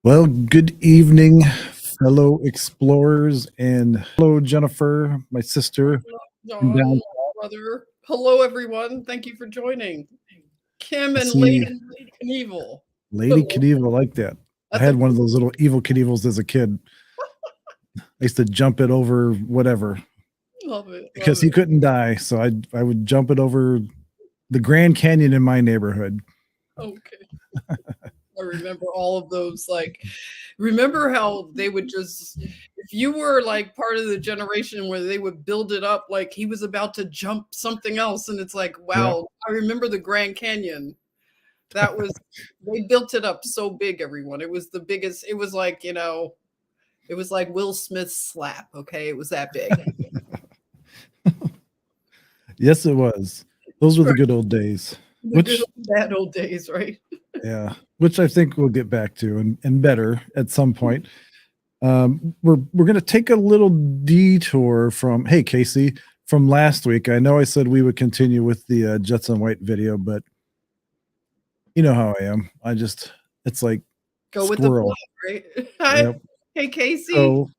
Well, good evening, fellow explorers, and hello, Jennifer, my sister. Hello, And John, down, brother. Hello, everyone. Thank you for joining. Kim I and see Lady Knievel. Lady Hello. Knievel. I like that. I That's a had one of those little evil Knievels as a kid. I used to jump it over whatever love it. because Love he it. couldn't die, so I would jump it over the Grand Canyon in my neighborhood. Okay. I remember all of those. Remember how they would just, if you were like part of the generation where they would build it up like he was about to jump something else. And it's like, Yeah, wow, I remember the Grand Canyon. That was, they built it up so big, everyone. It was the biggest, it was like, it was like Will Smith's slap. Okay. It was that big. yes, it was. Those were the good old days. The good Which, old bad old days, right? yeah, which I think we'll get back to and better at some point. We're going to take a little detour from, hey, Casey, from last week. I know I said we would continue with the Jetson White video, but you know how I am. It's like Go with the flow, squirrel. right? Yep. Hey, Casey. So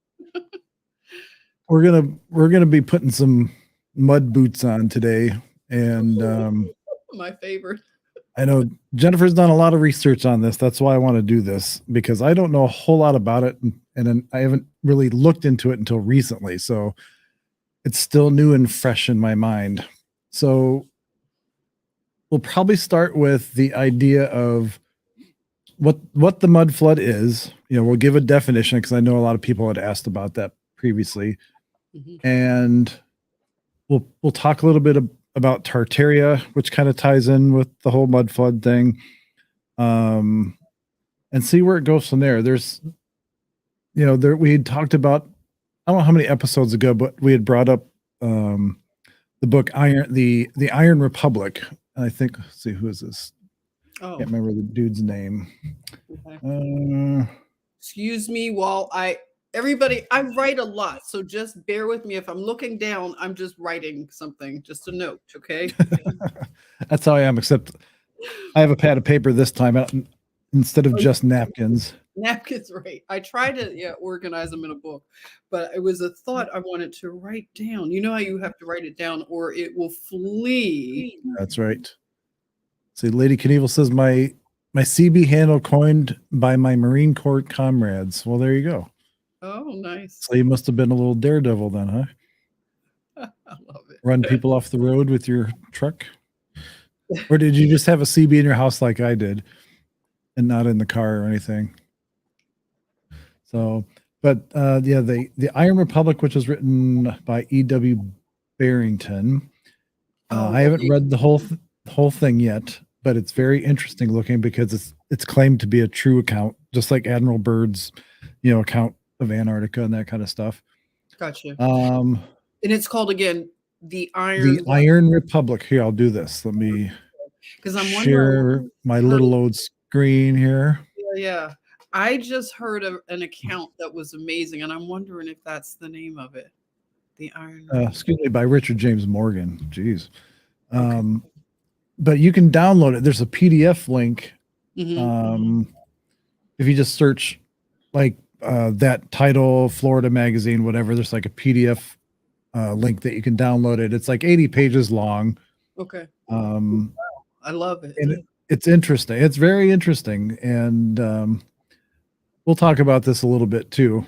we're gonna be putting some mud boots on today, and My favorite. I know Jennifer's done a lot of research on this. That's why I want to do this because I don't know a whole lot about it, and then I haven't really looked into it until recently. So it's still new and fresh in my mind. So we'll probably start with the idea of what the mud flood is. We'll give a definition because I know a lot of people had asked about that previously, Mhm. and we'll talk a little bit about Tartaria, which kind of ties in with the whole mud flood thing, and see where it goes from there. There we had talked about, I don't know how many episodes ago, but we had brought up the book the Iron Republic. And I think, let's see, who is this? Oh, Can't remember the dude's name. okay. Uh, Excuse me while everybody, I write a lot, so just bear with me. If I'm looking down, I'm just writing something, just a note, okay? that's how I am, except I have a pad of paper this time instead of just napkins. Napkins, right. I try to, organize them in a book, but it was a thought I wanted to write down. You know how you have to write it down or it will flee. That's right. See, Lady Knievel says my CB handle coined by my Marine Corps comrades. Well, there you go. Oh, nice. So you must have been a little daredevil then, huh? I love it. Run people off the road with your truck? Or did you just have a CB in your house like I did and not in the car or anything? So, but yeah, the Iron Republic, which was written by E.W. Barrington. I haven't read the whole thing yet, but it's very interesting looking because it's claimed to be a true account, just like Admiral Byrd's, account of Antarctica and that kind of stuff. Gotcha. And it's called again the Iron Republic. Here, I'll do this. Let me because I'm share my little old screen here. Yeah. I just heard an account that was amazing, and I'm wondering if that's the name of it. The Iron. Excuse me, by Richard James Morgan. Jeez. Okay. But you can download it. There's a PDF link. Mm-hmm. If you just search like that title, Florida Magazine, whatever, there's like a PDF link that you can download it. It's like 80 pages long. Okay. Wow. I love it. And it's interesting. It's very interesting. And we'll talk about this a little bit too.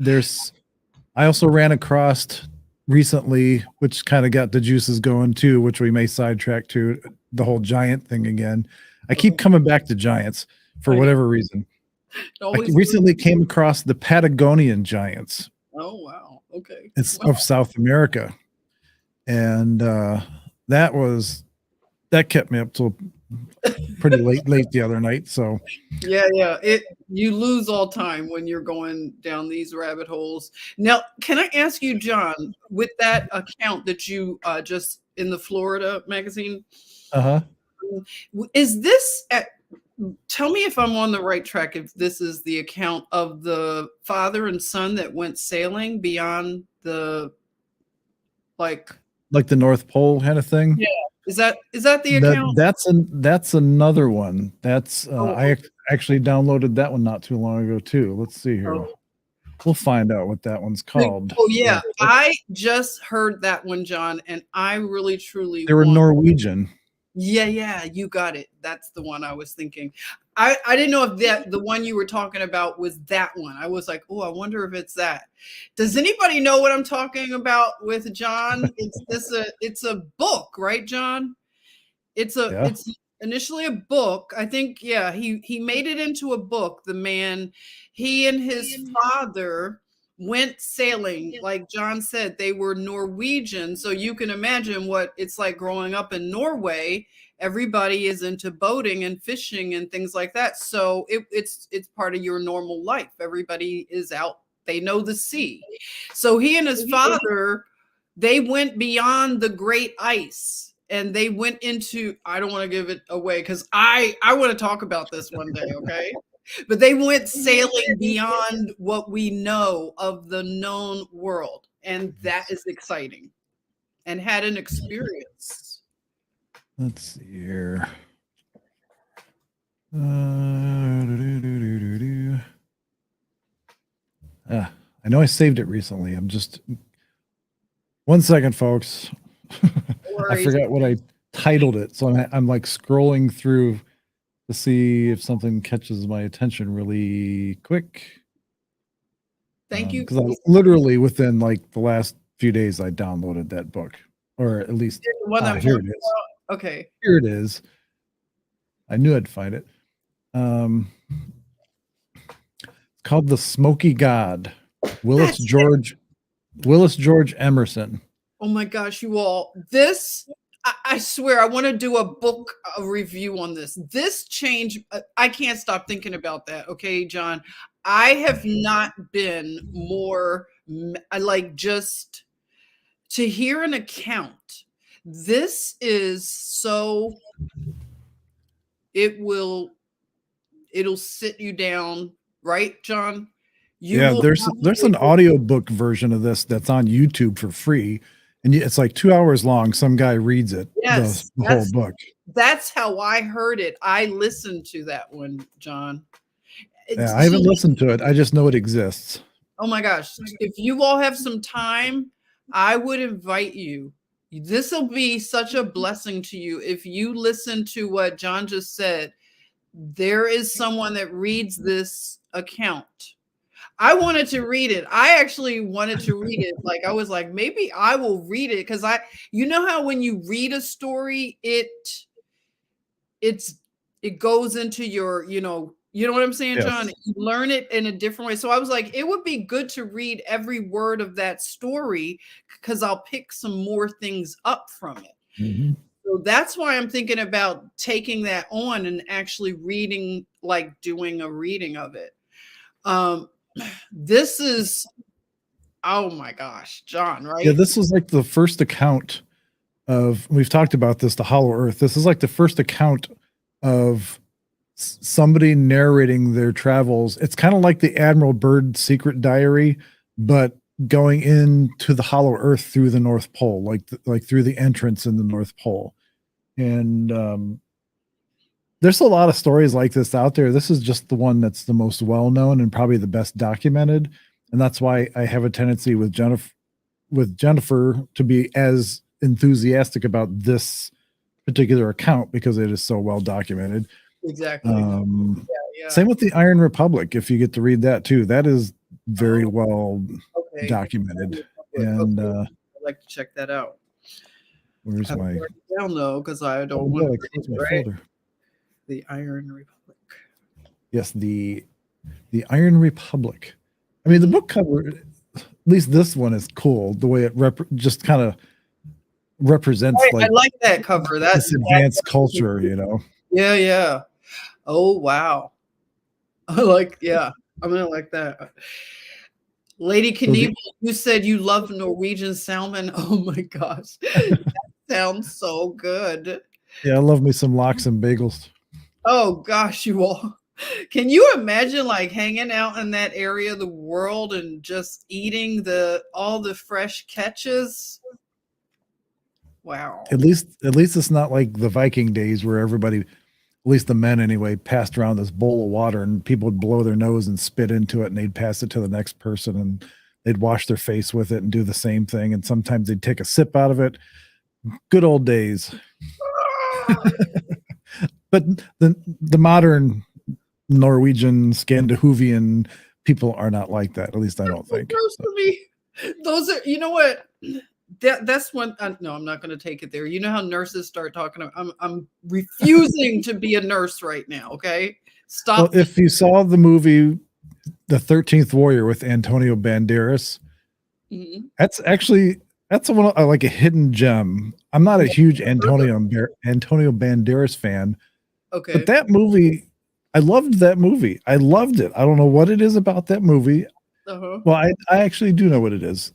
I also ran across recently, which kind of got the juices going too, which we may sidetrack to the whole giant thing again. I keep coming back to giants for whatever reason. I recently came across the Patagonian giants. Oh, wow. Okay. It's of South America. And that kept me up till pretty late the other night. So yeah, you lose all time when you're going down these rabbit holes. Now, can I ask you, John, with that account that you just in the Florida magazine, is this tell me if I'm on the right track, if this is the account of the father and son that went sailing beyond the like the North Pole kind of thing. Yeah. Is that the account? That's another one. That's Oh, I actually downloaded that one not too long ago too. Let's see here. oh. We'll find out what that one's called. Oh yeah, I just heard that one, John, and I really truly They were want. Norwegian. Yeah, you got it. That's the one I was thinking. I didn't know if that the one you were talking about was that one. I was like, oh, I wonder if it's that. Does anybody know what I'm talking about with John? It's a book, right, John? Yeah. It's initially a book. I think, yeah, he made it into a book. The man, he and his father went sailing. Like John said, they were Norwegian. So you can imagine what it's like growing up in Norway. Everybody is into boating and fishing and things like that. So it's part of your normal life. Everybody is out, they know the sea. So he and his father, they went beyond the great ice and they went into, I don't want to give it away because I want to talk about this one day, okay? But they went sailing beyond what we know of the known world, and that is exciting, and had an experience. Let's see here. I know I saved it recently. I'm just 1 second, folks. I forgot what I titled it, so I'm like scrolling through to see if something catches my attention really quick. Thank you. Because I literally within like the last few days I downloaded that book, or at least here it is. Okay, here it is. I knew I'd find it. It's called The Smoky God. Willis George Emerson. Oh my gosh, you all! This, I swear, I want to do a book review on this. This change, I can't stop thinking about that. Okay, John, I have not been more like just to hear an account. This is so. It'll sit you down, right, John? There's an audiobook version of this that's on YouTube for free, and it's like 2 hours long. Some guy reads it, yes, the whole book. That's how I heard it. I listened to that one, John. Yeah, I haven't listened to it. I just know it exists. Oh my gosh. If you all have some time, I would invite you. This will be such a blessing to you if you listen to what John just said. There is someone that reads this account. I wanted to read it. I actually wanted to read it. Like I was like, maybe I will read it because you know how when you read a story, it goes into your, you know what I'm saying, John? Yes. You learn it in a different way. So I was like, it would be good to read every word of that story because I'll pick some more things up from it. Mm-hmm. So that's why I'm thinking about taking that on and actually reading, like doing a reading of it. This is, oh my gosh, John, right? Yeah, this is like the first account of, we've talked about this, the Hollow Earth. This is like the first account of somebody narrating their travels. It's kind of like the Admiral Byrd secret diary, but going into the Hollow Earth through the North Pole, like through the entrance in the North Pole. And there's a lot of stories like this out there. This is just the one that's the most well-known and probably the best documented. And that's why I have a tendency with Jennifer to be as enthusiastic about this particular account because it is so well documented. Exactly. Same with the Iron Republic. If you get to read that too, that is very well documented. And I'd like to check that out. Where's my down though? Because I don't want to folder. The Iron Republic. Yes, the Iron Republic. I mean, the book cover, at least this one, is cool. The way it just kind of represents I like that cover. That's advanced culture, you know. Yeah. Oh wow. I'm gonna like that. Lady Knievel, you said you love Norwegian salmon. Oh my gosh. That sounds so good. Yeah, I love me some lox and bagels. Oh gosh, you all. Can you imagine like hanging out in that area of the world and just eating all the fresh catches? Wow. At least it's not like the Viking days where everybody, at least the men anyway, passed around this bowl of water and people would blow their nose and spit into it and they'd pass it to the next person and they'd wash their face with it and do the same thing. And sometimes they'd take a sip out of it. Good old days. But the modern Norwegian, Scandinavian people are not like that. At least I don't think. To me, those are, you know what? That's one. No, I'm not going to take it there. You know how nurses start talking. I'm refusing to be a nurse right now. Okay, stop. Well, if you saw the movie The 13th Warrior with Antonio Banderas, that's a one like a hidden gem. I'm not a huge Antonio Banderas fan, okay, but that movie, I loved that movie. I loved it. I don't know what it is about that movie. Well, I actually do know what it is.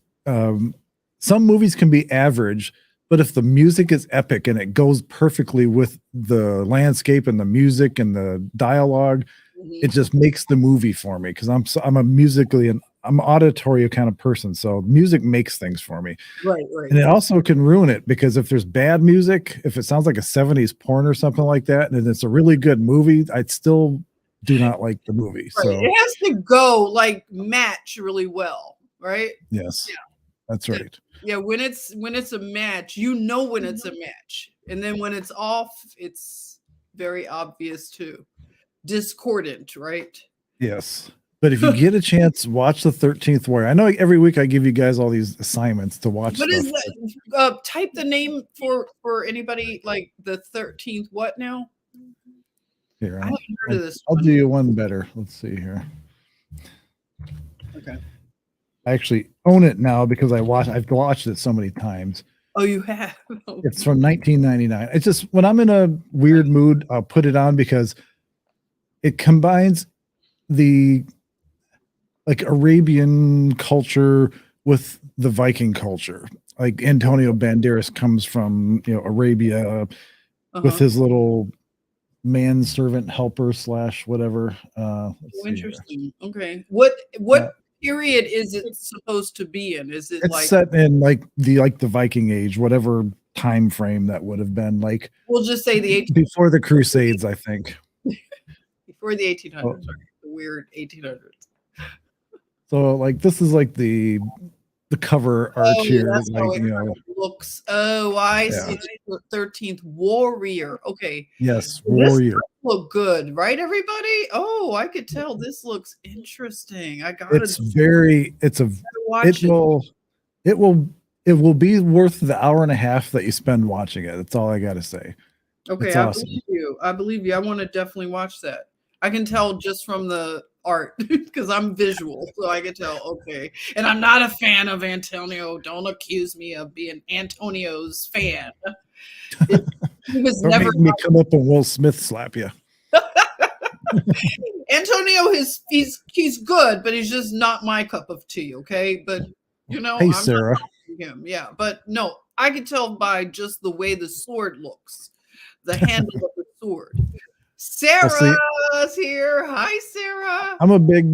Some movies can be average, but if the music is epic and it goes perfectly with the landscape and the music and the dialogue, it just makes the movie for me because I'm a musically and I'm an auditory kind of person, so music makes things for me. Right. And it also can ruin it because if there's bad music, if it sounds like a 70s porn or something like that, and it's a really good movie, I'd still do not like the movie. Right. So it has to go like match really well, right? yes, that's right. Yeah, when it's a match, you know when it's a match, and then when it's off, it's very obvious too. Discordant, right? Yes. But if you get a chance, watch the 13th Warrior. I know every week I give you guys all these assignments to watch. What stuff. is that? Type the name for anybody like the 13th. What now? Here, I haven't heard of this. I'll do you one better. Let's see here. Okay. I actually own it now because I've watched it so many times. Oh, you have? Okay. It's from 1999. It's just when I'm in a weird mood, I'll put it on because it combines the like Arabian culture with the Viking culture. Like Antonio Banderas comes from, Arabia with his little manservant helper / whatever. Interesting. Okay. What period is it supposed to be in? Is it it's set in like the Viking age, whatever time frame that would have been, like we'll just say the 1800s. Before the Crusades, I think. Before the 1800s, the weird 1800s. So like this is like the cover art here. That's like, how it looks. Oh, I see. 13th Warrior. Okay. Yes, This Warrior. look good, right, everybody? Oh, I could tell this looks interesting. I got it will be worth the hour and a half that you spend watching it. That's all I gotta say. Okay, I believe you. I believe you. I want to definitely watch that. I can tell just from the art because I'm visual, so I can tell. Okay, and I'm not a fan of Antonio. Don't accuse me of being Antonio's fan. He was Don't never make me come up and Will Smith slap you. Antonio he's good, but he's just not my cup of tea. Okay, but Hey, I'm Sarah. not him. Yeah, but no, I can tell by just the way the sword looks, the handle of the sword. Sarah's here. Hi, Sarah. I'm a big,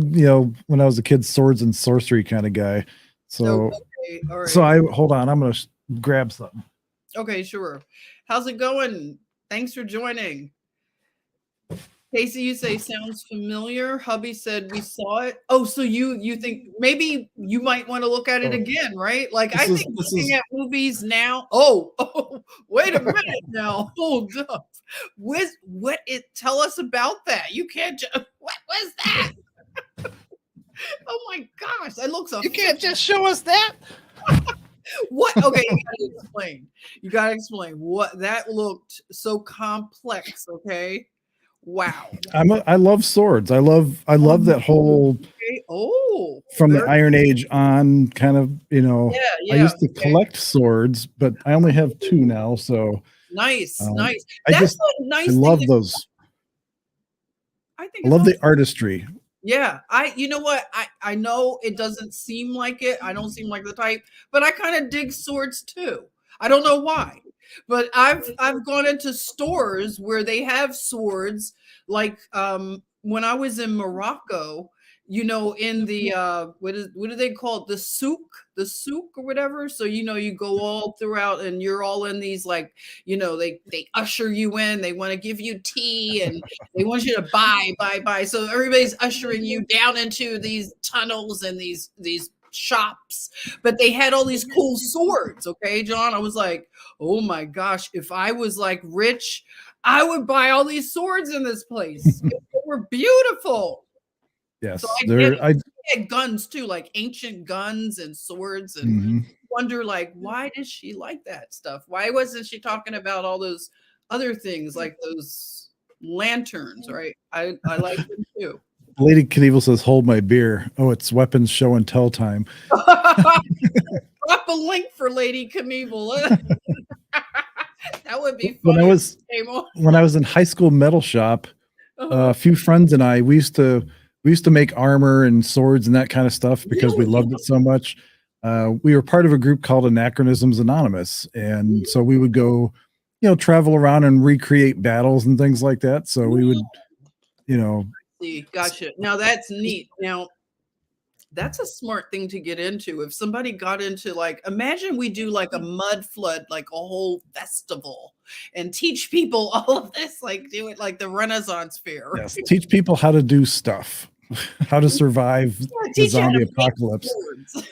when I was a kid, swords and sorcery kind of guy. So, okay. All right. So hold on. I'm gonna grab something. Okay, sure. How's it going? Thanks for joining. Casey, you say sounds familiar. Hubby said we saw it. Oh, so you think maybe you might want to look at it again, right? Like I think looking at movies now. Oh, wait a minute now. Hold up. What tell us about that? You can't just what was that? Oh my gosh, that looks You can't just show us that. What? Okay, you gotta explain. You gotta explain what that looked so complex. Okay. Wow. I love swords. I love that whole from the Iron Age on kind of, I used to collect swords, but I only have 2 now. So nice. That's a nice I love those. I love the artistry. Yeah. You know what? I know it doesn't seem like it. I don't seem like the type, but I kind of dig swords too. I don't know why. But I've gone into stores where they have swords like when I was in Morocco, you know, in the what do they call it? The souk or whatever. So you know, you go all throughout and you're all in these like, you know, they usher you in, they want to give you tea and they want you to buy. So everybody's ushering you down into these tunnels and these shops, but they had all these cool swords. Okay, John, I was like, oh my gosh, if I was like rich, I would buy all these swords in this place. They were beautiful. So Yes, I get there. it. She had guns too, like ancient guns and swords, and Mhm. wonder like why does she like that stuff? Why wasn't she talking about all those other things like those lanterns, right? I like them too. Lady Knievel says, "Hold my beer." Oh, it's weapons show and tell time. Drop a link for Lady Knievel. That would be When I funny if was it came on. when I was in high school metal shop, Uh-huh. a few friends and I, we used to make armor and swords and that kind of stuff because we Really? loved it so much. We were part of a group called Anachronisms Anonymous, and so we would go, travel around and recreate battles and things like that. So we would, you know, See, gotcha. Now that's neat. Now that's a smart thing to get into. If somebody got into like, imagine we do like a mud flood, like a whole festival, and teach people all of this, like do it like the Renaissance fair. yes, teach people how to do stuff, how to survive Yeah, the teach you how zombie to make apocalypse. swords.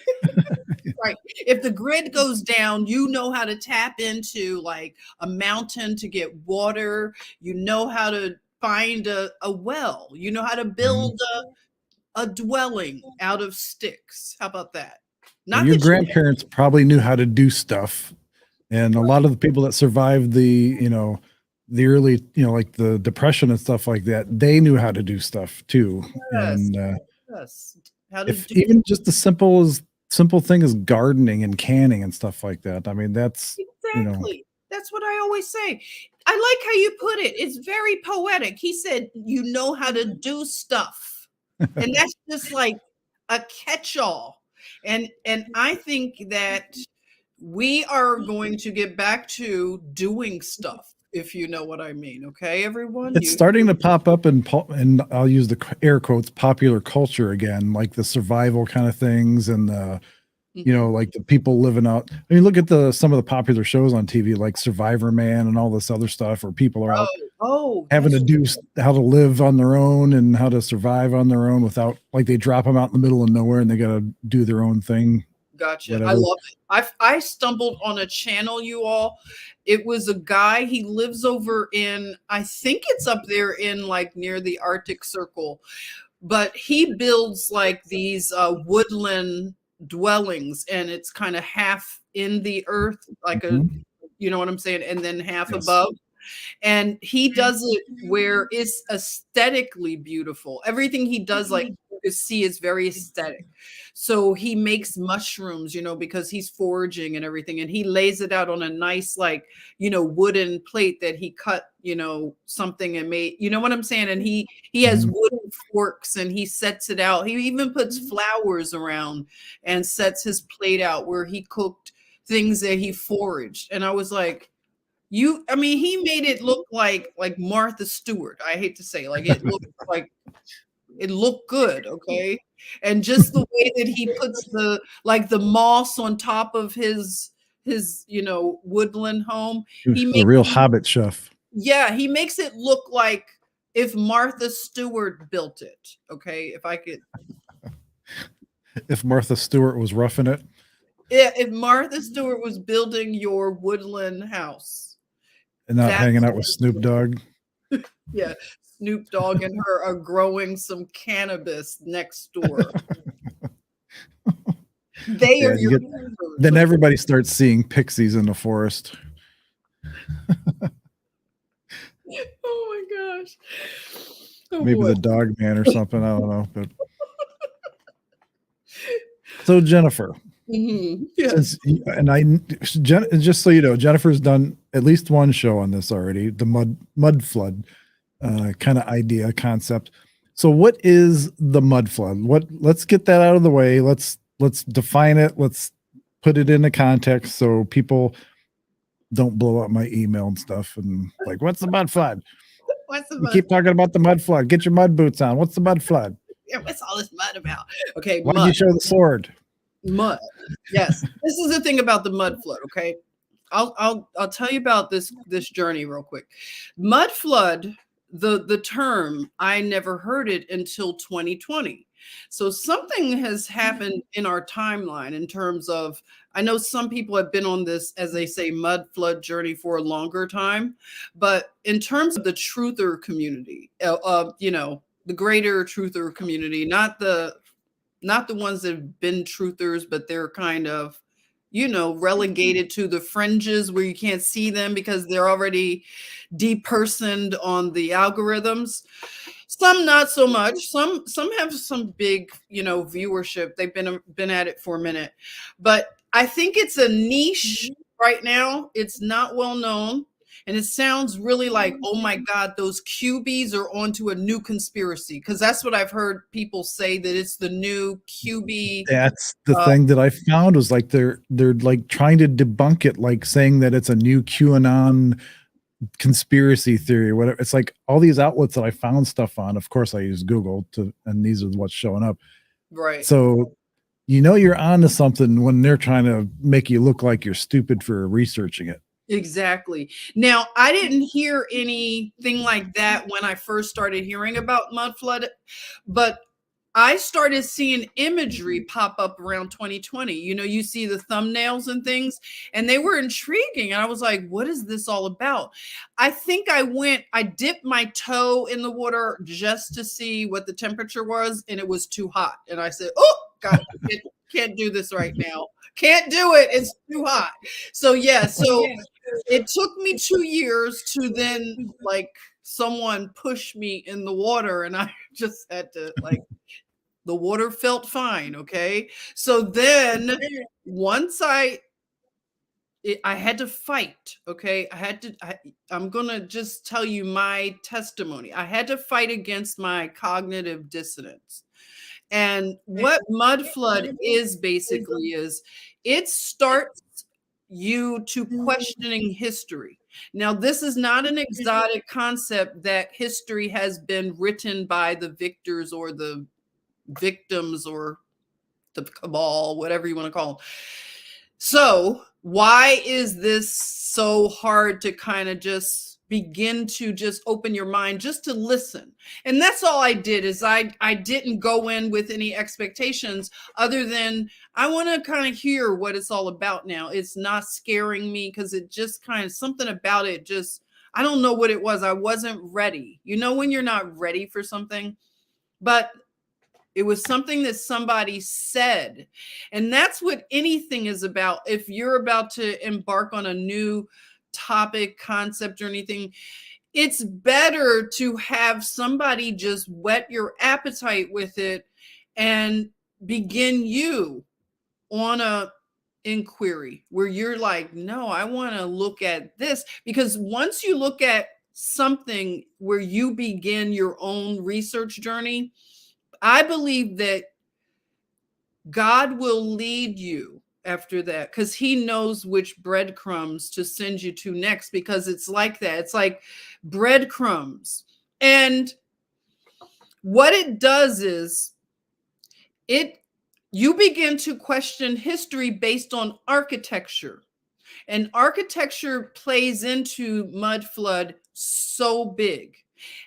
Right. If the grid goes down, you know how to tap into like a mountain to get water. You know how to find a well. You know how to Mhm. build a dwelling out of sticks. How about that? Yeah, Not your that you grandparents probably knew how to do stuff, and a lot of the people that survived the early, like the depression and stuff like that, they knew how to do stuff too. yes, And yes. How to if do even just as simple thing as gardening and canning and stuff like that, I mean, that's you know exactly. That's what I always say. I like how you put it. It's very poetic. He said, you know how to do stuff. And that's just like a catch-all. And I think that we are going to get back to doing stuff, if you know what I mean. Okay, everyone? it's You starting to pop up and I'll use the air quotes, popular culture again, like the survival kind of things, and Mhm. like the people living out. I mean, look at some of the popular shows on TV, like Survivor Man and all this other stuff, where people are out Oh, having to that's do how to live on their own and how to survive on their own without, like, they drop them out in the middle of nowhere and they got to do their own thing, gotcha. I whatever. love it. I stumbled on a channel, you all. It was a guy, he lives over in, I think it's up there in like near the Arctic Circle, but he builds like these woodland dwellings, and it's kind of half in the earth, like a, Mhm. you know what I'm saying, and then half Yes. above. And he does it where it's aesthetically beautiful. Everything he does, like you can see, is very aesthetic. So he makes mushrooms, you know, because he's foraging and everything, and he lays it out on a nice, like, you know, wooden plate that he cut, you know, something and made, you know what I'm saying? And he has Mhm. wooden forks and he sets it out. He even puts flowers around and sets his plate out where he cooked things that he foraged. And I was like, I mean, he made it look like Martha Stewart. I hate to say, like it looked good, okay? And just the way that he puts the moss on top of his, you know, woodland home, he A makes real Hobbit chef. yeah, he makes it look like if Martha Stewart built it, okay? If I could If Martha Stewart was roughing it. yeah, if Martha Stewart was building your woodland house, And not hanging that's out with Snoop Dogg. yeah, Snoop Dogg and her are growing some cannabis next door. They Yeah, are you your get neighbors. then Okay. everybody starts seeing pixies in the forest. Oh my gosh. Oh Maybe boy. the dog man or something, I don't know, but so Jennifer, Yes. since and just so you know, Jennifer's done at least one show on this already, the mud flood kind of idea concept. So what is the mud flood? Let's get that out of the way. Let's define it. Let's put it into context so people don't blow up my email and stuff and like, what's the mud flood? What's the You bus? keep talking about the mud flood. Get your mud boots on. What's the mud flood? Yeah, what's all this mud about? Okay, Why did you mud. show the sword? Mud. Yes. This is the thing about the mud flood, okay? I'll tell you about this journey real quick. Mud flood, the term, I never heard it until 2020. So something has happened in our timeline in terms of, I know some people have been on this, as they say, mud flood journey for a longer time, but in terms of the truther community, the greater truther community, not the ones that have been truthers, but they're kind of, relegated to the fringes where you can't see them because they're already depersoned on the algorithms. Some not so much. Some have some big, viewership. They've been at it for a minute. But I think it's a niche right now. It's not well known. And it sounds really like, oh my God, those QBs are onto a new conspiracy. Because that's what I've heard people say, that it's the new QB. That's the thing that I found was like they're like trying to debunk it, like saying that it's a new QAnon conspiracy theory or whatever. It's like all these outlets that I found stuff on. Of course, I use Google and these are what's showing up. Right. So you're onto something when they're trying to make you look like you're stupid for researching it. Exactly. Now, I didn't hear anything like that when I first started hearing about mud flood, but I started seeing imagery pop up around 2020. You see the thumbnails and things, and they were intriguing. And I was like, what is this all about? I think I dipped my toe in the water just to see what the temperature was, and it was too hot. And I said, oh, God, can't do this right now. Can't do it. It's too hot. So, yeah. So it took me 2 years to then, like, someone push me in the water, and I just had to, like, the water felt fine. Okay. So then once I had to fight. Okay. I'm going to just tell you my testimony. I had to fight against my cognitive dissonance. And what mud flood is basically is it starts you to questioning history. Now, this is not an exotic concept that history has been written by the victors or the victims or the cabal, whatever you want to call them. So why is this so hard to kind of just begin to just open your mind just to listen? And that's all I did, is I didn't go in with any expectations other than I want to kind of hear what it's all about now. It's not scaring me because it just kind of something about it just, I don't know what it was. I wasn't ready. When you're not ready for something, but it was something that somebody said. And that's what anything is about. If you're about to embark on a new topic, concept, or anything, it's better to have somebody just whet your appetite with it and begin you on a inquiry where you're like, no, I want to look at this. Because once you look at something where you begin your own research journey, I believe that God will lead you after that, because he knows which breadcrumbs to send you to next, because it's like that. It's like breadcrumbs. And what it does is you begin to question history based on architecture. And architecture plays into mud flood so big.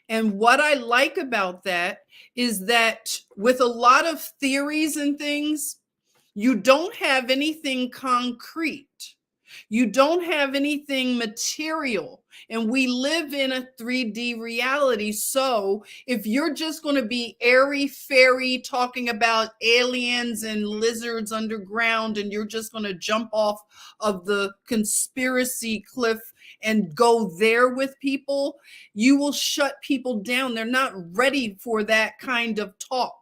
And what I like about that is that with a lot of theories and things, you don't have anything concrete. You don't have anything material. And we live in a 3D reality. So if you're just going to be airy fairy talking about aliens and lizards underground, and you're just going to jump off of the conspiracy cliff and go there with people, you will shut people down. They're not ready for that kind of talk.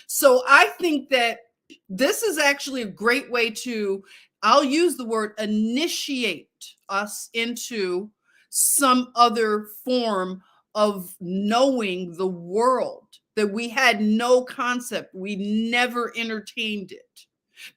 So I think that this is actually a great way to, I'll use the word, initiate us into some other form of knowing the world that we had no concept. We never entertained it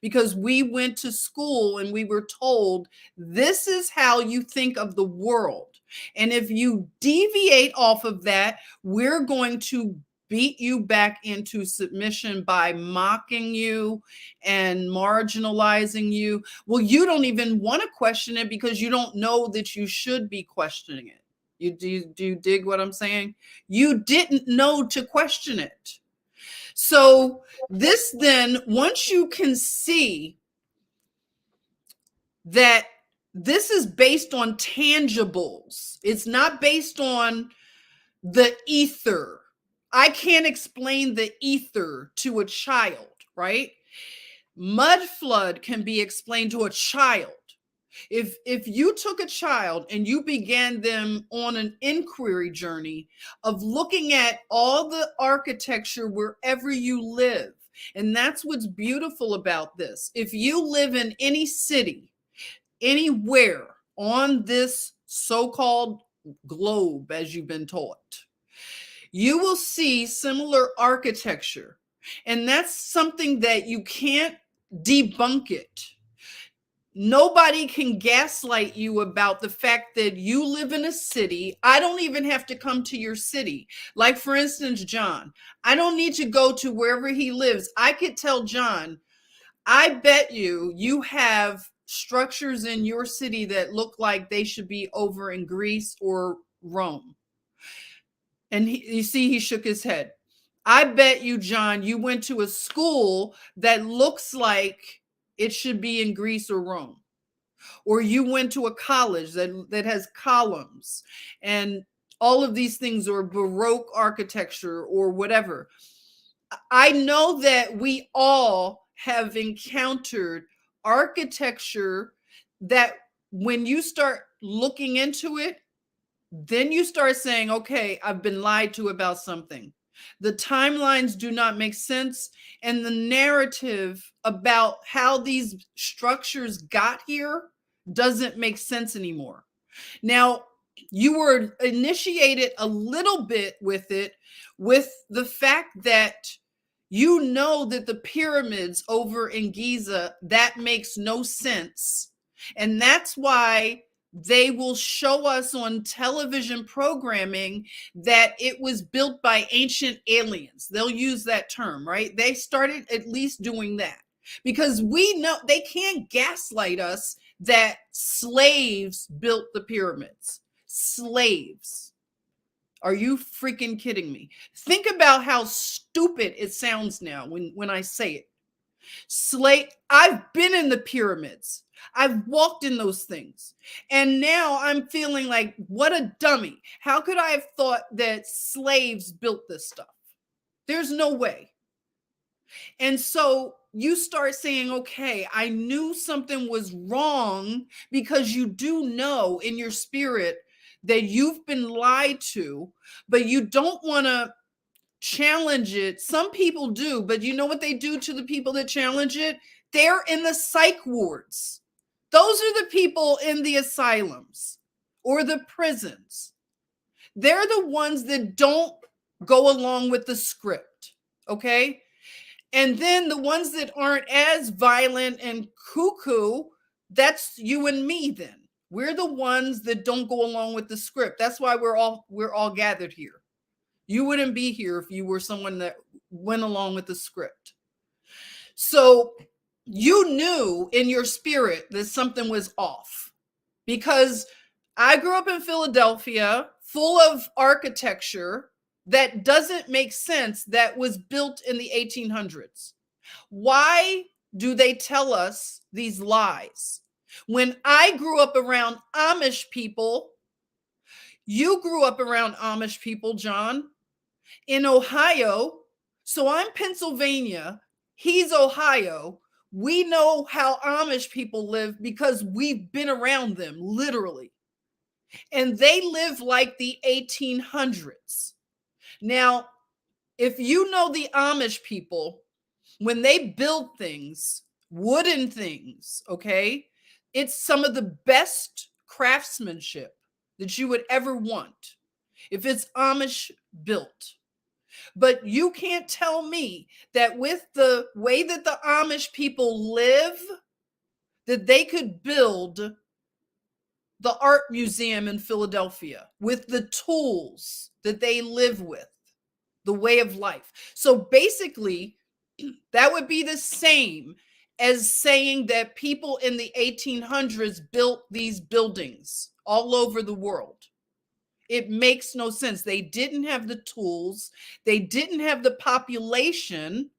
because we went to school and we were told this is how you think of the world. And if you deviate off of that, we're going to beat you back into submission by mocking you and marginalizing you. Well, you don't even want to question it because you don't know that you should be questioning it. Do you dig what I'm saying? You didn't know to question it. So this then, once you can see that this is based on tangibles, it's not based on the ether. I can't explain the ether to a child, right? Mud flood can be explained to a child. If you took a child and you began them on an inquiry journey of looking at all the architecture wherever you live, and that's what's beautiful about this. If you live in any city, anywhere on this so-called globe, as you've been taught, you will see similar architecture. And that's something that you can't debunk it. Nobody can gaslight you about the fact that you live in a city. I don't even have to come to your city. Like, for instance, John, I don't need to go to wherever he lives. I could tell John, I bet you have structures in your city that look like they should be over in Greece or Rome. And you see, he shook his head. I bet you, John, you went to a school that looks like it should be in Greece or Rome. Or you went to a college that has columns and all of these things, or Baroque architecture or whatever. I know that we all have encountered architecture that when you start looking into it, then you start saying, okay, I've been lied to about something. The timelines do not make sense. And the narrative about how these structures got here doesn't make sense anymore. Now, you were initiated a little bit with it, with the fact that you know that the pyramids over in Giza, that makes no sense. And that's why they will show us on television programming that it was built by ancient aliens. They'll use that term, right? They started at least doing that because we know they can't gaslight us that slaves built the pyramids. Slaves. Are you freaking kidding me? Think about how stupid it sounds now when I say it. I've been in the pyramids. I've walked in those things. And now I'm feeling like, what a dummy. How could I have thought that slaves built this stuff? There's no way. And so you start saying, okay, I knew something was wrong, because you do know in your spirit that you've been lied to, but you don't want to challenge it. Some people do, but you know what they do to the people that challenge it? They're in the psych wards. Those are the people in the asylums or the prisons. They're the ones that don't go along with the script, okay? And then the ones that aren't as violent and cuckoo, that's you and me then. We're the ones that don't go along with the script. That's why we're all gathered here. You wouldn't be here if you were someone that went along with the script. So you knew in your spirit that something was off, because I grew up in Philadelphia, full of architecture that doesn't make sense, that was built in the 1800s. Why do they tell us these lies? When I grew up around Amish people, you grew up around Amish people, John, in Ohio. So I'm Pennsylvania, he's Ohio. We know how Amish people live because we've been around them, literally. And they live like the 1800s. Now, if you know the Amish people, when they build things, wooden things, okay, it's some of the best craftsmanship that you would ever want if it's Amish built. But you can't tell me that with the way that the Amish people live, that they could build the art museum in Philadelphia with the tools that they live with. the way of life. So basically, that would be the same as saying that people in the 1800s built these buildings all over the world. It makes no sense. They didn't have the tools, they didn't have the population,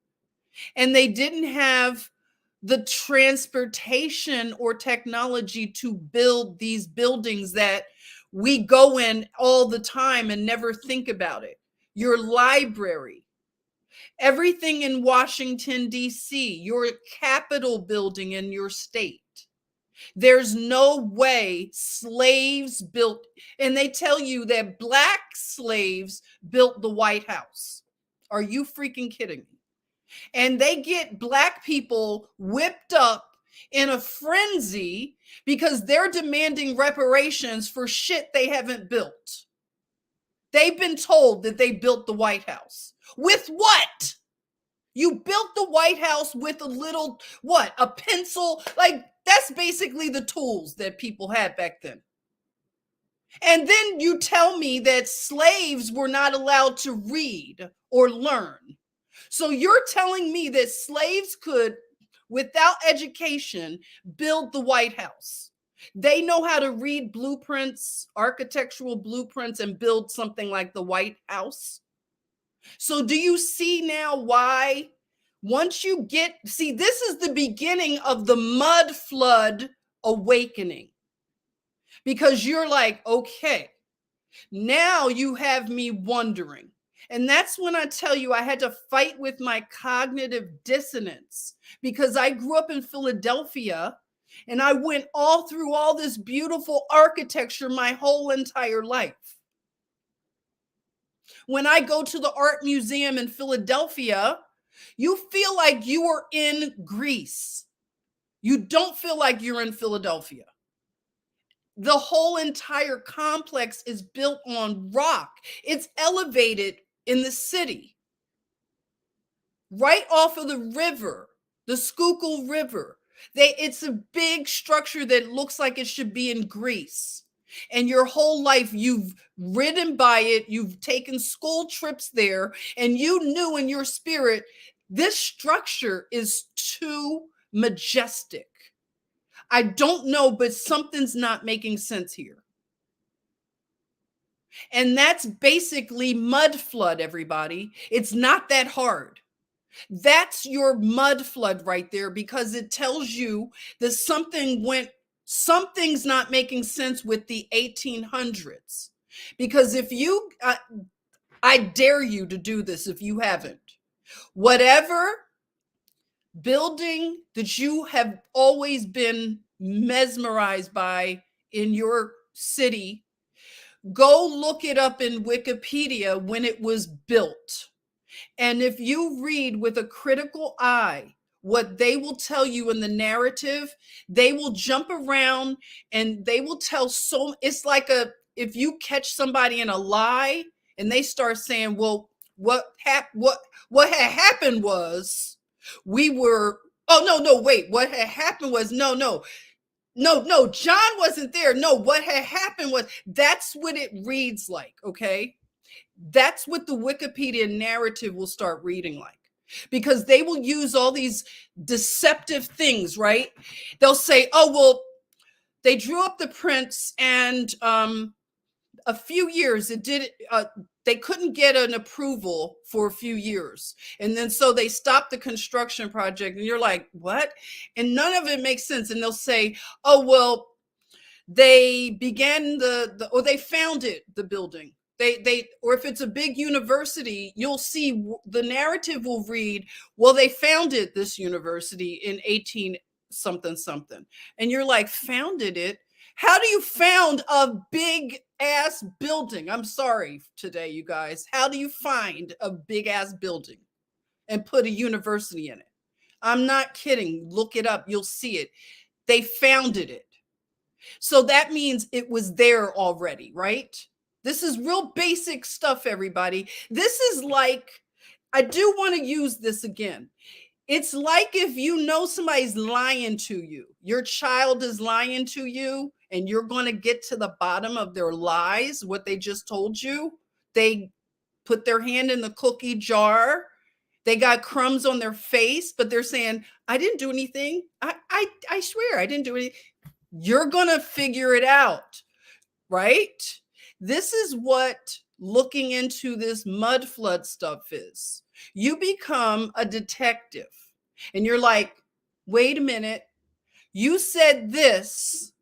and they didn't have the transportation or technology to build these buildings that we go in all the time and never think about it. Your library, everything in Washington, D.C., your Capitol building in your state. There's no way slaves built, and they tell you that Black slaves built the White House. Are you freaking kidding me? And they get Black people whipped up in a frenzy because they're demanding reparations for shit they haven't built. They've been told that they built the White House. With what? You built the White House with a little, what, a pencil? Like, that's basically the tools that people had back then. And then you tell me that slaves were not allowed to read or learn. So you're telling me that slaves could, without education, build the White House. They know how to read blueprints, architectural blueprints, and build something like the White House. So do you see now why once you get, see, this is the beginning of the mud flood awakening. Because you're like, okay, now you have me wondering. And that's when I tell you I had to fight with my cognitive dissonance, because I grew up in Philadelphia and I went all through all this beautiful architecture my whole entire life. When I go to the art museum in Philadelphia, you feel like you are in Greece. You don't feel like you're in Philadelphia. The whole entire complex is built on rock. It's elevated in the city, right off of the river, the Schuylkill River. It's a big structure that looks like it should be in Greece. And your whole life you've ridden by it, you've taken school trips there, and you knew in your spirit, this structure is too majestic. I don't know, but something's not making sense here. And that's basically mud flood, everybody. It's not that hard. That's your mud flood right there, because it tells you that something's not making sense with the 1800s. Because if you, I dare you to do this if you haven't. Whatever building that you have always been mesmerized by in your city, go look it up in Wikipedia when it was built. And if you read with a critical eye what they will tell you in the narrative, they will jump around and they will tell it's like if you catch somebody in a lie and they start saying, well, what had happened was what had happened was, no, John wasn't there. No, what had happened was, that's what it reads like, okay? That's what the Wikipedia narrative will start reading like, because they will use all these deceptive things, right? They'll say, oh, well, they drew up the prints and a few years they couldn't get an approval for a few years. And then so they stopped the construction project, and you're like, what? And none of it makes sense. And they'll say, oh, well, they began or they founded the building. Or if it's a big university, you'll see the narrative will read, well, they founded this university in 18 something. And you're like, founded it? How do you found a big ass building? I'm sorry today, you guys. How do you find a big ass building and put a university in it? I'm not kidding. Look it up. You'll see it. They founded it. So that means it was there already, right? This is real basic stuff, everybody. This is like, I do want to use this again. It's like if you know somebody's lying to you, your child is lying to you, and you're going to get to the bottom of their lies, what they just told you. They put their hand in the cookie jar. They got crumbs on their face, but they're saying, I didn't do anything. I swear I didn't do anything. You're going to figure it out, right? This is what looking into this mud flood stuff is. You become a detective and you're like, wait a minute. You said this,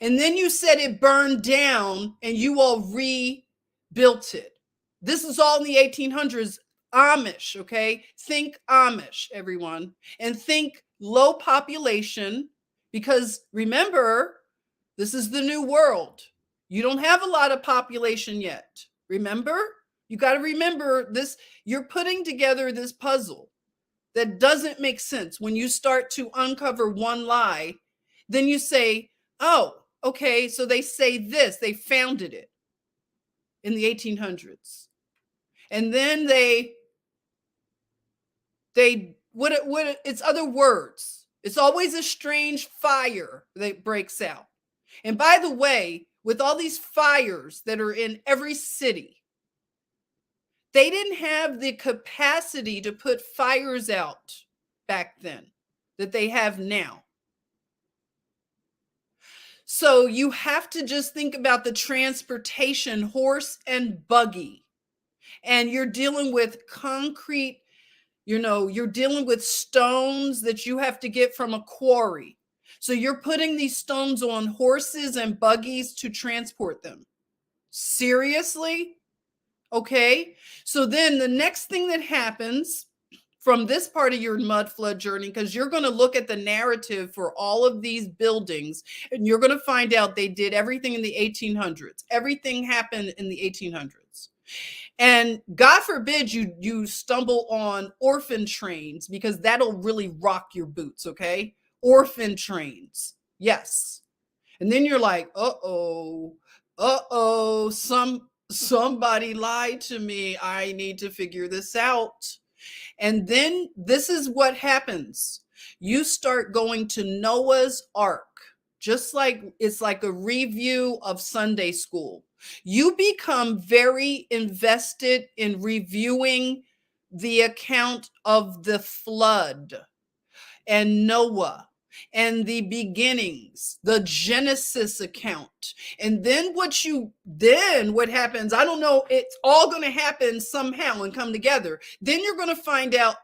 and then you said it burned down and you all rebuilt it. This is all in the 1800s. Amish, okay? Think Amish, everyone, and think low population, because remember, this is the new world. You don't have a lot of population yet. Remember? You got to remember this. You're putting together this puzzle that doesn't make sense. When you start to uncover one lie, then you say, oh, okay, so they say this, they founded it in the 1800s. And then it's other words. It's always a strange fire that breaks out. And by the way, with all these fires that are in every city, they didn't have the capacity to put fires out back then that they have now. So you have to just think about the transportation, horse and buggy. And you're dealing with concrete, you're dealing with stones that you have to get from a quarry. So you're putting these stones on horses and buggies to transport them. Seriously? Okay. So then the next thing that happens from this part of your mud flood journey, because you're going to look at the narrative for all of these buildings and you're going to find out they did everything in the 1800s. Everything happened in the 1800s. And God forbid you stumble on orphan trains, because that'll really rock your boots, okay? Orphan trains. Yes. And then you're like, somebody lied to me. I need to figure this out. And then this is what happens. You start going to Noah's Ark, just like it's like a review of Sunday school. You become very invested in reviewing the account of the flood and Noah and the beginnings, the Genesis account. And then what happens, I don't know, it's all going to happen somehow and come together. Then you're going to find out,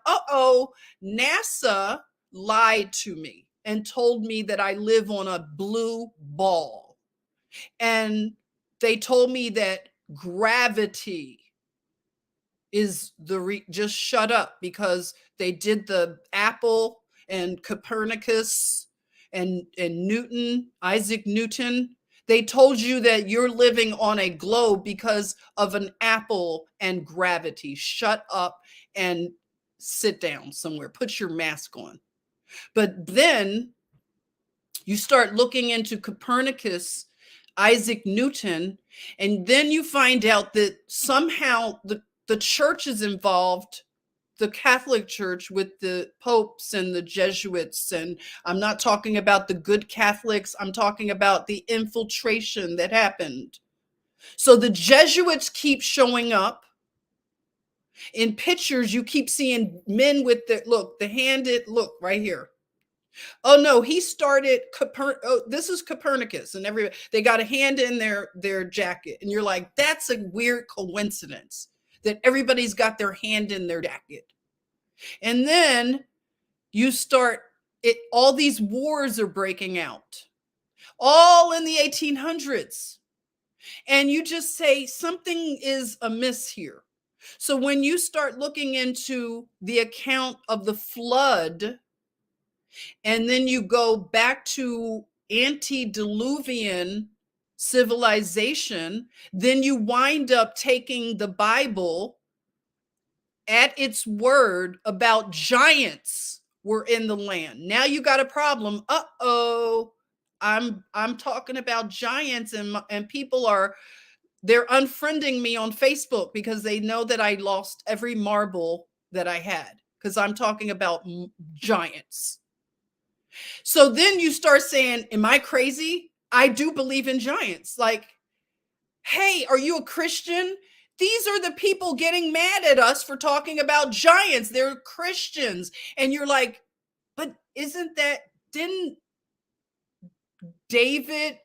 NASA lied to me and told me that I live on a blue ball. And they told me that gravity is just shut up, because they did the apple and Copernicus and Newton, Isaac Newton. They told you that you're living on a globe because of an apple and gravity. Shut up and sit down somewhere. Put your mask on. But then you start looking into Copernicus, Isaac Newton, and then you find out that somehow the church is involved, the Catholic Church, with the popes and the Jesuits. And I'm not talking about the good Catholics. I'm talking about the infiltration that happened. So the Jesuits keep showing up. In pictures, you keep seeing men with look right here. Oh no, he started this is Copernicus, and they got a hand in their jacket, and you're like, that's a weird coincidence that everybody's got their hand in their jacket. And then you start all these wars are breaking out, all in the 1800s. And you just say something is amiss here. So when you start looking into the account of the flood, and then you go back to antediluvian civilization, then you wind up taking the Bible at its word about giants were in the land. Now you got a problem. I'm talking about giants, and people they're unfriending me on Facebook because they know that I lost every marble that I had, because I'm talking about giants. So then you start saying, am I crazy? I do believe in giants. Like, hey, are you a Christian? These are the people getting mad at us for talking about giants. They're Christians. And you're like, but didn't David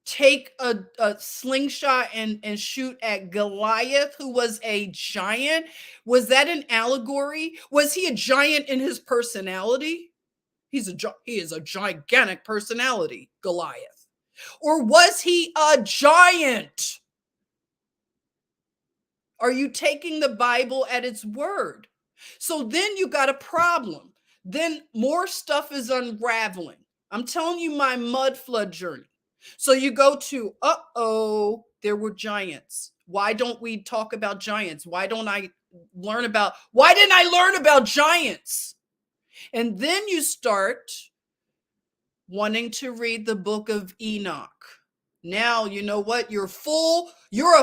take a slingshot and shoot at Goliath, who was a giant? Was that an allegory? Was he a giant in his personality? He is a gigantic personality, Goliath. Or was he a giant? Are you taking the Bible at its word? So then you got a problem. Then more stuff is unraveling. I'm telling you my mud flood journey. So you go to, there were giants. Why don't we talk about giants? Why didn't I learn about giants? And then you start wanting to read the book of Enoch. Now, you know what? You're a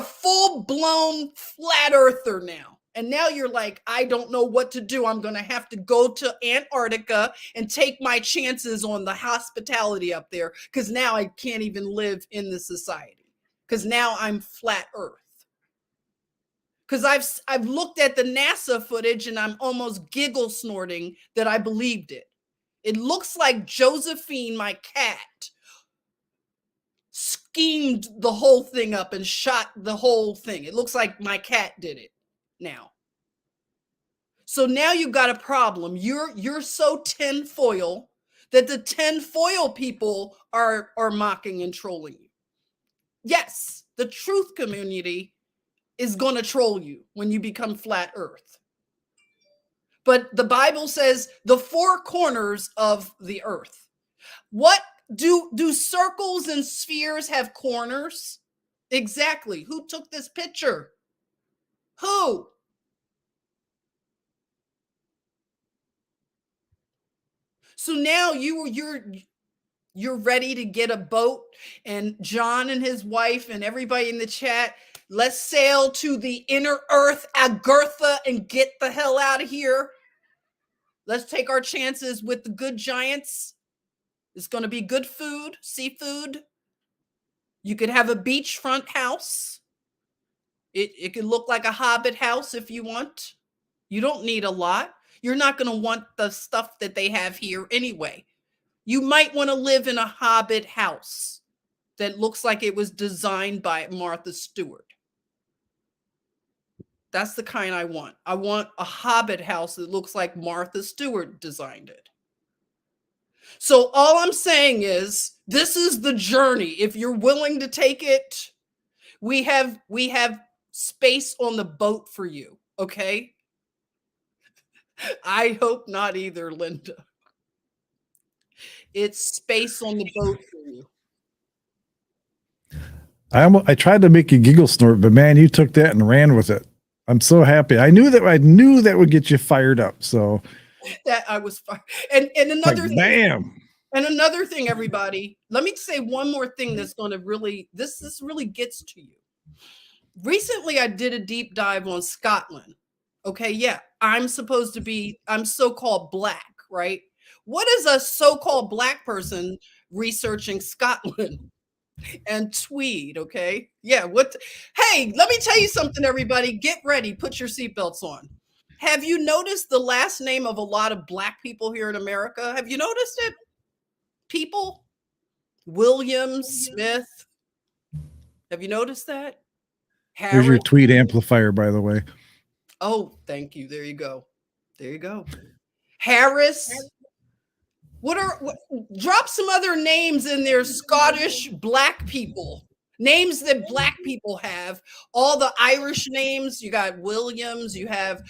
full-blown flat earther now. And now you're like, I don't know what to do. I'm going to have to go to Antarctica and take my chances on the hospitality up there, because now I can't even live in the society, because now I'm flat earth. Because I've looked at the NASA footage and I'm almost giggle snorting that I believed it. It looks like Josephine, my cat, schemed the whole thing up and shot the whole thing. It looks like my cat did it now. So now you've got a problem. You're so tinfoil that the tinfoil people are mocking and trolling you. Yes, the truth community is going to troll you when you become flat earth. But the Bible says the four corners of the earth. What do circles and spheres have corners? Exactly. Who took this picture? Who? So now you're ready to get a boat, and John and his wife and everybody in the chat, let's sail to the inner earth, Agartha, and get the hell out of here. Let's take our chances with the good giants. It's going to be good food, seafood. You could have a beachfront house. It could look like a hobbit house if you want. You don't need a lot. You're not going to want the stuff that they have here anyway. You might want to live in a hobbit house that looks like it was designed by Martha Stewart. That's the kind I want. I want a hobbit house that looks like Martha Stewart designed it. So all I'm saying is, this is the journey. If you're willing to take it, we have space on the boat for you, okay? I hope not either, Linda. It's space on the boat for you. I tried to make you giggle snort, but man, you took that and ran with it. I'm so happy. I knew that would get you fired up. So that I was fired. And another thing, bam. And another thing, everybody, let me say one more thing that's going to really, this really gets to you. Recently, I did a deep dive on Scotland. Okay, yeah, I'm so-called Black, right? What is a so-called Black person researching Scotland and Tweed? Okay, yeah, hey, let me tell you something, everybody. Get ready, put your seatbelts on. Have you noticed the last name of a lot of Black people here in America? Have you noticed it? People, Williams, Smith. Have you noticed that? There's Harris. your tweet amplifier, by the way. Oh, thank you. There you go. There you go. Harris. Drop some other names in there. Scottish Black people. Names that Black people have. All the Irish names. You got Williams. You have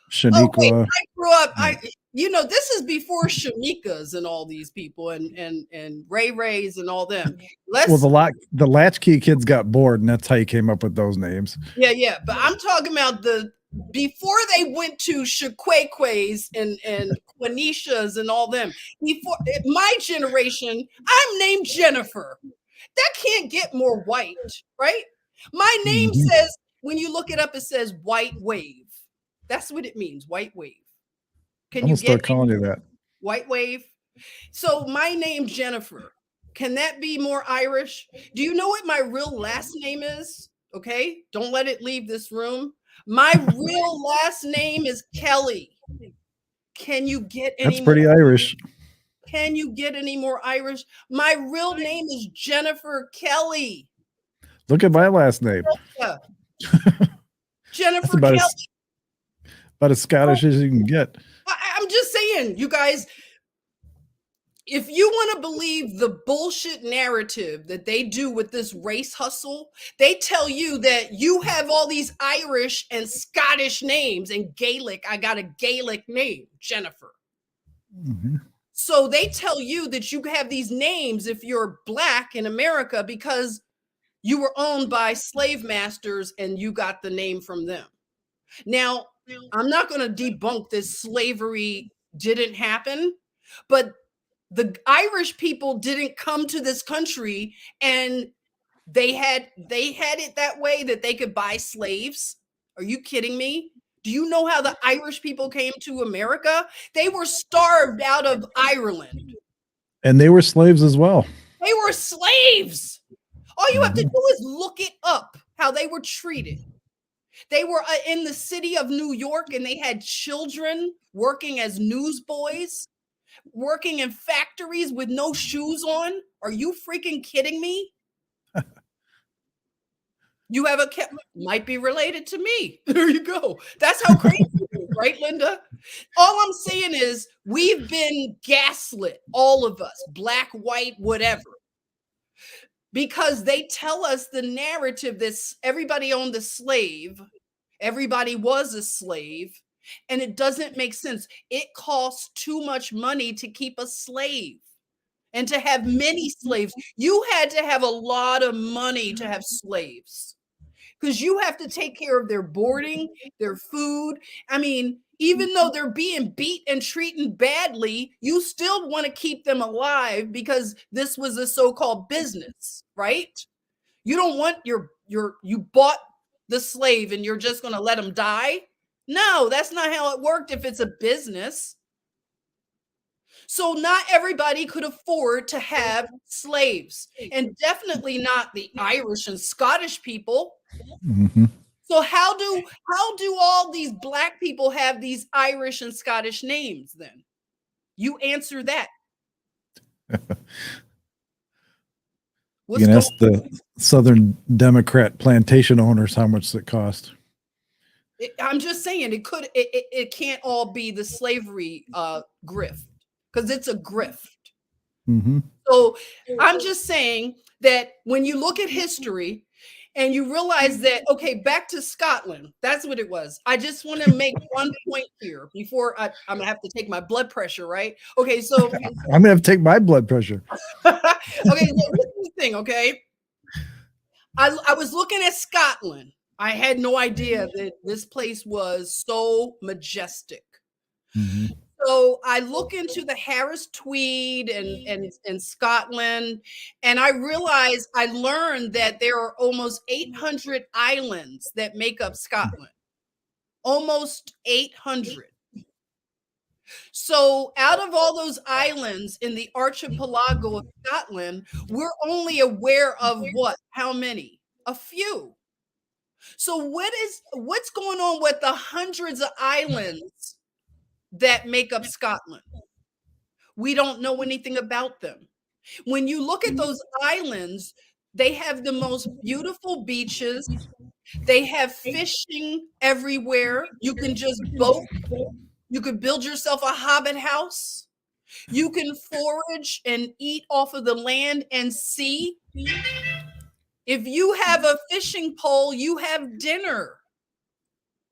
Shaniqua. Oh, wait, I grew up. This is before Shamikas and all these people and Ray Rays and all them. The latchkey kids got bored, and that's how you came up with those names. Yeah. But I'm talking about before they went to Shaquaquays and Quanishas and all them. Before my generation, I'm named Jennifer. That can't get more white, right? My name says, when you look it up, it says white wave. That's what it means, white wave. I'm gonna start calling you that. White wave. So my name, Jennifer. Can that be more Irish? Do you know what my real last name is? Okay, don't let it leave this room. My real last name is Kelly. Can you get That's any more? pretty Irish. Can you get any more Irish? My real name is Jennifer Kelly. Look at my last name. Yeah. That's Jennifer about Kelly. as Scottish as you can get. I'm just saying, you guys, if you want to believe the bullshit narrative that they do with this race hustle, they tell you that you have all these Irish and Scottish names and Gaelic. I got a Gaelic name, Jennifer. Mm-hmm. So they tell you that you have these names if you're black in America because you were owned by slave masters and you got the name from them. Now, I'm not going to debunk this slavery didn't happen, but the Irish people didn't come to this country and they had it that way that they could buy slaves. Are you kidding me? Do you know how the Irish people came to America? They were starved out of Ireland. And they were slaves as well. They were slaves. All you have to do is look it up, how they were treated. They were in the city of New York and they had children working as newsboys, working in factories with no shoes on. Are you freaking kidding me? You have a might be related to me. There you go. That's how crazy it is, right, Linda? All I'm saying is we've been gaslit, all of us, black, white, whatever, because they tell us the narrative that everybody owned a slave, everybody was a slave, and it doesn't make sense. It costs too much money to keep a slave. And to have many slaves, you had to have a lot of money to have slaves because you have to take care of their boarding, their food. I mean, even though they're being beat and treated badly, you still want to keep them alive because this was a so-called business, right? You don't want you bought the slave and you're just going to let him die. No, that's not how it worked if it's a business. So not everybody could afford to have slaves, and definitely not the Irish and Scottish people. Mm-hmm. So how do all these black people have these Irish and Scottish names then? You answer that. You can ask the Southern Democrat plantation owners how much it cost. I'm just saying it can't all be the slavery grift, because it's a grift. Mm-hmm. So I'm just saying that when you look at history and you realize that, okay, back to Scotland, that's what it was. I just want to make one point here before I'm going to have to take my blood pressure, right? Okay, so I'm going to have to take my blood pressure. Okay, so this is the thing, okay? I was looking at Scotland. I had no idea that this place was so majestic. Mm-hmm. So I look into the Harris Tweed and Scotland, and I learned that there are almost 800 islands that make up Scotland. Almost 800. So out of all those islands in the archipelago of Scotland, we're only aware of what? How many? A few. So what's going on with the hundreds of islands that make up Scotland? We don't know anything about them. When you look at those islands, they have the most beautiful beaches. They have fishing everywhere. You can just boat. You could build yourself a hobbit house. You can forage and eat off of the land and sea. If you have a fishing pole, you have dinner.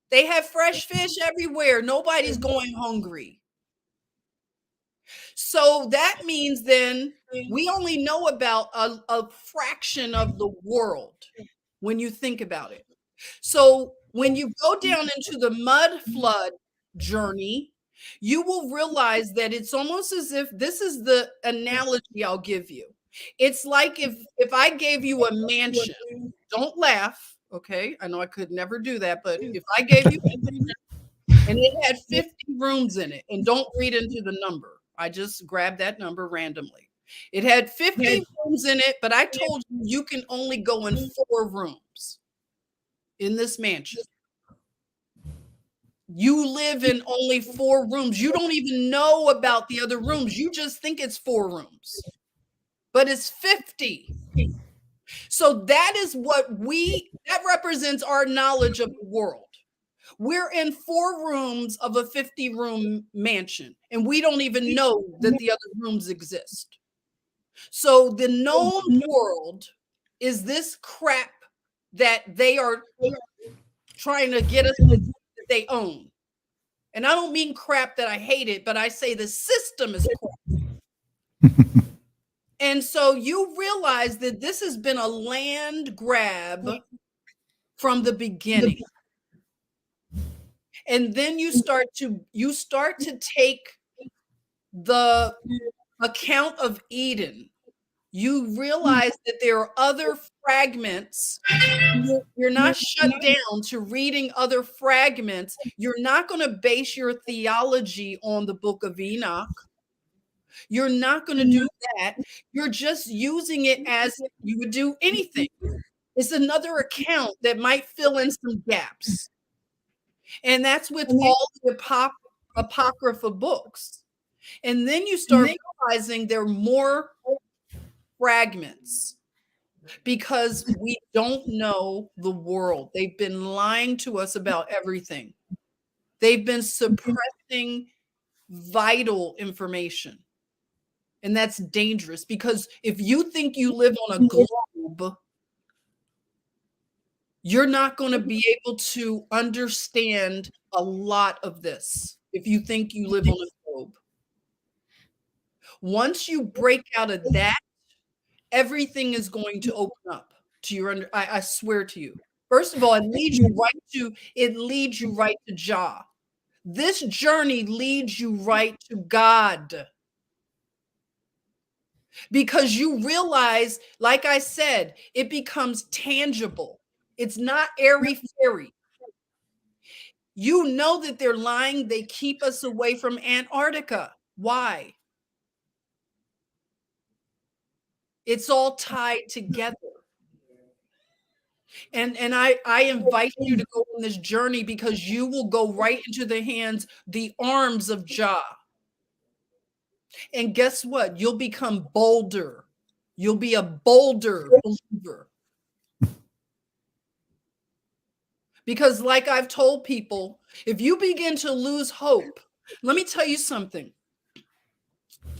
They have fresh fish everywhere. Nobody's going hungry. So that means then we only know about a fraction of the world when you think about it. So when you go down into the mud flood journey, you will realize that it's almost as if this is the analogy I'll give you. It's like if I gave you a mansion, don't laugh, okay? I know I could never do that, but if I gave you a mansion and it had 50 rooms in it, and don't read into the number, I just grabbed that number randomly. It had 50 rooms in it, but I told you can only go in 4 rooms. in this mansion. You live in only 4 rooms. You don't even know about the other rooms. You just think it's 4 rooms, but it's 50. So that is that represents our knowledge of the world. We're in 4 rooms of a 50-room mansion, and we don't even know that the other rooms exist. So the known world is this crap that they are trying to get us to think that they own. And I don't mean crap that I hate it, but I say the system is crap. And so you realize that this has been a land grab from the beginning. And then you start to take the account of Eden. You realize that there are other fragments. You're not shut down to reading other fragments. You're not going to base your theology on the book of Enoch. You're not going to do that. You're just using it as you would do anything. It's another account that might fill in some gaps. And that's with all the apocrypha books. And then you start realizing there are more fragments because we don't know the world. They've been lying to us about everything. They've been suppressing vital information. And that's dangerous because if you think you live on a globe, you're not going to be able to understand a lot of this if you think you live on a globe. Once you break out of that, everything is going to open up to your I swear to you. First of all, it leads you right to Jah. This journey leads you right to God. Because you realize, like I said, it becomes tangible. It's not airy-fairy. You know that they're lying. They keep us away from Antarctica. Why? It's all tied together. And I invite you to go on this journey because you will go right into the arms of Jah. And guess what? You'll become bolder. You'll be a bolder believer. Because like I've told people, if you begin to lose hope, let me tell you something.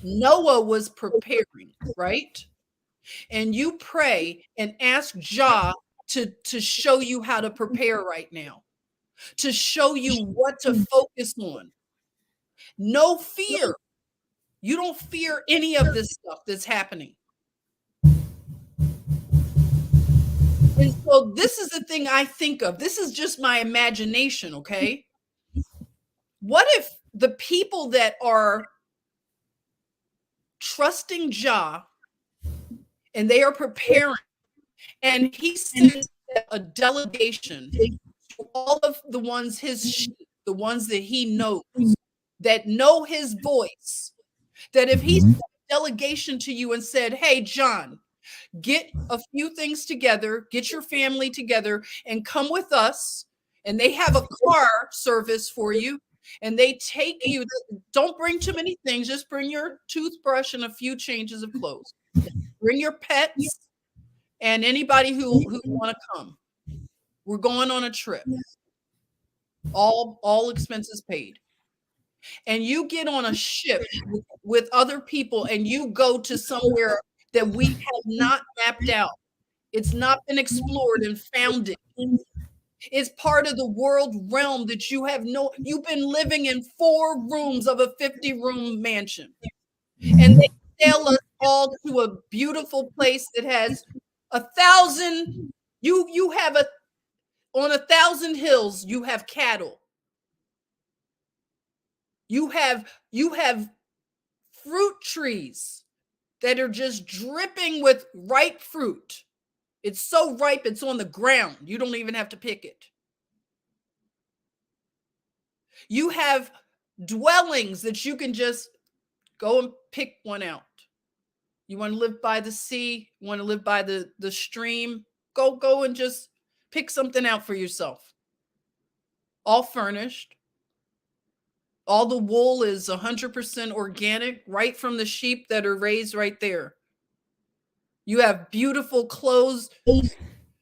Noah was preparing, right? And you pray and ask Jah to show you how to prepare right now, to show you what to focus on. No fear. You don't fear any of this stuff that's happening. And so this is the thing I think of. This is just my imagination, okay? What if the people that are trusting Jah and they are preparing, and he sends a delegation to all of the ones, his sheep, the ones that he knows, that know his voice, that if he sent a delegation to you and said, hey, John, get a few things together, get your family together, and come with us, and they have a car service for you, and they take you, don't bring too many things, just bring your toothbrush and a few changes of clothes. Bring your pets and anybody who want to come. We're going on a trip. All expenses paid. And you get on a ship with other people and you go to somewhere that we have not mapped out. It's not been explored and founded. It's part of the world realm that you've been living in 4 rooms of a 50-room mansion. And they sail us all to a beautiful place that has 1,000, you have on 1,000 hills, you have cattle. You have fruit trees that are just dripping with ripe fruit. It's so ripe, it's on the ground. You don't even have to pick it. You have dwellings that you can just go and pick one out. You want to live by the sea, you want to live by the stream, go and just pick something out for yourself. All furnished. All the wool is 100% organic, right from the sheep that are raised right there. You have beautiful clothes.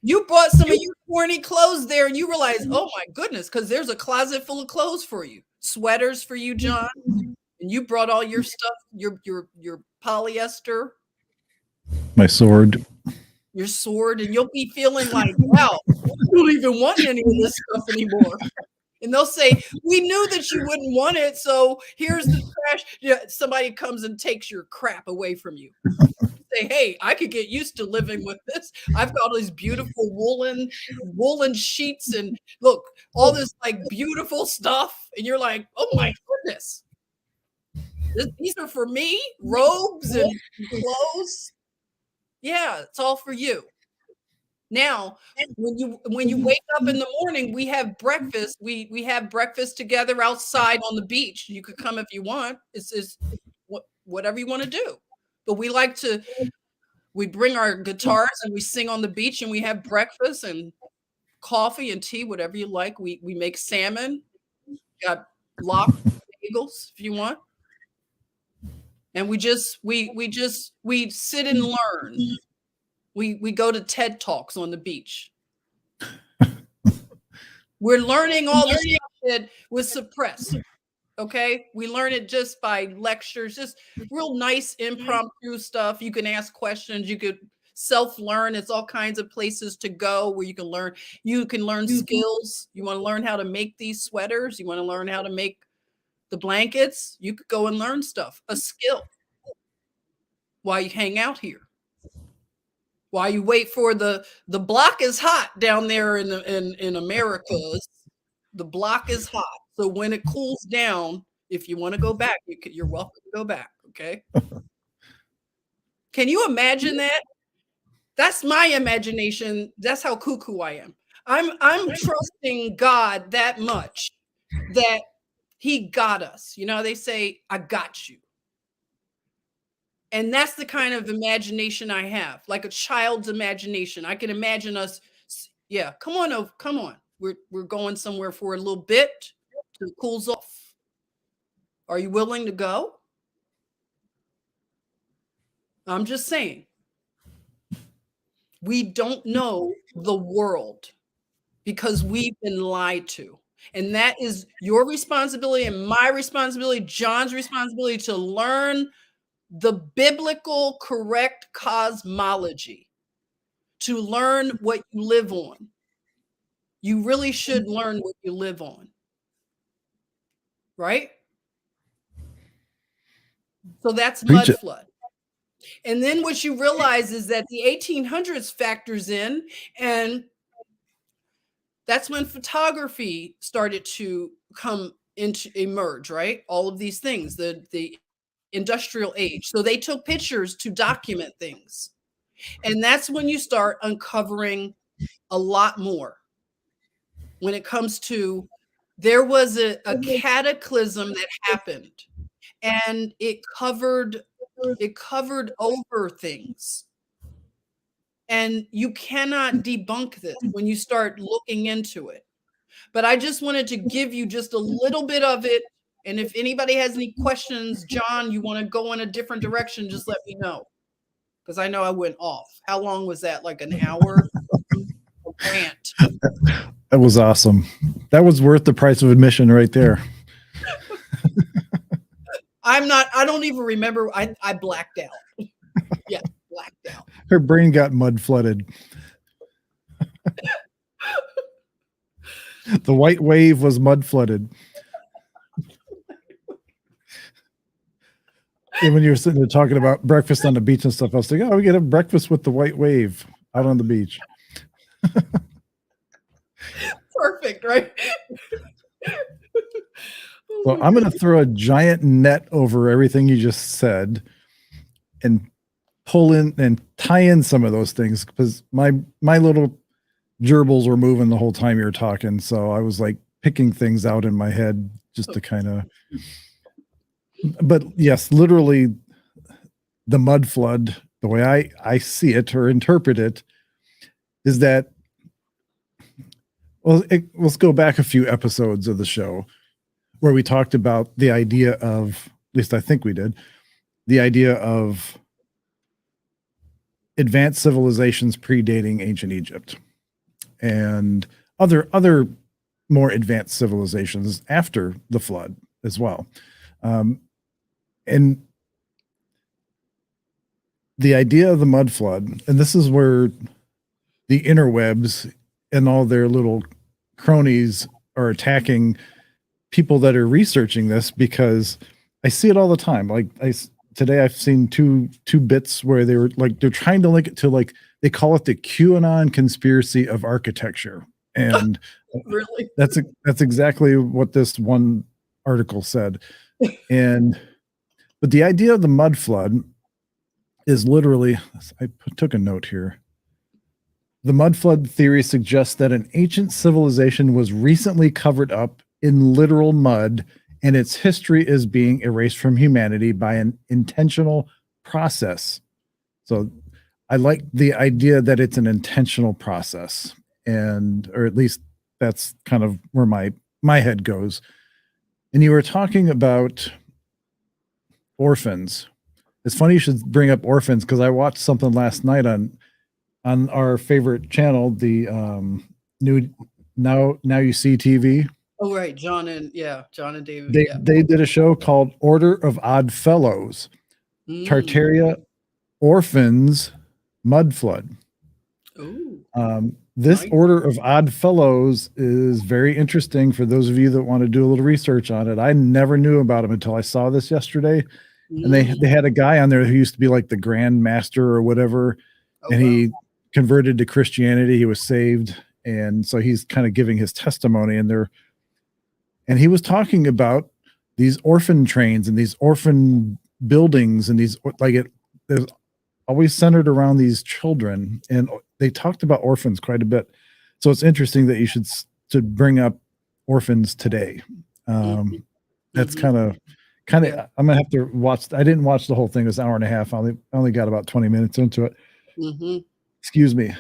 You bought some of your corny clothes there and you realize, oh my goodness, because there's a closet full of clothes for you. Sweaters for you, John. And you brought all your stuff, your polyester. My sword. Your sword, and you'll be feeling like, wow, I don't even want any of this stuff anymore. And they'll say, we knew that you wouldn't want it, so here's the trash. Yeah, somebody comes and takes your crap away from you. Say, hey, I could get used to living with this. I've got all these beautiful woolen sheets, and look, all this like beautiful stuff. And you're like, oh my goodness. These are for me, robes and clothes. Yeah, it's all for you. Now, when you wake up in the morning, we have breakfast. We have breakfast together outside on the beach. You could come if you want. It's whatever you want to do. But we bring our guitars and we sing on the beach and we have breakfast and coffee and tea, whatever you like. We make salmon, got lox bagels if you want. And we sit and learn. We go to TED Talks on the beach. We're learning all the stuff that was suppressed. Okay, we learn it just by lectures, just real nice impromptu stuff. You can ask questions. You could self-learn. It's all kinds of places to go where you can learn. You can learn skills. You want to learn how to make these sweaters. You want to learn how to make the blankets. You could go and learn stuff, a skill, while you hang out here. While you wait for the block is hot down there in Americas. The block is hot. So when it cools down, if you want to go back, you're welcome to go back. Okay. Can you imagine that? That's my imagination. That's how cuckoo I am. I'm trusting God that much that he got us. You know, they say, I got you. And that's the kind of imagination I have, like a child's imagination. I can imagine us. Yeah, come on. We're going somewhere for a little bit till it cools off. Are you willing to go? I'm just saying. We don't know the world because we've been lied to. And that is your responsibility and my responsibility, John's responsibility, to learn the biblical correct cosmology, to learn what you live on. You really should learn what you live on. Right? So that's mud flood. And then what you realize is that the 1800s factors in, and that's when photography started to emerge, right? All of these things, the industrial age. So they took pictures to document things. And that's when you start uncovering a lot more. When it comes to, there was a cataclysm that happened, and it covered over things. And you cannot debunk this when you start looking into it. But I just wanted to give you just a little bit of it. And if anybody has any questions, John, you want to go in a different direction, just let me know. Because I know I went off. How long was that? Like an hour? A rant. That was awesome. That was worth the price of admission right there. I don't even remember. I blacked out. Yeah, blacked out. Her brain got mud flooded. The white wave was mud flooded. And when you were sitting there talking about breakfast on the beach and stuff, I was thinking, oh, we get a breakfast with the white wave out on the beach. Perfect, right? So I'm going to throw a giant net over everything you just said and pull in and tie in some of those things, because my little gerbils were moving the whole time you were talking. So I was like picking things out in my head just to kind of, but yes, literally the mud flood, the way I see it or interpret it, is that Well, let's go back a few episodes of the show where we talked about the idea of, at least I think we did, the idea of advanced civilizations predating ancient Egypt and other more advanced civilizations after the flood as well. And the idea of the mud flood, and this is where the interwebs and all their little cronies are attacking people that are researching this, because I see it all the time. Like today I've seen two bits where they were like, they're trying to link it to, like, they call it the QAnon conspiracy of architecture. And Really? that's exactly what this one article said. But the idea of the mud flood is literally, I took a note here. The mud flood theory suggests that an ancient civilization was recently covered up in literal mud, and its history is being erased from humanity by an intentional process. So I like the idea that it's an intentional process, or at least that's kind of where my head goes. And you were talking about orphans. It's funny you should bring up orphans, because I watched something last night on our favorite channel, the new Now You See TV. Oh, right. John and David. They did a show called Order of Odd Fellows, Tartaria Orphans Mud Flood. Ooh. This nice. Order of Odd Fellows is very interesting for those of you that want to do a little research on it. I never knew about them until I saw this yesterday. And they had a guy on there who used to be like the Grand Master or whatever, and he converted to Christianity. He was saved, and so he's kind of giving his testimony. And he was talking about these orphan trains and these orphan buildings, and these, like, there's always centered around these children, and they talked about orphans quite a bit. So it's interesting that you should bring up orphans today. That's kind of. I'm gonna have to watch. I didn't watch the whole thing. It was an hour and a half. I only got about 20 minutes into it. Excuse me.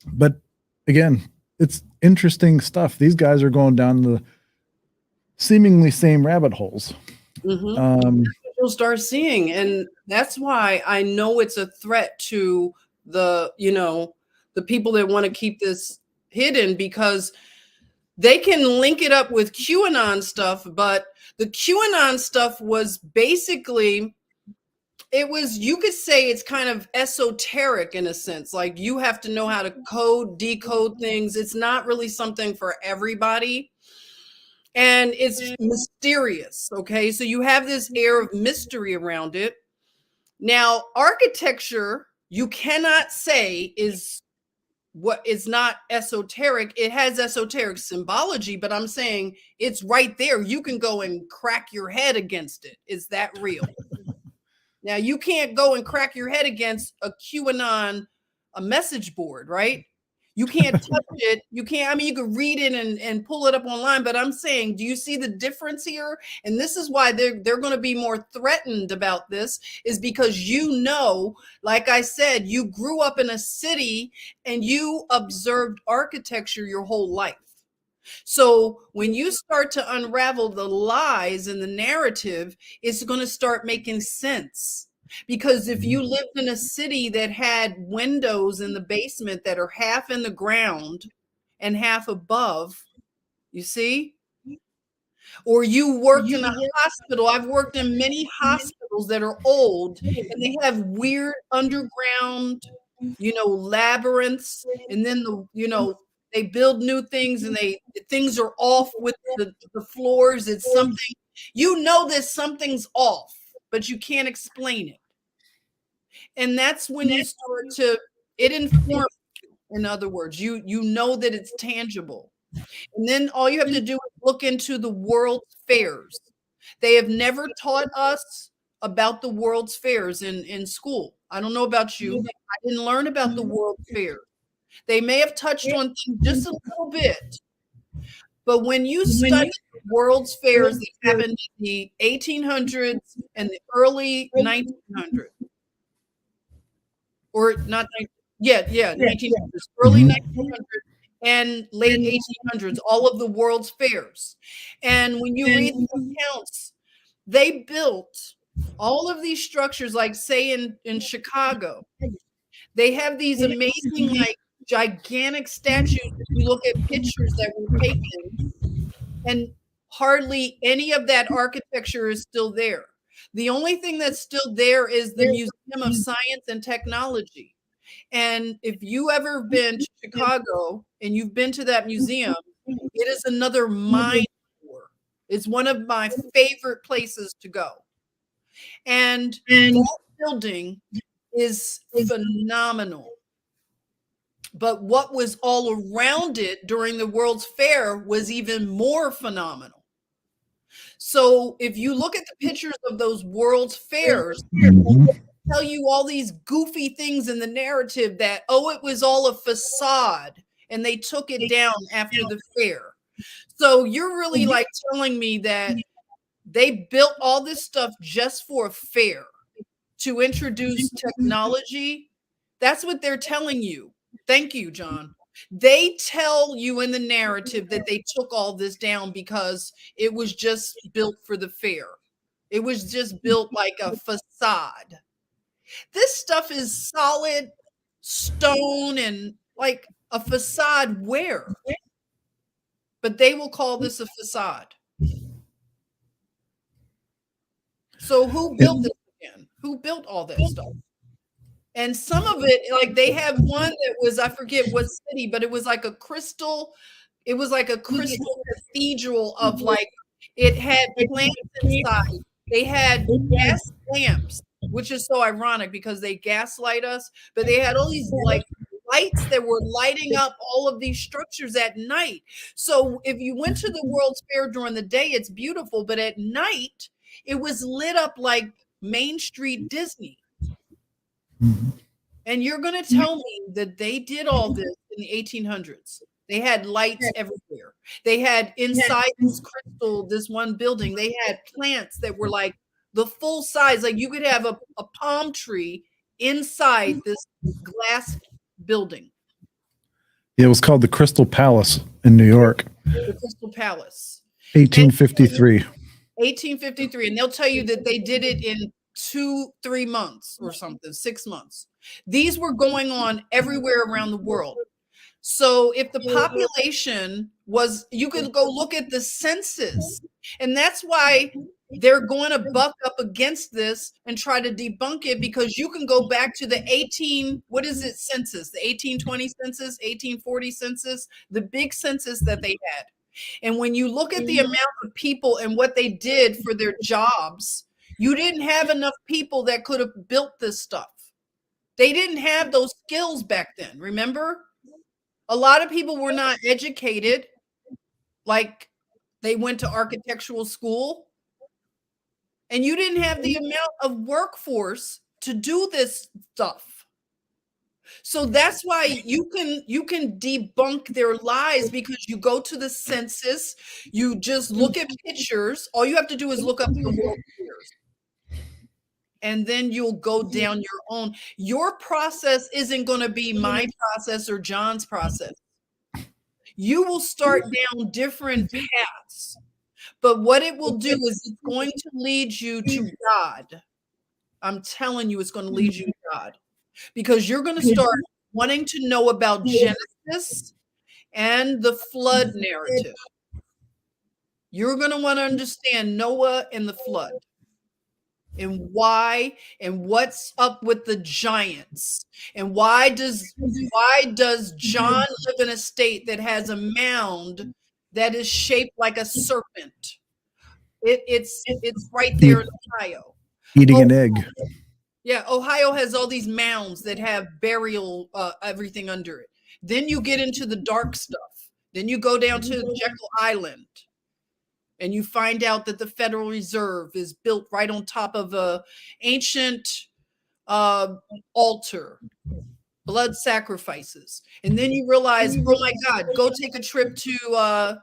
But again, it's interesting stuff. These guys are going down the seemingly same rabbit holes. You'll start seeing, and that's why I know it's a threat to the people that want to keep this hidden, because they can link it up with QAnon stuff, but the QAnon stuff was basically, you could say it's kind of esoteric in a sense. Like, you have to know how to decode things. It's not really something for everybody. And it's mysterious. Okay. So you have this air of mystery around it. Now, architecture, you cannot say is not esoteric. It has esoteric symbology, but I'm saying it's right there. You can go and crack your head against it. Is that real? Now, you can't go and crack your head against a QAnon, a message board, right? You can't touch it. You can't, I mean, you could read it and pull it up online, but I'm saying, do you see the difference here? And this is why they're going to be more threatened about this, is because, like I said, you grew up in a city and you observed architecture your whole life. So when you start to unravel the lies in the narrative, it's going to start making sense. Because if you lived in a city that had windows in the basement that are half in the ground and half above, you see, or you worked in a hospital. I've worked in many hospitals that are old, and they have weird underground, labyrinths, and then they build new things, and things are off with the floors. It's something, that something's off, but you can't explain it. And that's when you start it informs you. In other words, you know that it's tangible. And then all you have to do is look into the world's fairs. They have never taught us about the world's fairs in school. I don't know about you. I didn't learn about the world's fair. They may have touched on things just a little bit. But when you study world's fairs that happened in the 1800s and the early 1900s, or not, 1900s, early 1900s and late 1800s, all of the world's fairs. And when you read the accounts, they built all of these structures, like say in Chicago, they have these amazing, like gigantic statues. If you look at pictures that were taken, and hardly any of that architecture is still there. The only thing that's still there is the Museum of Science and Technology. And if you ever been to Chicago and you've been to that museum, it is another mind bore. It's one of my favorite places to go. And that building is phenomenal. But what was all around it during the World's Fair was even more phenomenal. So if you look at the pictures of those World's Fairs, tell you all these goofy things in the narrative that, oh, it was all a facade and they took it down after the fair. So you're really like telling me that they built all this stuff just for a fair to introduce technology. That's what they're telling you. Thank you, John. They tell you in the narrative that they took all this down because it was just built for the fair. It was just built like a facade. This stuff is solid stone and like a facade where? But they will call this a facade. So who built this again? Who built all that stuff? And some of it, like they have one that was, I forget what city, but it was like a crystal cathedral of like, it had plants inside. They had gas lamps, which is so ironic because they gaslight us, but they had all these like lights that were lighting up all of these structures at night. So if you went to the World's Fair during the day, it's beautiful, but at night, it was lit up like Main Street Disney. And you're going to tell me that they did all this in the 1800s. They had lights everywhere. They had inside this one building, they had plants that were like the full size. Like you could have a palm tree inside this glass building. It was called the Crystal Palace in New York. The Crystal Palace. 1853. 1853. And they'll tell you that they did it in 2-3 months or something, 6 months. These were going on everywhere around the world. So if the population was, you could go look at the census, and that's why they're going to buck up against this and try to debunk it, because you can go back to the census, the 1820 census, 1840 census, the big census that they had. And when you look at the amount of people and what they did for their jobs, you didn't have enough people that could have built this stuff. They didn't have those skills back then, remember? A lot of people were not educated, like they went to architectural school, and you didn't have the amount of workforce to do this stuff. So that's why you can debunk their lies, because you go to the census, you just look at pictures. All you have to do is look up the World Fairs. And then you'll go down your own. Your process isn't going to be my process or John's process. You will start down different paths. But what it will do is it's going to lead you to God. I'm telling you, it's going to lead you to God. Because you're going to start wanting to know about Genesis and the flood narrative. You're going to want to understand Noah and the flood. And why, and what's up with the giants, and why does John live in a state that has a mound that is shaped like a serpent? It's right there in Ohio. Eating an egg. Yeah, Ohio has all these mounds that have burial everything under it. Then you get into the dark stuff. Then you go down to Jekyll Island. And you find out that the Federal Reserve is built right on top of a ancient altar, blood sacrifices. And then you realize, oh my God, go take a trip to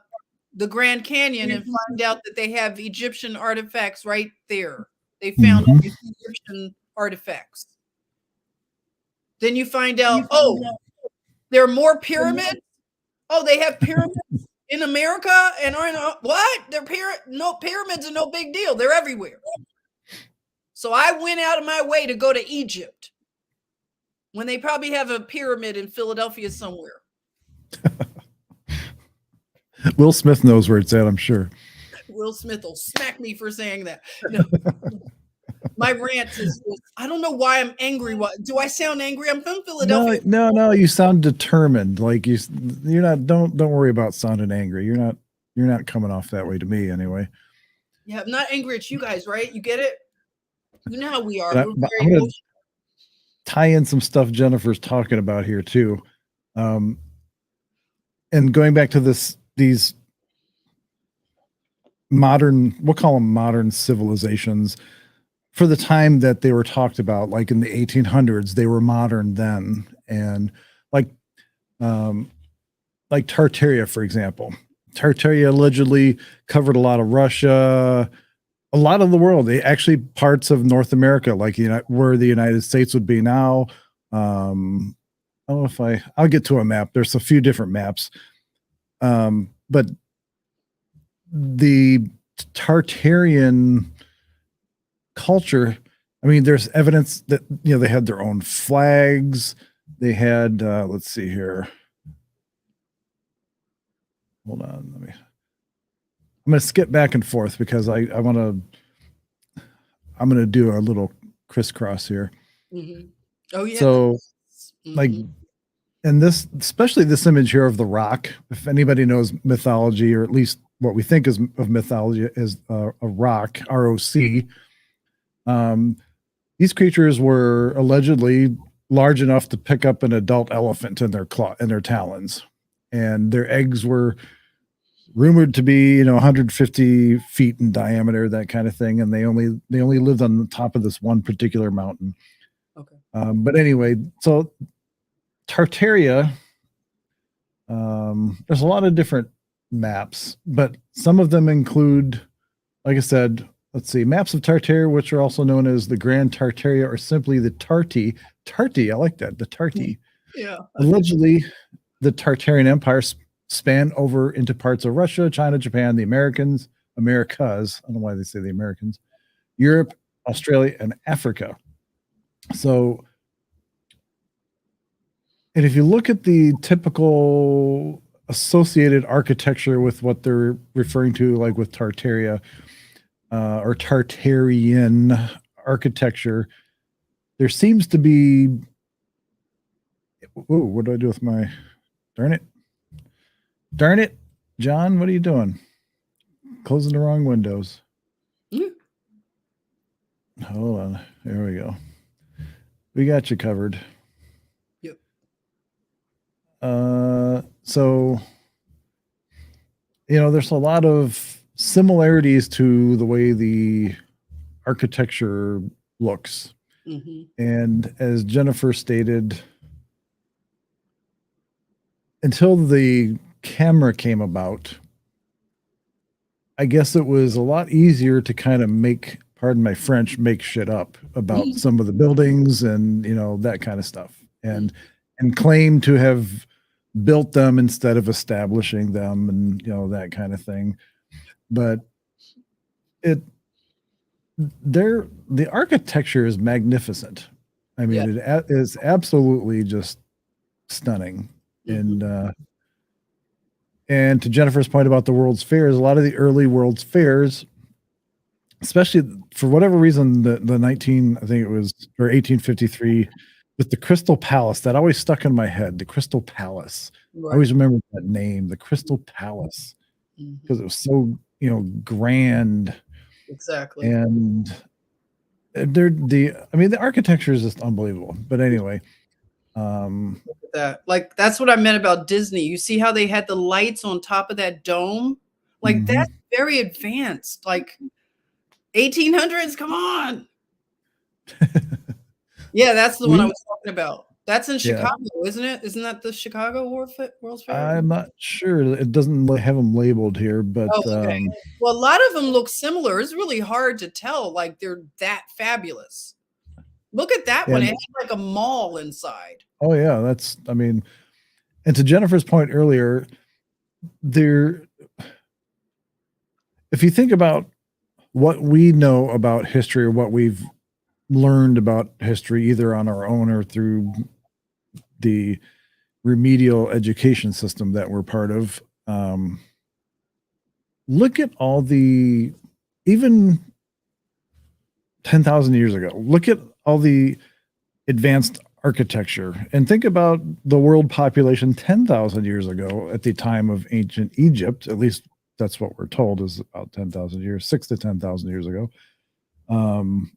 the Grand Canyon and find out that they have Egyptian artifacts right there. They found all these Egyptian artifacts. Then you find out, oh, there are more pyramids. Oh, they have pyramids in America and are in what? They're no pyramids are no big deal. They're everywhere. So I went out of my way to go to Egypt when they probably have a pyramid in Philadelphia somewhere. Will Smith knows where it's at, I'm sure. Will Smith will smack me for saying that. No. My rant is, I don't know why I'm angry. What do I sound angry? I'm from Philadelphia. No, you sound determined. Like you're not, don't worry about sounding angry. You're not coming off that way to me anyway. Yeah, I'm not angry at you guys, right? You get it? You know how we are. I'm gonna tie in some stuff Jennifer's talking about here too. And going back to these modern, we'll call them modern civilizations, for the time that they were talked about, like in the 1800s, they were modern then. And like Tartaria, for example. Tartaria allegedly covered a lot of Russia, a lot of the world. They actually parts of North America, like where the United States would be now. I don't know if I'll get to a map. There's a few different maps. But the Tartarian culture, I mean, there's evidence that, they had their own flags. They had, let's see here. Hold on. I'm going to skip back and forth because I'm going to do a little crisscross here. Mm-hmm. Oh yeah. So like, and this, especially this image here of the rock, if anybody knows mythology, or at least what we think is of mythology, is a rock, ROC. These creatures were allegedly large enough to pick up an adult elephant in their talons, and their eggs were rumored to be 150 feet in diameter, that kind of thing, and they only lived on the top of this one particular mountain. Okay. But anyway, so Tartaria, there's a lot of different maps, but some of them include, like I said, let's see, maps of Tartaria, which are also known as the Grand Tartaria, or simply the Tarti. I like that, the Tarti. Yeah. Allegedly, the Tartarian Empire spanned over into parts of Russia, China, Japan, the Americas, I don't know why they say the Americans, Europe, Australia, and Africa. So, and if you look at the typical associated architecture with what they're referring to, like with Tartaria, or Tartarian architecture, there seems to be, whoa, what do I do with my, darn it, John, what are you doing? Closing the wrong windows. Hold on, there we go. We got you covered. Yep. So, there's a lot of similarities to the way the architecture looks. Mm-hmm. And as Jennifer stated, until the camera came about, I guess it was a lot easier to kind of make, pardon my French, make shit up about some of the buildings and, that kind of stuff, and claim to have built them instead of establishing them, and, that kind of thing. But the architecture is magnificent. I mean, it is absolutely just stunning. Mm-hmm. And to Jennifer's point about the World's Fairs, a lot of the early World's Fairs, especially for whatever reason, the 1853 with the Crystal Palace, that always stuck in my head. The Crystal Palace. Right. I always remember that name, the Crystal Palace, because it was so, grand. Exactly. And the architecture is just unbelievable. But anyway, look at that. Like, that's what I meant about Disney. You see how they had the lights on top of that dome? Like, that's very advanced. Like 1800s, come on. Yeah, that's the one I was talking about. That's in Chicago, isn't it? Isn't that the Chicago World's Fair? I'm not sure. It doesn't have them labeled here, but okay. Well, a lot of them look similar. It's really hard to tell. Like, they're that fabulous. Look at that one. It has like a mall inside. Oh yeah, and to Jennifer's point earlier, there, if you think about what we know about history or what we've learned about history, either on our own or through the remedial education system that we're part of, look at all the, even 10,000 years ago, look at all the advanced architecture and think about the world population 10,000 years ago at the time of ancient Egypt. At least that's what we're told is about 10,000 years, 6 to 10,000 years ago. Um,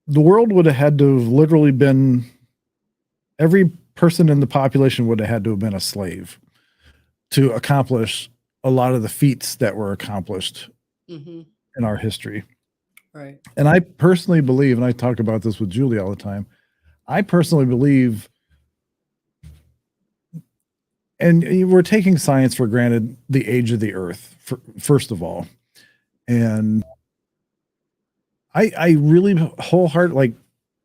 the world would have had to have literally been, every person in the population would have had to have been a slave to accomplish a lot of the feats that were accomplished Hmm. in our history. Right. And I personally believe, and I talk about this with Julie all the time, I personally believe, and we're taking science for granted, the age of the earth, first of all. And I really wholeheartedly, like,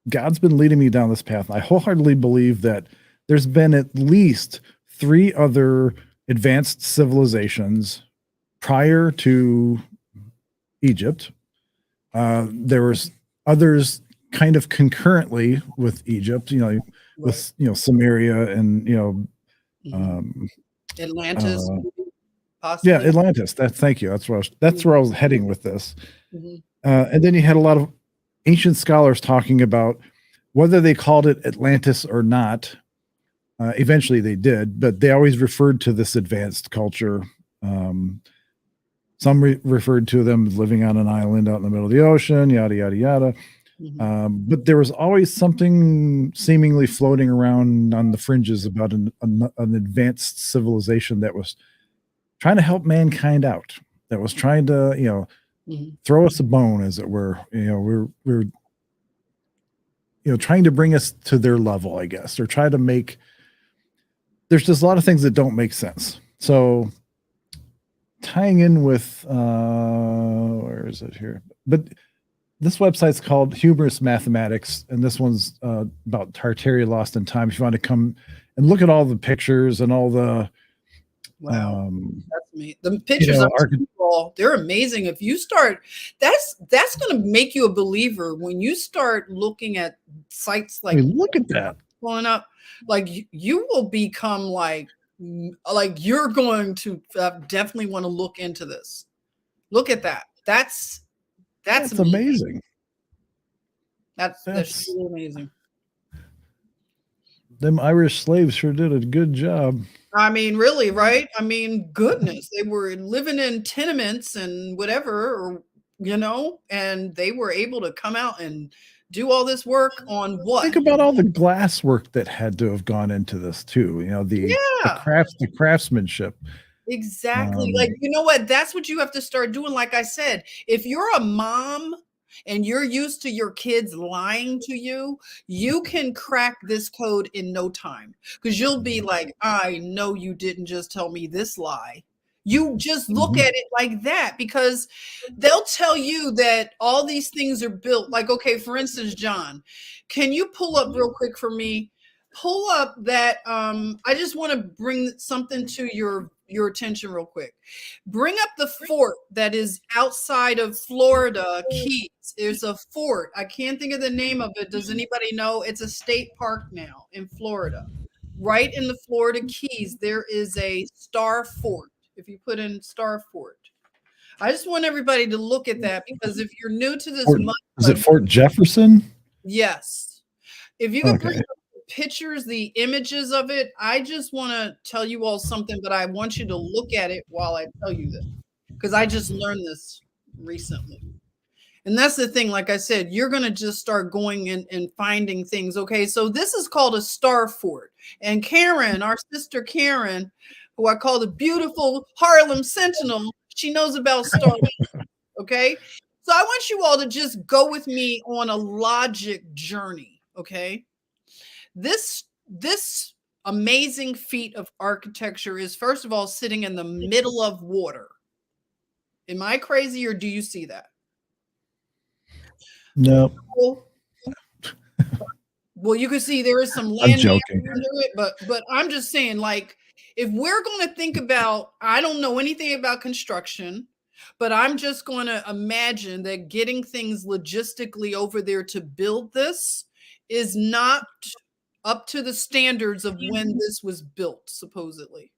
God's been leading me down this path. I wholeheartedly believe that there's been at least 3 other advanced civilizations prior to Egypt. There was others kind of concurrently with Egypt, Right. with Samaria and Hmm. um, Atlantis, uh, maybe, yeah, possibly. Atlantis. Thank you. That's where I was heading with this. Hmm. And then you had a lot of ancient scholars talking about whether they called it Atlantis or not. Eventually they did, but they always referred to this advanced culture. Um, some referred to them as living on an island out in the middle of the ocean, yada, yada, yada. Hmm. But there was always something seemingly floating around on the fringes about an advanced civilization that was trying to help mankind out, that was trying to, Hmm. throw us a bone, as it were. We're trying to bring us to their level, I guess, or try to make. There's just a lot of things that don't make sense. So tying in with where is it here? But this website's called Humorous Mathematics, and this one's about Tartaria Lost in Time. If you want to come and look at all the pictures and all the Wow. um, That's me. The pictures I've seen, all, they're amazing. If you start, that's going to make you a believer when you start looking at sites I like mean, look at that. pulling up. Like you will become like you're going to definitely want to look into this. Look at that. That's That's amazing. amazing. That's That's really amazing. them Irish slaves sure did a good job. I mean, really, right? I mean, goodness, they were living in tenements and whatever, or, and they were able to come out and do all this work on what? Think about all the glass work that had to have gone into this too. The Yeah, craftsmanship. exactly. Like, Um, you know what? That's what you have to start doing. Like I said, if you're a mom and you're used to your kids lying to you, you can crack this code in no time because you'll be like, I know you didn't just tell me this lie. You just look mhm. at it like that because they'll tell you that all these things are built. Like, okay, for instance, John, can you pull up real quick for me? Pull up that I just want to bring something to your attention real quick. Bring up the fort that is outside of Florida Keys. There's a fort. I can't think of the name of it. Does anybody know? It's a state park now in Florida. Right in the Florida Keys, there is a star fort. If you put in star fort, I just want everybody to look at that because if you're new to this Fort, mud is it country, Fort Jefferson? yes. If you could bring Okay. up the pictures, the images of it, I just want to tell you all something, but I want you to look at it while I tell you this because I just learned this recently. And that's the thing, like I said, you're going to just start going and finding things. Okay, so this is called a star fort. And Karen, our sister Karen, who I call the beautiful Harlem Sentinel, she knows about stars. Okay, so I want you all to just go with me on a logic journey. Okay, this amazing feat of architecture is first of all sitting in the middle of water. Am I crazy or do you see that? No, Well, well, you can see there is some I'm land joking. under it, but I'm just saying, like, if we're going to think about, I don't know anything about construction, but I'm just going to imagine that getting things logistically over there to build this is not up to the standards of when this was built, supposedly.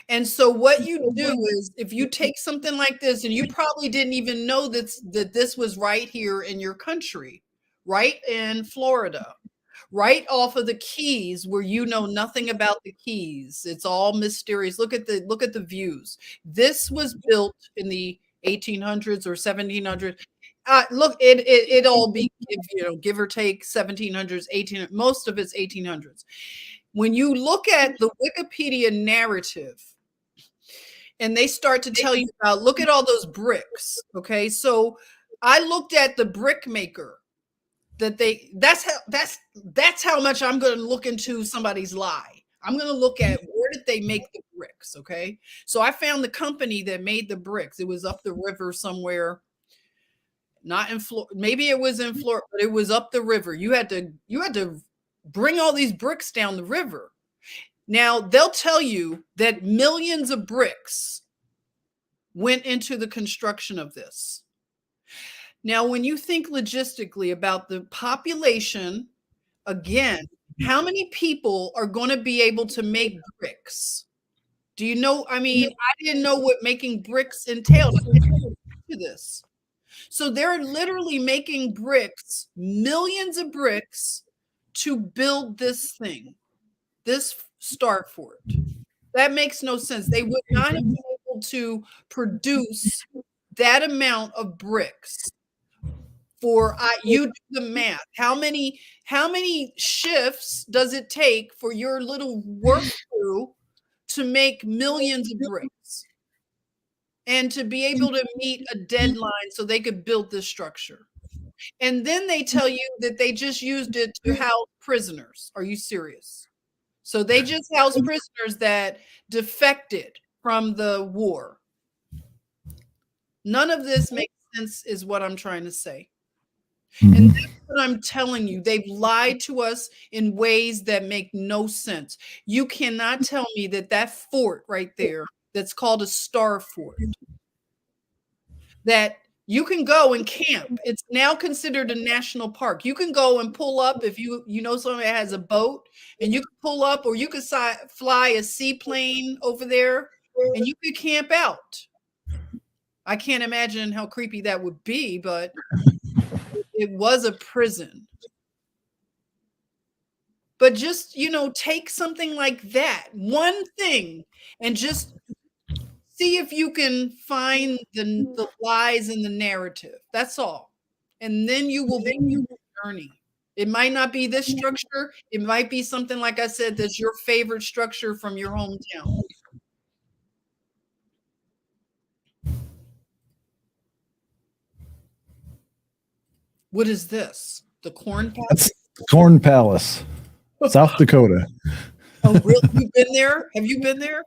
And so what you do is, if you take something like this, and you probably didn't even know that this was right here in your country, right in Florida, right off of the Keys, where you know nothing about the Keys. It's all mysterious. Look at the views. This was built in the 1800s or 1700s. Look, it all be, give or take 1700s, 1800s. Most of it's 1800s. When you look at the Wikipedia narrative, and they start to tell you about, look at all those bricks. Okay, so I looked at the brick maker that's how much I'm going to look into somebody's lie. I'm going to look at, where did they make the bricks? Okay, so I found the company that made the bricks. It was up the river somewhere, not in Florida. Maybe it was in Florida, but it was up the river. You had to bring all these bricks down the river. Now, they'll tell you that millions of bricks went into the construction of this. Now, when you think logistically about the population, again, how many people are going to be able to make bricks? Do you know? I mean, I didn't know what making bricks entailed to this. So they're literally making bricks, millions of bricks, to build this thing, this star fort. That makes no sense. They would not have been able to produce that amount of bricks. For you do the math. How many shifts does it take for your little work crew to make millions of bricks and to be able to meet a deadline so they could build this structure? And then they tell you that they just used it to house prisoners. Are you serious? So they just housed prisoners that defected from the war. None of this makes sense, is what I'm trying to say. And that's what I'm telling you. They've lied to us in ways that make no sense. You cannot tell me that fort right there, that's called a star fort, that you can go and camp. It's now considered a national park. You can go and pull up if you know somebody that has a boat, and you can pull up, or you could fly a seaplane over there, and you could camp out. I can't imagine how creepy that would be, but it was a prison. But just, take something like that, one thing, and just see if you can find the lies in the narrative. That's all. And then you will be on your journey. It might not be this structure. It might be something, like I said, that's your favorite structure from your hometown. What is this? The Corn Palace? That's Corn Palace, South Dakota. Oh, really? You've been there? Have you been there?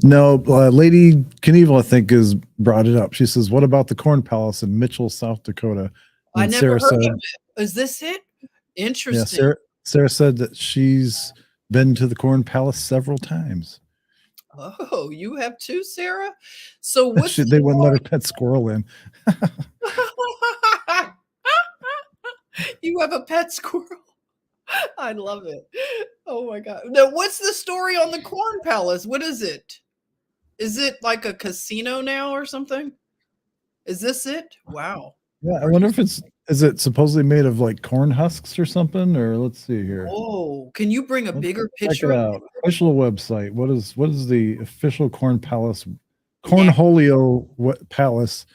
No, Lady Knievel, I think, has brought it up. She says, "What about the Corn Palace in Mitchell, South Dakota?" And I never heard of it. Is this it? Interesting. Yeah, Sarah said that she's been to the Corn Palace several times. Oh, you have too, Sarah? So what's they wouldn't let her pet squirrel in. You have a pet squirrel? I love it. Oh my God. Now, what's the story on the Corn Palace? What is it? Is it like a casino now or something? Is this it? Wow. Yeah, I wonder if is it supposedly made of like corn husks or something? Or let's see here. Oh, can you bring a bigger picture? Check it out. Official website. What is the official Corn Palace? Cornholio Palace,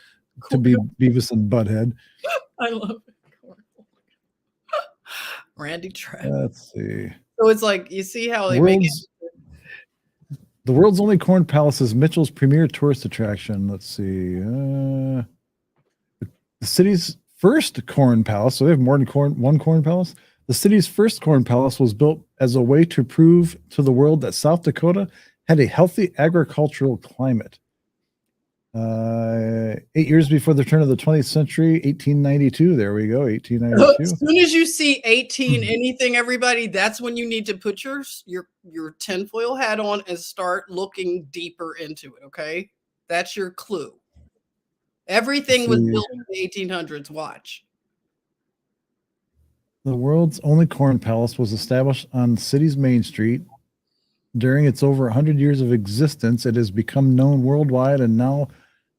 to be Beavis and Butthead. I love it. Randy Trapp. Let's see. So it's like, you see how they make it. The world's only Corn Palace is Mitchell's premier tourist attraction. Let's see. The city's first Corn Palace. So they have more than one Corn Palace. The city's first Corn Palace was built as a way to prove to the world that South Dakota had a healthy agricultural climate. 8 years before the turn of the 20th century, 1892. There we go, As 1892. soon as you see 18 anything, everybody, that's when you need to put your tinfoil hat on and start looking deeper into it, okay? That's your clue. Everything was See, built in the 1800s, watch. the world's only corn palace was established on the city's main street. During its over 100 years of existence, it has become known worldwide and now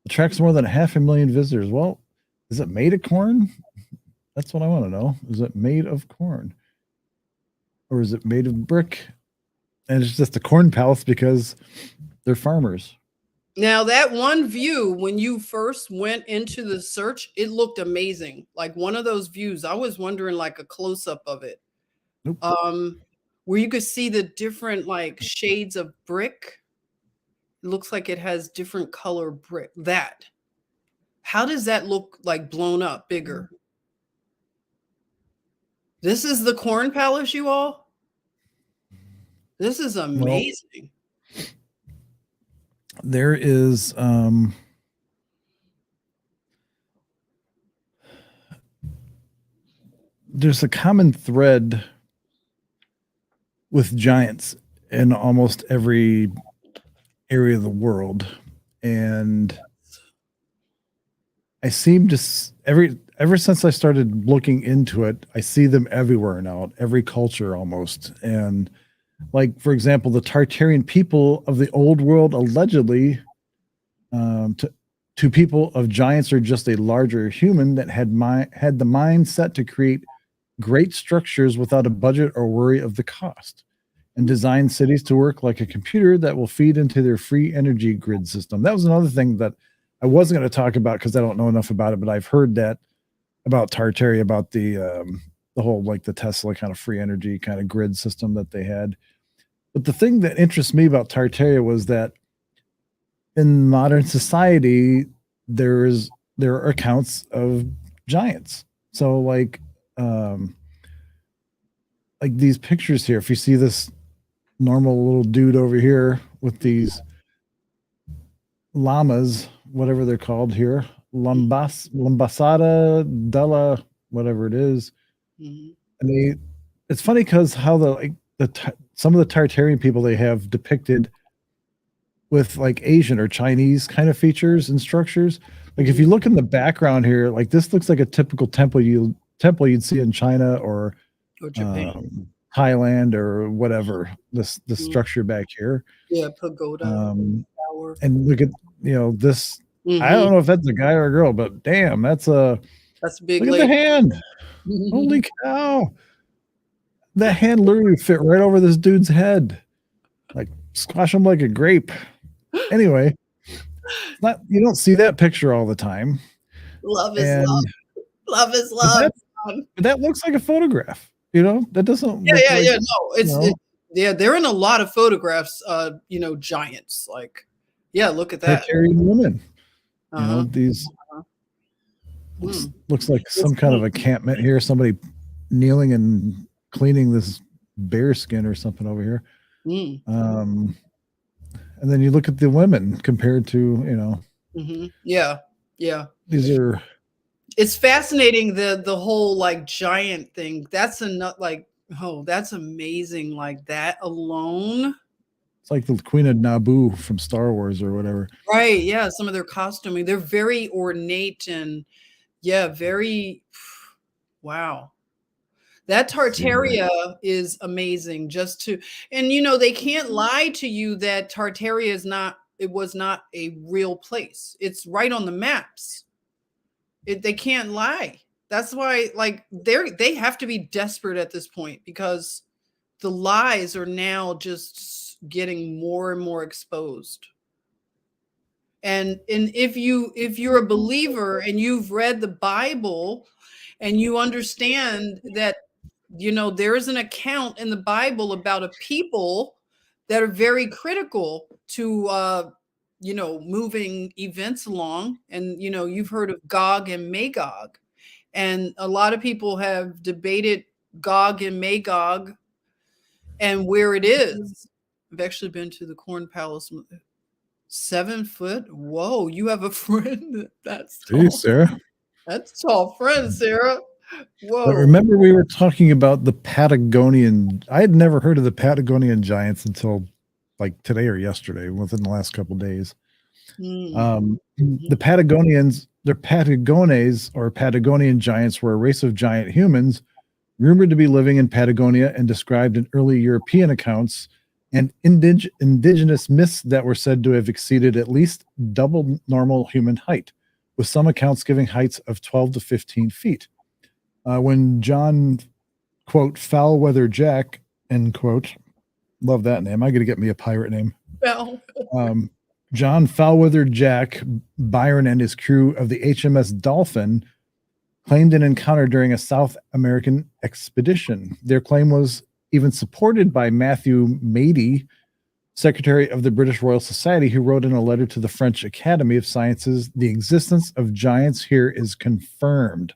attracts more than 500,000 visitors. Well, is it made of corn? That's what I want to know. Is it made of corn? Or is it made of brick? And it's just a corn palace because they're farmers. Now, that one view, when you first went into the search, it looked amazing. Like one of those views, I was wondering like a close up of it. Nope. Where you could see the different like shades of brick. It looks like it has different color brick. That. How does that look like blown up bigger? This is the corn palace, you all? This is amazing. Well, there is there's a common thread with giants in almost every area of the world, and I seem to ever since I started looking into it, I see them everywhere now, every culture almost. And like for example, the Tartarian people of the old world allegedly to people of giants are just a larger human that had the mind set to create great structures without a budget or worry of the cost, and design cities to work like a computer that will feed into their free energy grid system. That was another thing that I wasn't going to talk about because I don't know enough about it, but I've heard that about Tartaria, about the whole like the Tesla kind of free energy kind of grid system that they had. But the thing that interests me about Tartaria was that in modern society, there are accounts of giants. So like these pictures here, if you see this normal little dude over here with these llamas, whatever they're called here, Lambasada della, whatever it is. Mhm. And it's funny because how some of the Tartarian people they have depicted with like Asian or Chinese kind of features and structures. Like if you look in the background here, like this looks like a typical temple you'd see in China or Japan. Thailand or whatever. This structure back here. Yeah, pagoda. Tower. And look at this. Mhm. I don't know if that's a guy or a girl, but damn, that's a big. look at the hand. Holy cow! That hand literally fit right over this dude's head. Like squash him like a grape. Anyway, you don't see that picture all the time. Love is love. Love is love. But that looks like a photograph. That doesn't. Yeah. No, it's they're in a lot of photographs. Giants. Like, yeah, look at that. Tartarian women. Uh-huh. These looks like some kind of encampment here. Somebody kneeling and cleaning this bear skin or something over here. And then you look at the women compared to Yeah. These are. It's fascinating the whole like giant thing. That's that's amazing. Like that alone. It's like the Queen of Naboo from Star Wars or whatever. Right. Yeah. Some of their costuming, they're very ornate and very wow. That Tartaria is amazing and they can't lie to you that Tartaria was not a real place. It's right on the maps. They can't lie. That's why like they have to be desperate at this point because the lies are now just getting more and more exposed. And if you're a believer and you've read the Bible and you understand that there is an account in the Bible about a people that are very critical to moving events along, and you've heard of Gog and Magog, and a lot of people have debated Gog and Magog and where it is. I've actually been to the Corn Palace 7 foot. Whoa, you have a friend that's See, tall. Sarah. That's a tall friend, Sarah. But Whoa. remember, we were talking about the Patagonian. I had never heard of the Patagonian giants until like today or yesterday, within the last couple of days. Mhm. The Patagonians, their Patagones or Patagonian giants were a race of giant humans rumored to be living in Patagonia and described in early European accounts and indigenous myths that were said to have exceeded at least double normal human height, with some accounts giving heights of 12 to 15 feet. When John, quote, Foulweather Jack, end quote, love that name. I got to get me a pirate name. Well, Um, John Foulweather Jack Byron and his crew of the HMS Dolphin claimed an encounter during a South American expedition. Their claim was even supported by Matthew Mady, Secretary of the British Royal Society, who wrote in a letter to the French Academy of Sciences, the existence of giants here is confirmed.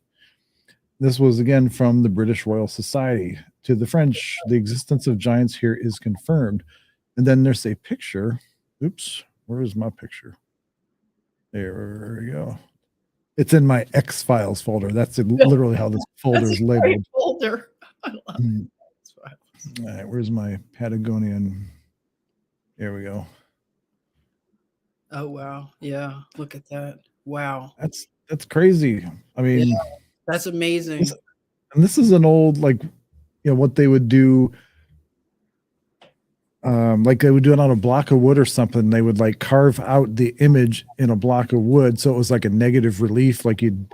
This was again from the British Royal Society to the French. The existence of giants here is confirmed. And then there's a picture. Oops, where is my picture? There we go. It's in my X files folder. That's literally how this folder that's is a great labeled. folder. I love Mm. it. All right, where's my Patagonian? There we go. Oh wow. Yeah. Look at that. Wow. That's crazy. I mean, Yeah. That's amazing. and this is an old, like, what they would do. Like they would do it on a block of wood or something. They would like carve out the image in a block of wood, so it was like a negative relief. Like you'd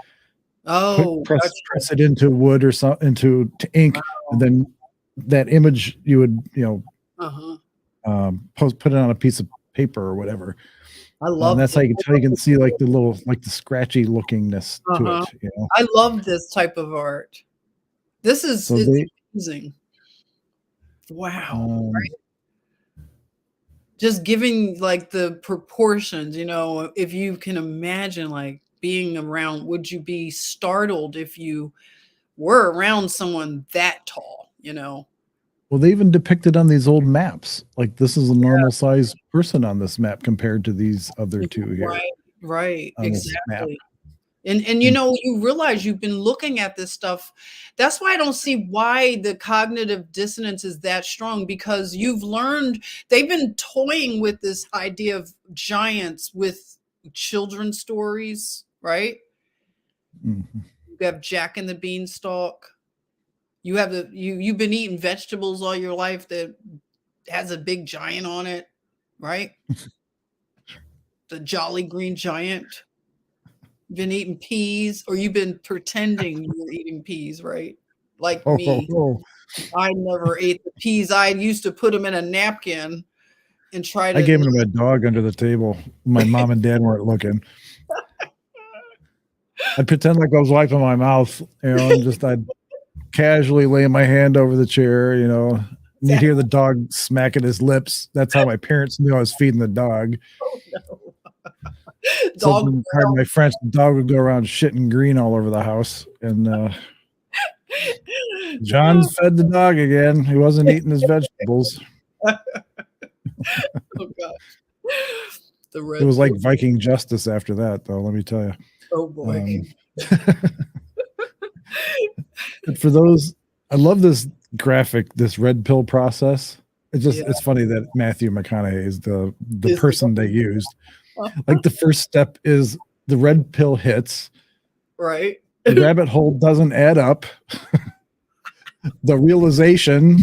Oh, gotcha. press it into wood or something into ink, and then that image you would Uh-huh. put it on a piece of paper or whatever. I love That's how you can tell. You can see like the little, like the scratchy lookingness to Uh-huh. it. I love this type of art. This is So it's they, amazing. Wow. um, Just giving like the proportions, if you can imagine like being around, would you be startled if you were around someone that tall, well, they even depicted on these old maps. Like this is a normal sized person on this map compared to these other two here Right, right, on this map. exactly. And And you realize you've been looking at this stuff. That's why I don't see why the cognitive dissonance is that strong, because you've learned they've been toying with this idea of giants with children's stories, right? mhm. You have Jack and the Beanstalk. You have you've been eating vegetables all your life that has a big giant on it, right? The Jolly Green Giant. Been eating peas, or you've been pretending you were eating peas, right? Like Oh, oh, me. oh. I never ate the peas. I used to put them in a napkin and try I to gave him a dog under the table. My mom and dad weren't looking. I'd pretend like I was wiping my mouth, and just I'd casually lay my hand over the chair, and you'd hear the dog smacking his lips. That's how my parents knew I was feeding the dog. Oh, no. So, Dog pardon my French, the dog would go around shitting green all over the house. And John's fed the dog again. He wasn't eating his vegetables. Oh gosh. The It was like red. Viking justice after that, though, let me tell you. Oh boy. But for those, I love this graphic, this red pill process. It's funny that Matthew McConaughey is the person they used. Like the first step is the red pill hits, right? the rabbit hole doesn't add up. The realization,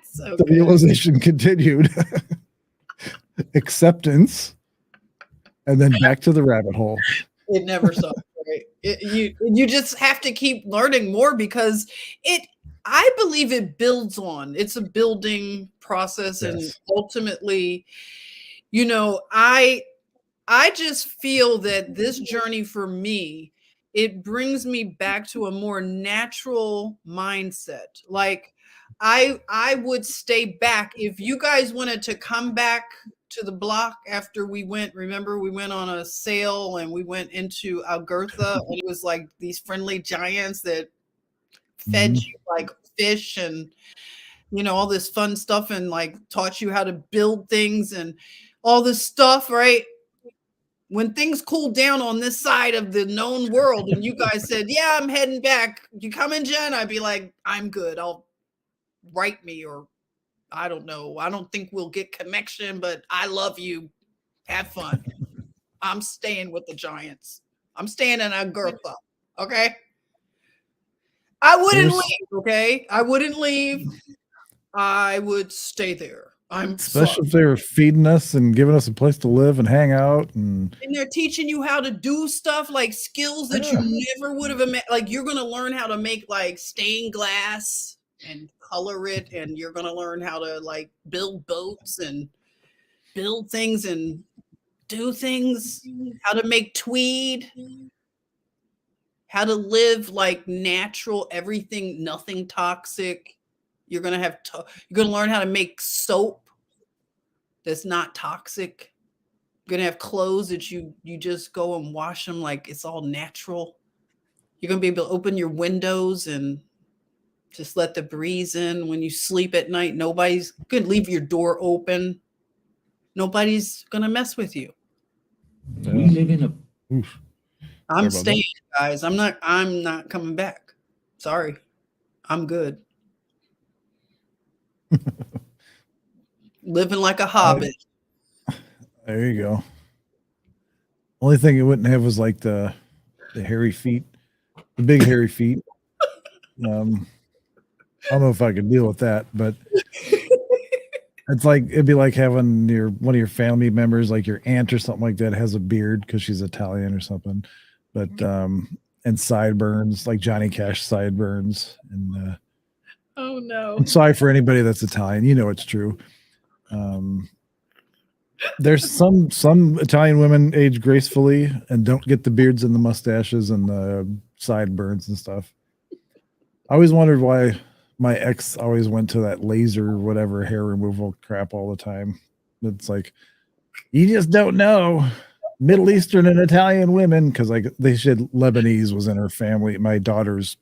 So the good. realization continued. Acceptance, and then back to the rabbit hole. It never stops, right? You just have to keep learning more, because I believe it builds on. It's a building process, and Yes. ultimately, I just feel that this journey for me, it brings me back to a more natural mindset. Like I would stay back if you guys wanted to come back to the block after we went. Remember, we went on a sail and we went into Alberta, and it was like these friendly giants that fed Mhm. you like fish and all this fun stuff, and like taught you how to build things and all this stuff, right? When things cooled down on this side of the known world and you guys said, yeah, I'm heading back. You coming, Jen? I'd be like, I'm good. I'll write me, or I don't know. I don't think we'll get connection, but I love you. Have fun. I'm staying with the Giants. I'm staying in Agartha. Okay. I wouldn't leave. Okay. I wouldn't leave. I would stay there. I'm Especially sorry. if they were feeding us and giving us a place to live and hang out. And they're teaching you how to do stuff, like skills that you never would have imagined. Like, you're going to learn how to make like stained glass and color it. And you're going to learn how to like build boats and build things and do things, how to make tweed, how to live like natural, everything, nothing toxic. You're going to have you're going to learn how to make soap that's not toxic. You're going to have clothes that you just go and wash them like it's all natural. You're going to be able to open your windows and just let the breeze in when you sleep at night. Nobody's going to leave your door open. Nobody's going to mess with you. We live in a oof. I'm staying, guys. I'm not coming back. Sorry. I'm good. Living like a hobbit. There you go. Only thing it wouldn't have was like the hairy feet, the big hairy feet. I don't know if I could deal with that, but it's like it'd be like having one of your family members, like your aunt or something like that, has a beard because she's Italian or something. But and sideburns, like Johnny Cash sideburns. And oh no. I'm sorry for anybody that's Italian. You know it's true. There's some Italian women age gracefully and don't get the beards and the mustaches and the sideburns and stuff. I always wondered why my ex always went to that laser whatever hair removal crap all the time. It's like, you just don't know. Middle Eastern and Italian women, because like they said Lebanese was in her family, my daughter's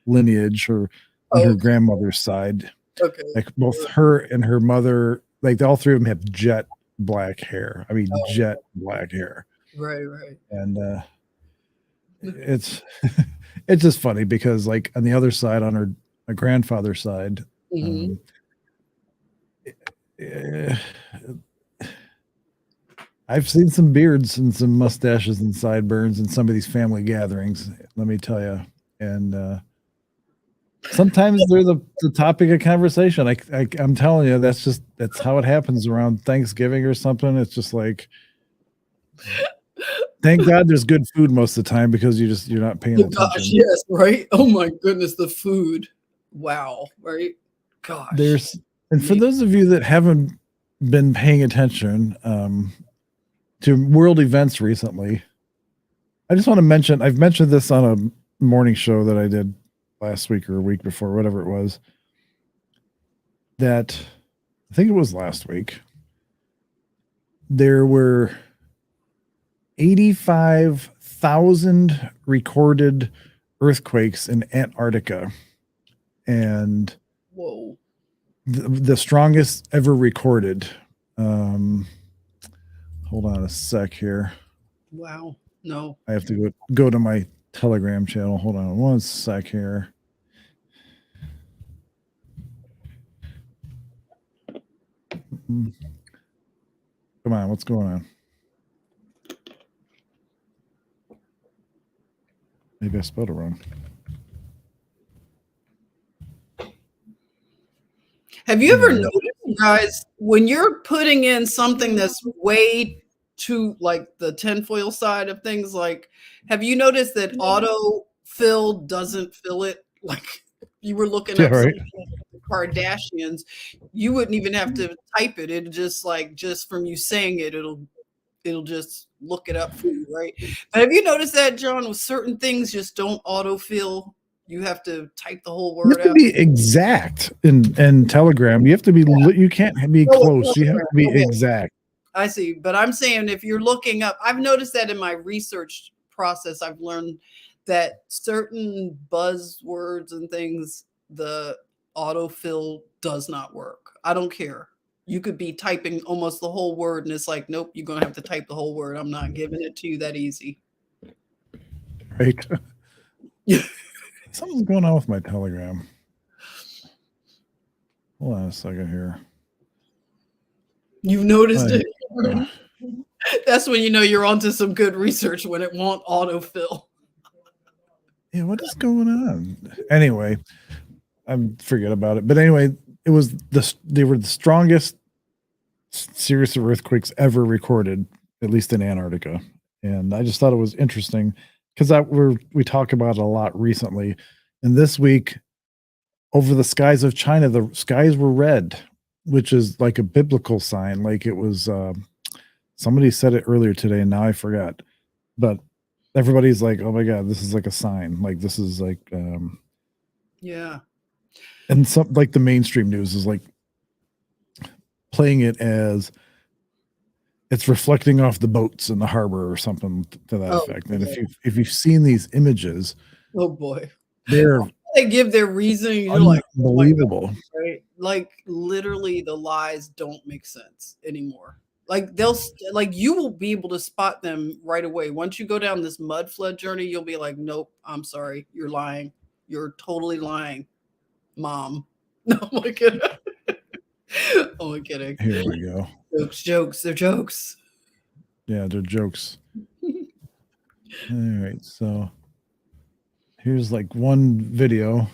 lineage, or on her grandmother's side. Okay. Like both her and her mother, like all three of them have jet black hair. I mean, jet black hair. Right. And it's it's just funny because like on the other side, on my grandfather's side, I've seen some beards and some mustaches and sideburns in some of these family gatherings, let me tell you. And sometimes they're the topic of conversation. I'm telling you, that's how it happens around Thanksgiving or something. It's just like, thank God there's good food most of the time because you're not paying attention. Gosh, yes, right. Oh my goodness, the food. Wow, right? Gosh. And for those of you that haven't been paying attention to world events recently, I just want to mention, I've mentioned this on a morning show that I did last week or a week before, whatever it was, that I think it was last week. There were 85,000 recorded earthquakes in Antarctica, and whoa, the strongest ever recorded. Hold on a sec here. Wow. No, I have to go to my Telegram channel. Hold on one sec here. Come on, what's going on? Maybe I spelled it wrong. Have you ever noticed, guys, when you're putting in something that's way too like the tinfoil side of things, like, have you noticed that autofill doesn't fill it? Like, you were looking up right. the Kardashians, you wouldn't even have to type it. It just from you saying it, it'll just look it up for you, right? But have you noticed that, John, with certain things just don't autofill? You have to type the whole word out. You have to be exact in Telegram. You have to be, you can't be close. You have to be exact. I see. But I'm saying if you're looking up, I've noticed that in my research process, I've learned that certain buzzwords and things, the autofill does not work. I don't care. You could be typing almost the whole word, and it's like, nope, you're gonna have to type the whole word. I'm not giving it to you that easy. Right. Something's going on with my Telegram. Hold on a second here. You've noticed it. Yeah. That's when you know you're onto some good research, when it won't autofill. Yeah, what is going on? Anyway, forget about it. But anyway, they were the strongest series of earthquakes ever recorded, at least in Antarctica. And I just thought it was interesting because we talk about it a lot recently. And this week, over the skies of China, the skies were red, which is like a biblical sign. Like it was, somebody said it earlier today, and now I forgot. But everybody's like, "Oh my God, this is like a sign. Like this is like, Yeah." And some like the mainstream news is like playing it as it's reflecting off the boats in the harbor or something to that effect. And if you've seen these images, oh boy, they're they give their reason. You're like, unbelievable. oh my God, right? Like literally, the lies don't make sense anymore. Like like you will be able to spot them right away. Once you go down this mud flood journey, you'll be like, nope, I'm sorry, you're lying. You're totally lying, Mom. No, I'm like kidding. Oh, I'm kidding. Here we go. Jokes. They're jokes. Yeah, they're jokes. All right, so here's like one video.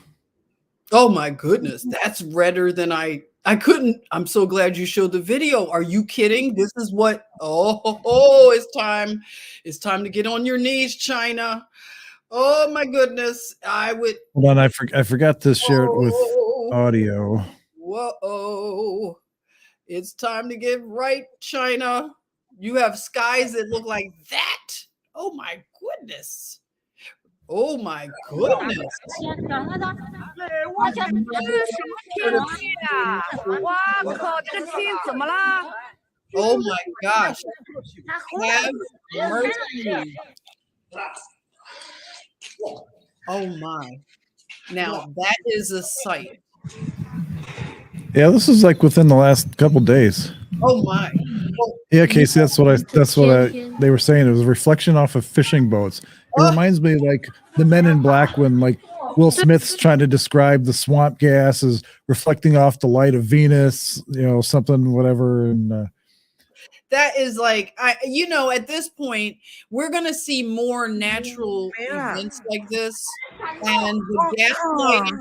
Oh my goodness, that's redder than I couldn't. I'm so glad you showed the video. Are you kidding? This is what it's time. It's time to get on your knees, China. Oh my goodness. I would Hold on, I forgot to share it with audio. Whoa. It's time to get right, China. You have skies that look like that. Oh my goodness. Oh my goodness. 我想这是什么天气呀？哇靠，这个天怎么啦？ Oh my gosh. Have mercy. Oh my. Now that is a sight. Yeah, this is like within the last couple days. Oh my. Yeah, Casey, that's what they were saying. It was a reflection off of fishing boats. It reminds me like the Men in Black when like Will Smith's trying to describe the swamp gas as reflecting off the light of Venus, something, whatever. And that is like, at this point, we're going to see more natural events like this. And the gas lighting,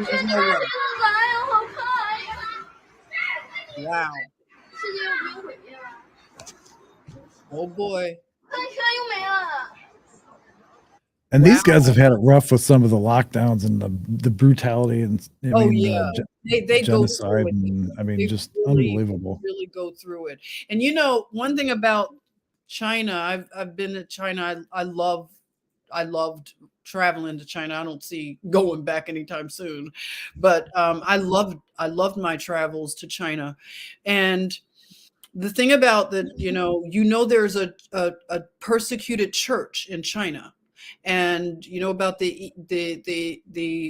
there's no way. Wow. Oh boy. And these guys have had it rough with some of the lockdowns and the brutality and they genocide. Go through it. And, I mean, just unbelievable. Really go through it. And one thing about China, I've been to China. I loved traveling to China. I don't see going back anytime soon, but I loved my travels to China. And the thing about that, there's a persecuted church in China. And about the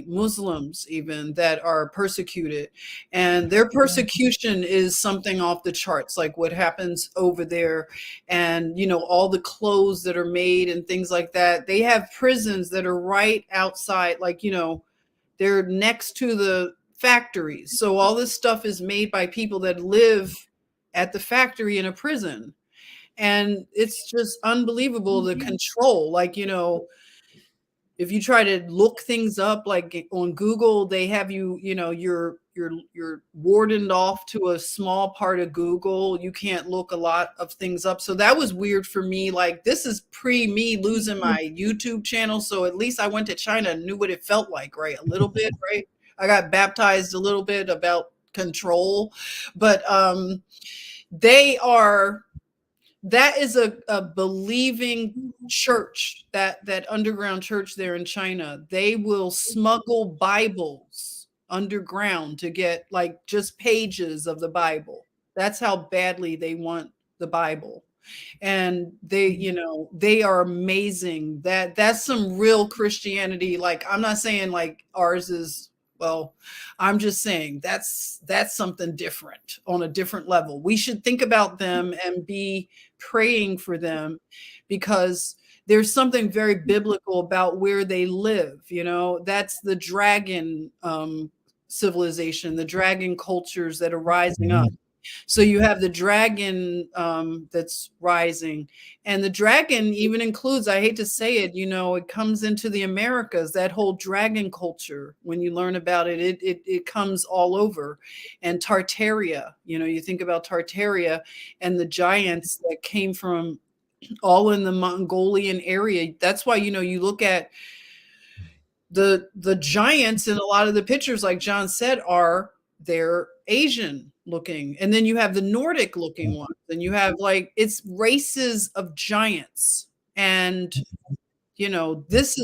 Muslims even that are persecuted, and their persecution is something off the charts, like what happens over there. And all the clothes that are made and things like that. They have prisons that are right outside, like they're next to the factories. So all this stuff is made by people that live at the factory in a prison. And it's just unbelievable, the control. Like, if you try to look things up, like on Google, they have you're wardened off to a small part of Google. You can't look a lot of things up. So that was weird for me. Like, this is pre me losing my YouTube channel. So at least I went to China and knew what it felt like, right? A little bit, right? I got baptized a little bit about control, but that is a believing church, that underground church there in China. They will smuggle Bibles underground to get like just pages of the Bible. That's how badly they want the Bible. And they are amazing. That's some real Christianity. Like, I'm not saying like ours is Well, I'm just saying that's something different on a different level. We should think about them and be praying for them because there's something very biblical about where they live. You know, that's the dragon civilization, the dragon cultures that are rising up. Mhm. So you have the dragon that's rising, and the dragon even includes, I hate to say it, you know, it comes into the Americas, that whole dragon culture. When you learn about it, it comes all over. And Tartaria, you know, you think about Tartaria and the giants that came from all in the Mongolian area. That's why, you know, you look at the giants in a lot of the pictures, like John said, they're Asian looking. And then you have the Nordic looking ones. And you have like it's races of giants. And you know, this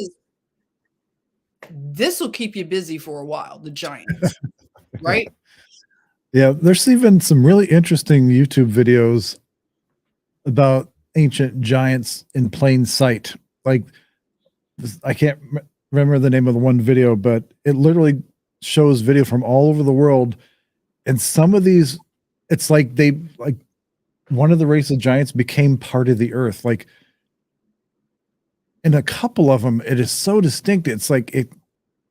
will keep you busy for a while, the giants, right? Yeah, there's even some really interesting YouTube videos about ancient giants in plain sight. Like I can't remember the name of the one video, but it literally shows video from all over the world. And some of these, it's like one of the race of giants became part of the earth. Like in a couple of them, it is so distinct. It's like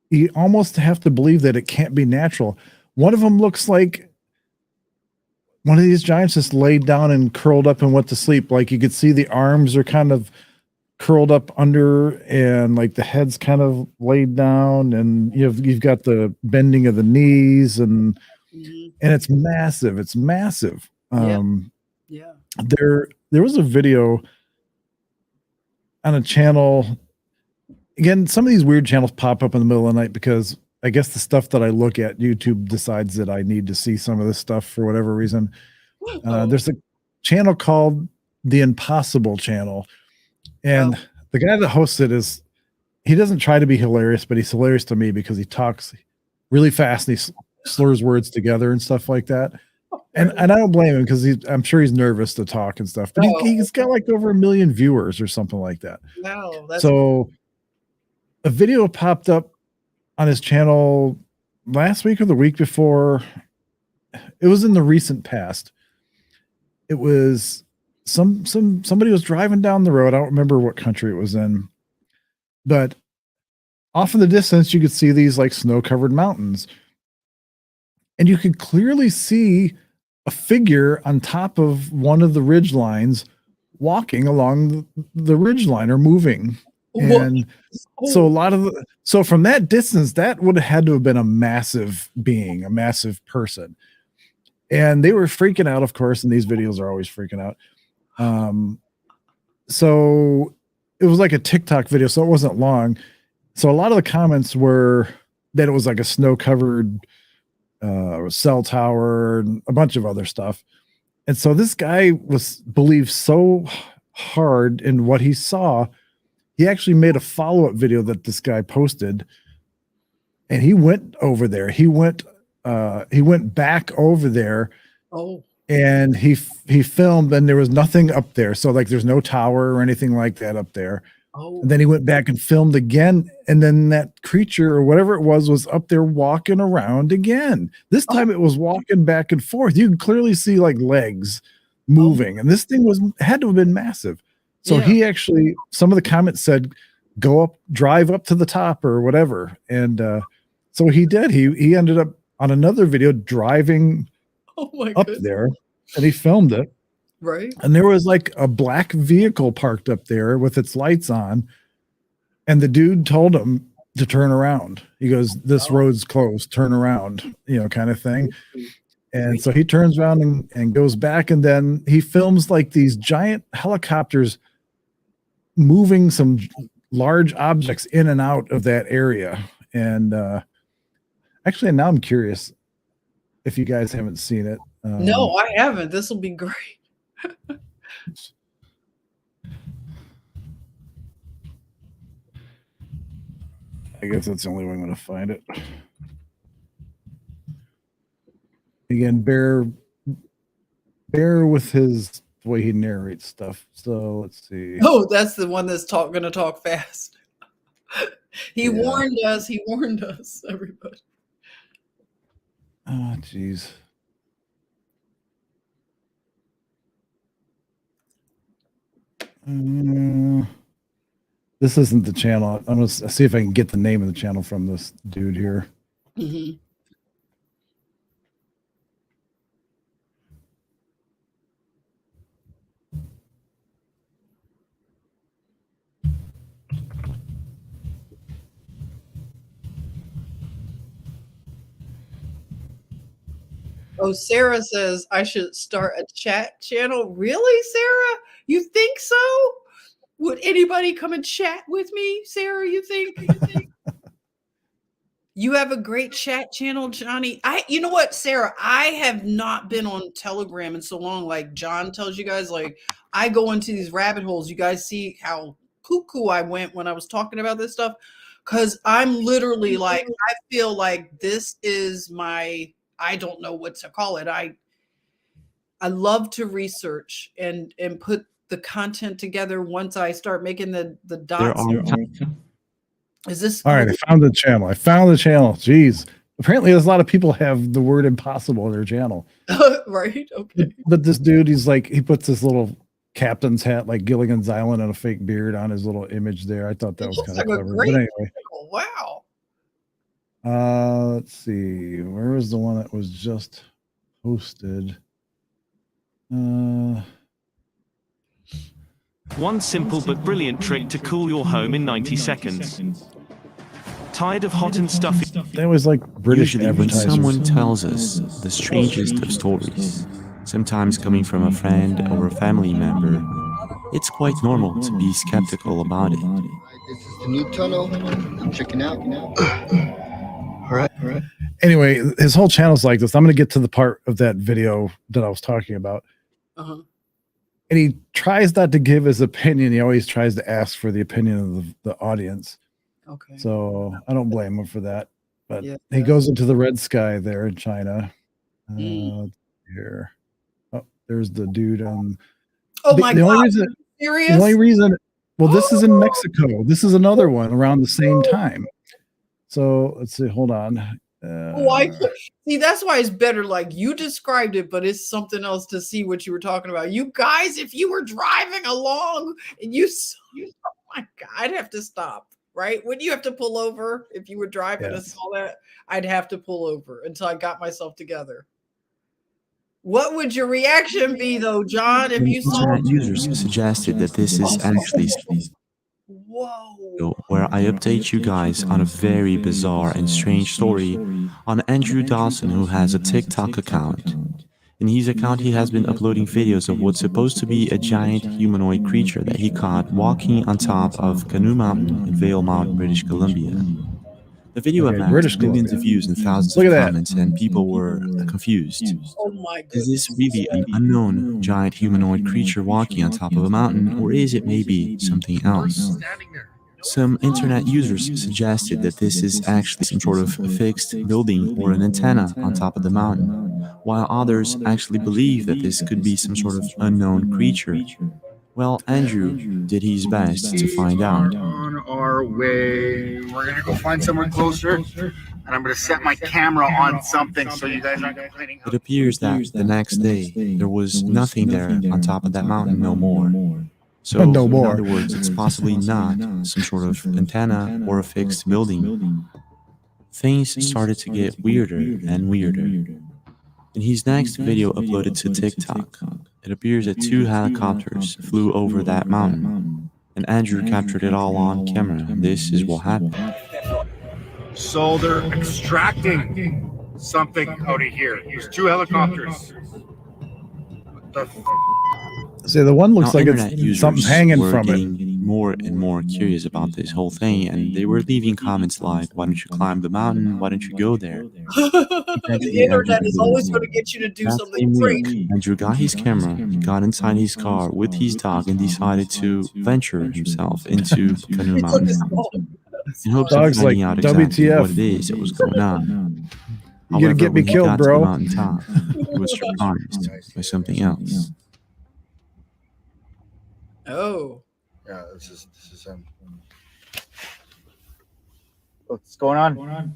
you almost have to believe that it can't be natural. One of them looks like one of these giants just laid down and curled up and went to sleep. Like you could see the arms are kind of curled up under and like the head's kind of laid down, and you've got the bending of the knees and it's massive. It's massive. Yeah. There was a video on a channel. Again, some of these weird channels pop up in the middle of the night because I guess the stuff that I look at, YouTube decides that I need to see some of this stuff for whatever reason. There's a channel called The Impossible Channel. And the guy that hosts it he doesn't try to be hilarious, but he's hilarious to me because he talks really fast and he slurs words together and stuff like that. And I don't blame him because I'm sure he's nervous to talk and stuff, but he's got like over 1 million viewers or something like that. Wow. That's So a video popped up on his channel last week or the week before. It was in the recent past. It was somebody was driving down the road. I don't remember what country it was in, but off in the distance, you could see these like snow-covered mountains. And you could clearly see a figure on top of one of the ridge lines walking along the ridge line or moving. And so from that distance, that would have had to have been a massive being, a massive person. And they were freaking out, of course, and these videos are always freaking out. So it was like a TikTok video, so it wasn't long. So a lot of the comments were that it was like a snow-covered cell tower and a bunch of other stuff. And so this guy believed so hard in what he saw, he actually made a follow-up video that this guy posted, and he went over there. He went back over there. And he filmed, and there was nothing up there. So like there's no tower or anything like that up there. And then he went back and filmed again, and then that creature or whatever it was up there walking around again. This time it was walking back and forth. You can clearly see like legs moving, and this thing had to have been massive. So he actually, some of the comments said, drive up to the top or whatever. And so he did. He ended up on another video driving up there, and he filmed it. Right. And there was like a black vehicle parked up there with its lights on. And the dude told him to turn around. He goes, this road's closed, turn around, kind of thing. And so he turns around and goes back. And then he films like these giant helicopters moving some large objects in and out of that area. And actually, now I'm curious if you guys haven't seen it. No, I haven't. This will be great. I guess that's the only way I'm going to find it. Again, bear with the way he narrates stuff. So let's see. Oh, that's the one that's going to talk fast. He warned us. He warned us, everybody. Oh, jeez. This isn't the channel. I'm gonna see if I can get the name of the channel from this dude here. Mhm. Oh, Sarah says I should start a chat channel. Really, Sarah? You think so? Would anybody come and chat with me, Sarah? You think? You have a great chat channel, Johnny. You know what, Sarah? I have not been on Telegram in so long. Like John tells you guys, like I go into these rabbit holes. You guys see how cuckoo I went when I was talking about this stuff? Because I'm literally like, I feel like this is my, I don't know what to call it. I love to research and put the content together once I start making the dots. Is this all right? I found the channel. Jeez. Apparently, there's a lot of people have the word impossible in their channel. right? Okay. But this dude, he's like, he puts this little captain's hat like Gilligan's Island and a fake beard on his little image there. I thought that was kind of clever. But anyway. Wow. Let's see. Where was the one that was just posted? One simple but brilliant trick to cool your home in 90 seconds. Tired of hot and stuffy? They always like British Usually when advertisers. someone tells us the strangest of stories, sometimes coming from a friend or a family member, it's quite normal to be skeptical about it. This is the new tunnel. I'm checking out. All right. Anyway, his whole channel's like this. I'm going to get to the part of that video that I was talking about. Uh-huh. And he tries not to give his opinion. He always tries to ask for the opinion of the audience. Okay. So I don't blame him for that. But Yeah. he goes into the red sky there in China. Here. Oh, there's the dude on. Oh my the God. only reason, Serious? The only reason, well, this is in Mexico. This is another one around the same time. So let's see. Hold on. See, that's why it's better. Like you described it, but it's something else to see what you were talking about. You guys, if you were driving along and you oh my God, I'd have to stop, right? Wouldn't you have to pull over if you were driving and saw that? I'd have to pull over until I got myself together. What would your reaction be, though, John, if you saw? Internet users suggested that this is actually where I update you guys on a very bizarre and strange story on Andrew Dawson, who has a TikTok account. In his account, he has been uploading videos of what's supposed to be a giant humanoid creature that he caught walking on top of Canoe Mountain in Valemount, British Columbia. The video amassed millions of views and thousands of comments, and people were confused. Oh my goodness. Is this really an unknown giant humanoid creature walking on top of a mountain, or is it maybe something else? Some internet users suggested that this is actually some sort of fixed building or an antenna on top of the mountain, while others actually believe that this could be some sort of unknown creature. Well, Andrew did his best to find out. On our way. We're gonna go find somewhere closer, and I'm gonna set my camera on something so you guys aren't complaining. It appears that the next day there was nothing there on top of that mountain no more. So, in other words, it's possibly not some sort of antenna or a fixed building. Things started to get weirder and weirder. In his next video uploaded to TikTok, it appears that 2 helicopters flew over that mountain, and Andrew captured it all on camera. This is what happened. So they're extracting something out of here. There's 2 helicopters. What the See, the one looks like internet it's something's hanging from it. More and more curious about this whole thing, and they were leaving comments like, "Why don't you climb the mountain? Why don't you go there?" The internet is always going to get you to do something crazy. Andrew got his camera, got inside his car with his dog, and decided to venture himself into Canoe Mountain in hopes of finding out exactly what it is that was going on. You're gonna get me when he killed, got bro. to the mountaintop, he was surprised by something else. Oh. Yeah, this is what's going on?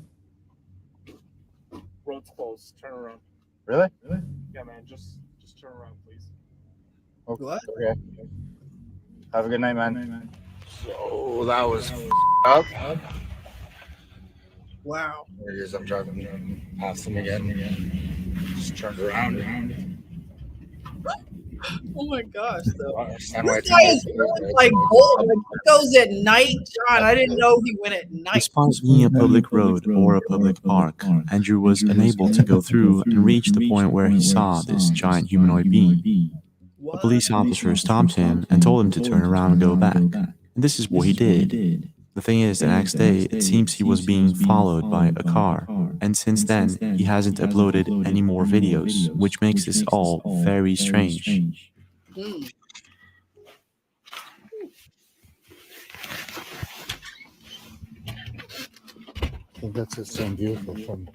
road's closed. Turn around. Really? Yeah, man. Just turn around, please. Okay. What? Okay. Have a good night, man. So that was up. Wow. There he is. I'm driving past him again. Just turned around. Oh my gosh, though. I understand This why it's guy is really like bold. Like, he goes at night, John. I didn't know he went at night. Despite being a public road or a public park, Andrew was unable to go through and reach the point where he saw this giant humanoid being. A What? police officer stopped him and told him to turn around and go back. And this is what he did. The thing is, the next day, it seems he was being followed by a car, and since then, he hasn't uploaded any more videos, which makes this all very strange. Hmm. I think that's just so beautiful from.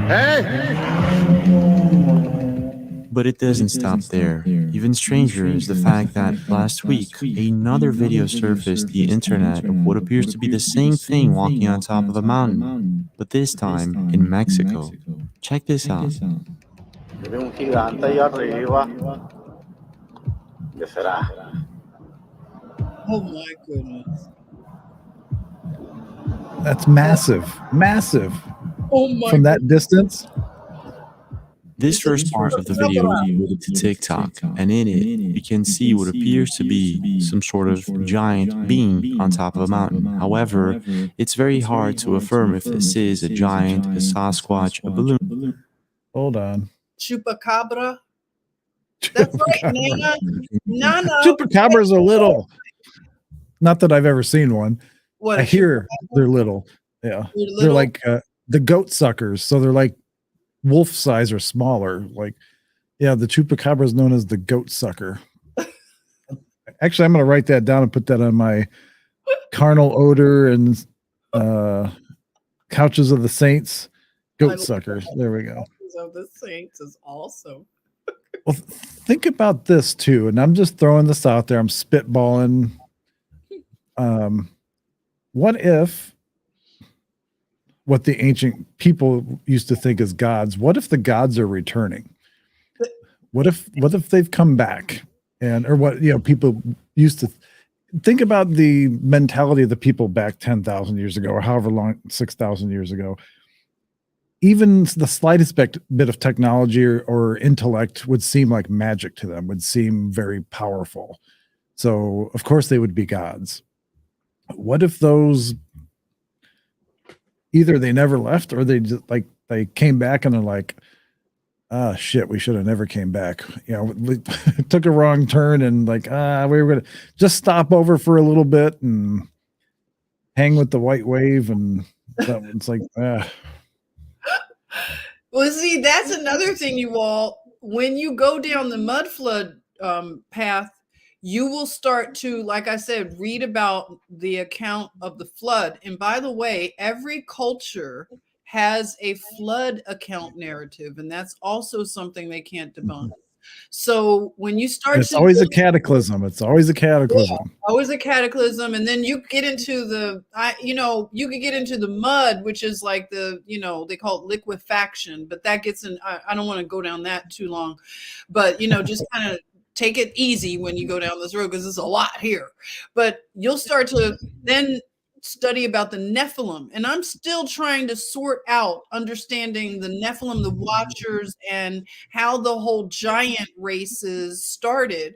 Hey! But it doesn't stop there. Even stranger is the fact that last week, another video surfaced the internet of what appears to be the same thing walking on top of a mountain, but this time in Mexico. Check this out. Ve un gigante ahí arriba. ¿Qué será? Oh my goodness. That's massive. Massive. Oh my From that distance. This first part of the video was uploaded to TikTok, and in it, you can see what appears to be some sort of giant being on top of a mountain. However, it's very hard to affirm if this is a giant, a Sasquatch, a balloon. Hold on. Chupacabra. That's right, Nana. Nana. Chupacabras are little. Not that I've ever seen one. What? I hear they're little. Yeah. They're like the goat suckers. So they're like wolf size or smaller. Like, yeah, the chupacabra is known as the goat sucker. Actually, I'm going to write that down and put that on my carnal odor and couches of the saints. Goat suckers. There we go. Of the Saints is awesome. Well, think about this too, and I'm just throwing this out there. I'm spitballing. What if what the ancient people used to think as gods? What if the gods are returning? What if they've come back? And or what people used to think about the mentality of the people back 10,000 years ago, or however long, 6,000 years ago. Even the slightest bit of technology or intellect would seem like magic to them, would seem very powerful. So, of course, they would be gods. What if those either they never left or they just they came back and they're like, ah, shit, we should have never came back. We took a wrong turn and we were going to just stop over for a little bit and hang with the white wave. And it's like, Well, see, that's another thing, you all. When you go down the mud flood path, you will start to, like I said, read about the account of the flood. And by the way, every culture has a flood account narrative, and that's also something they can't debunk. So when you start, it's always a cataclysm. It's always a cataclysm. Yeah, always a cataclysm, and then you get into you could get into the mud, which is like they call it liquefaction, but that gets in. I don't want to go down that too long, but just kind of take it easy when you go down this road because there's a lot here. But you'll start to then study about the Nephilim, and I'm still trying to sort out understanding the Nephilim, the Watchers, and how the whole giant races started.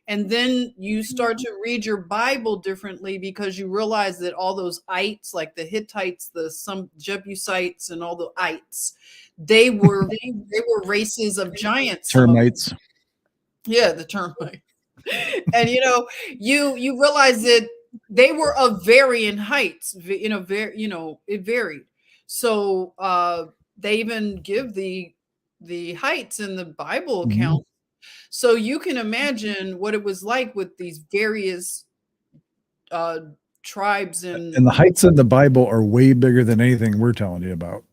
And then you start to read your Bible differently because you realize that all those ites, like the Hittites, some Jebusites, and all the ites, they were races of giants. Termites. Yeah, the termites. And you realize that they were of varying heights. It varied. So they even give the heights in the Bible account. Mm-hmm. So you can imagine what it was like with these various tribes and the heights in the Bible are way bigger than anything we're telling you about.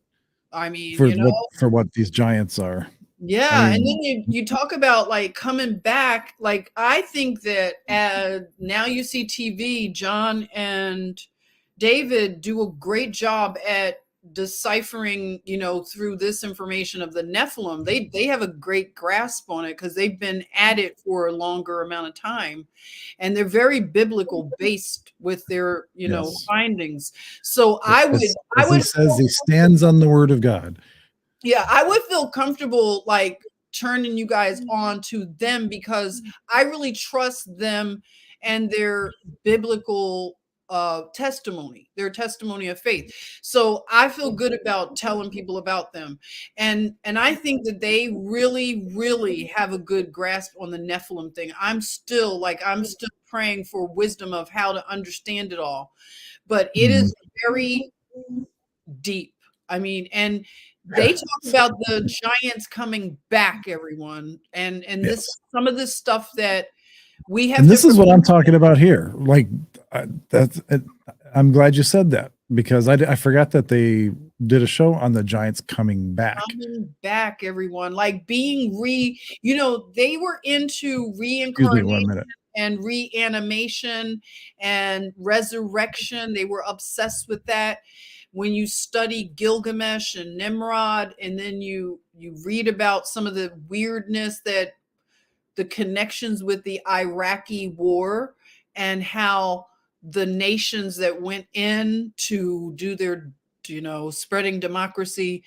I mean, for what these giants are. Yeah, and then you talk about coming back. Like I think that now you see TV, John and David do a great job at deciphering, through this information of the Nephilim. They have a great grasp on it because they've been at it for a longer amount of time, and they're very biblical based with their Yes. findings. So I would he says, he stands on the word of God. Yeah, I would feel comfortable like turning you guys on to them because I really trust them and their biblical testimony, their testimony of faith. So I feel good about telling people about them. And I think that they really, really have a good grasp on the Nephilim thing. I'm still praying for wisdom of how to understand it all. But it is very deep. I mean, and they talk about the giants coming back, everyone, and this some of this stuff that we have. And this is what I'm talking about here. Like I'm glad you said that because I forgot that they did a show on the giants coming back. Coming back, everyone, like being they were into reincarnation and reanimation and resurrection. They were obsessed with that. When you study Gilgamesh and Nimrod, and then you read about some of the weirdness that the connections with the Iraqi war and how the nations that went in to do their, spreading democracy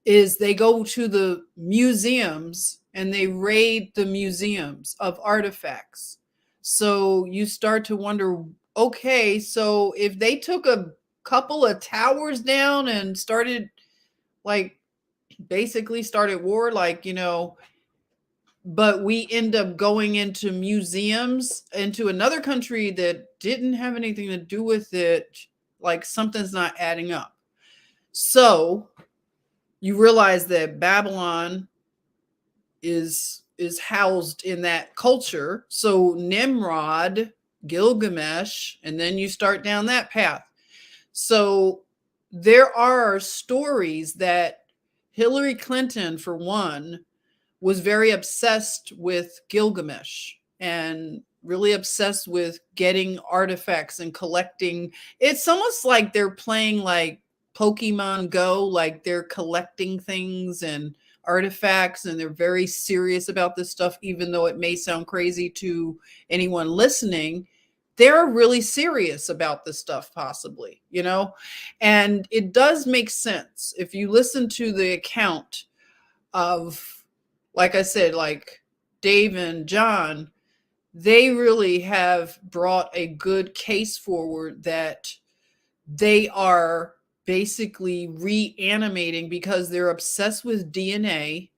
is they go to the museums and they raid the museums of artifacts. So you start to wonder, okay, so if they took a couple of towers down and basically started war, but we end up going into museums into another country that didn't have anything to do with it, like something's not adding up. So you realize that Babylon is housed in that culture. So Nimrod, Gilgamesh, and then you start down that path. So there are stories that Hillary Clinton, for one, was very obsessed with Gilgamesh and really obsessed with getting artifacts and collecting. It's almost like they're playing like Pokemon Go, like they're collecting things and artifacts, and they're very serious about this stuff, even though it may sound crazy to anyone listening. They're really serious about this stuff, possibly, and it does make sense if you listen to the account of, like I said, like Dave and John. They really have brought a good case forward that they are basically reanimating because they're obsessed with DNA.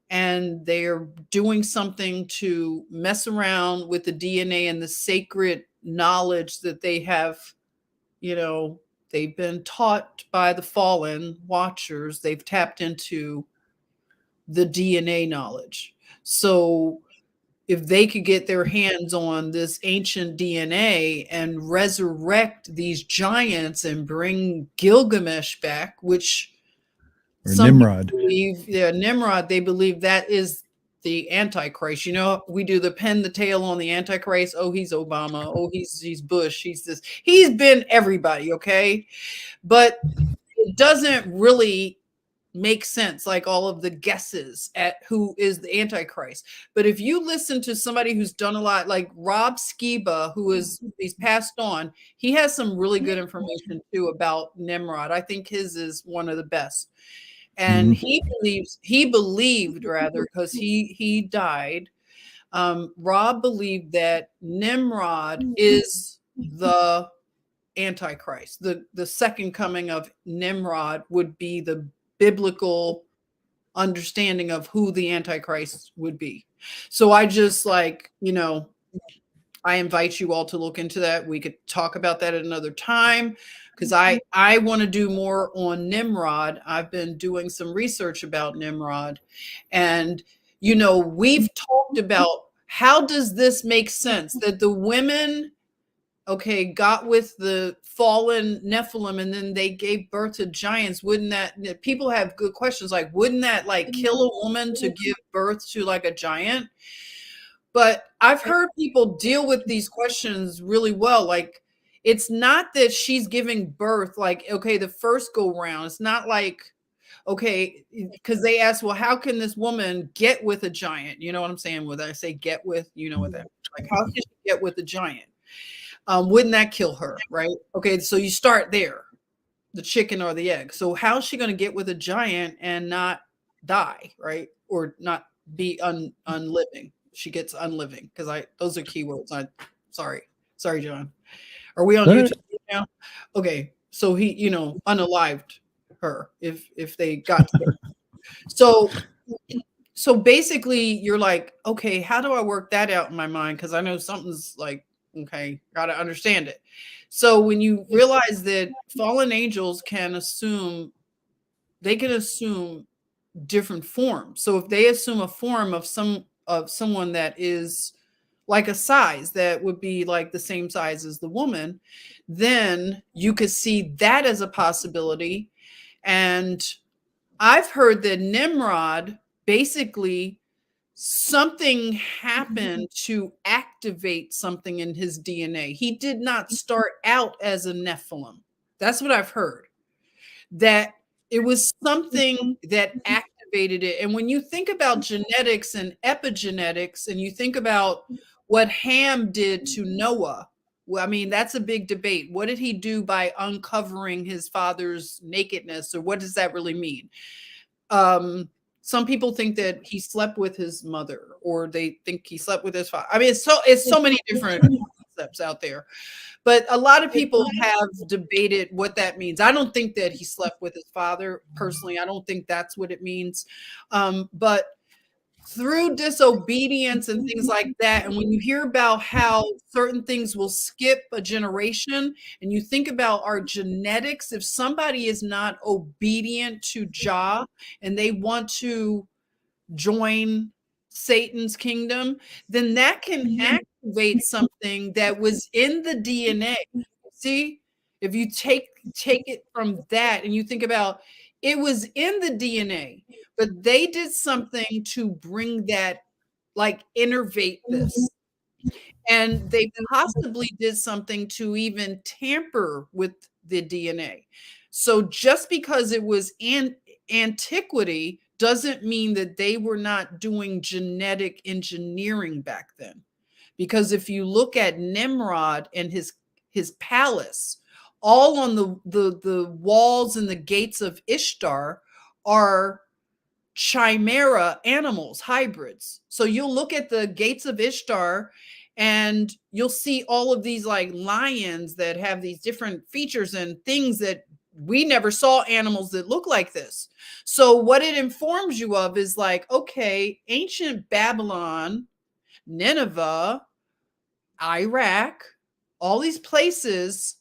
And they're doing something to mess around with the DNA and the sacred knowledge that they have. They've been taught by the fallen watchers. They've tapped into the DNA knowledge. So if they could get their hands on this ancient DNA and resurrect these giants and bring Gilgamesh back, which or Nimrod. Nimrod, they believe that is the Antichrist. We do the pin the tail on the Antichrist. Oh, he's Obama. Oh, he's Bush. He's this. He's been everybody, okay? But it doesn't really make sense, like all of the guesses at who is the Antichrist. But if you listen to somebody who's done a lot, like Rob Skiba, he's passed on, he has some really good information too about Nimrod. I think his is one of the best. And he believed rather, because he died. Rob believed that Nimrod is the Antichrist. The second coming of Nimrod would be the biblical understanding of who the Antichrist would be. So I just I invite you all to look into that. We could talk about that at another time, because I want to do more on Nimrod. I've been doing some research about Nimrod, and we've talked about how does this make sense that the women got with the fallen Nephilim and then they gave birth to giants. Wouldn't that, people have good questions, like wouldn't that kill a woman to give birth to a giant? But I've heard people deal with these questions really well. Like, it's not that she's giving birth like, okay, the first go round. It's not like, okay, because they asked, well, how can this woman get with a giant? You know what I'm saying? When I say get with, you know what that means. Like, how can she get with a giant? Wouldn't that kill her? Right. Okay. So you start there, the chicken or the egg. So how's she going to get with a giant and not die? Right. Or not be unliving. She gets unliving because those are keywords. Sorry, John. Are we on YouTube now? Okay, so he, unalived her if they got to there. So basically, you're like, okay, how do I work that out in my mind? Because I know something's like, okay, got to understand it. So when you realize that fallen angels can assume different forms. So if they assume a form of someone that is like a size that would be like the same size as the woman, then you could see that as a possibility. And I've heard that Nimrod, basically something happened to activate something in his DNA. He did not start out as a Nephilim. That's what I've heard. That it was something that activated it. And when you think about genetics and epigenetics, and you think about what Ham did to Noah, well, I mean, that's a big debate. What did he do by uncovering his father's nakedness, or what does that really mean? Some people think that he slept with his mother, or they think he slept with his father. I mean, it's so many different concepts out there. But a lot of people have debated what that means. I don't think that he slept with his father. Personally, I don't think that's what it means. But through disobedience and things like that, and when you hear about how certain things will skip a generation, and you think about our genetics, if somebody is not obedient to Jah and they want to join Satan's kingdom, then that can activate something that was in the DNA. See, if you take it from that and you think about it was in the DNA, but they did something to bring that, like, innervate this. And they possibly did something to even tamper with the DNA. So just because it was in antiquity doesn't mean that they were not doing genetic engineering back then. Because if you look at Nimrod and his palace, all on the walls and the gates of Ishtar are chimera animals, hybrids. So you'll look at the gates of Ishtar and you'll see all of these like lions that have these different features and things that we never saw animals that look like this. So what it informs you of is like, okay, ancient Babylon, Nineveh, Iraq, all these places,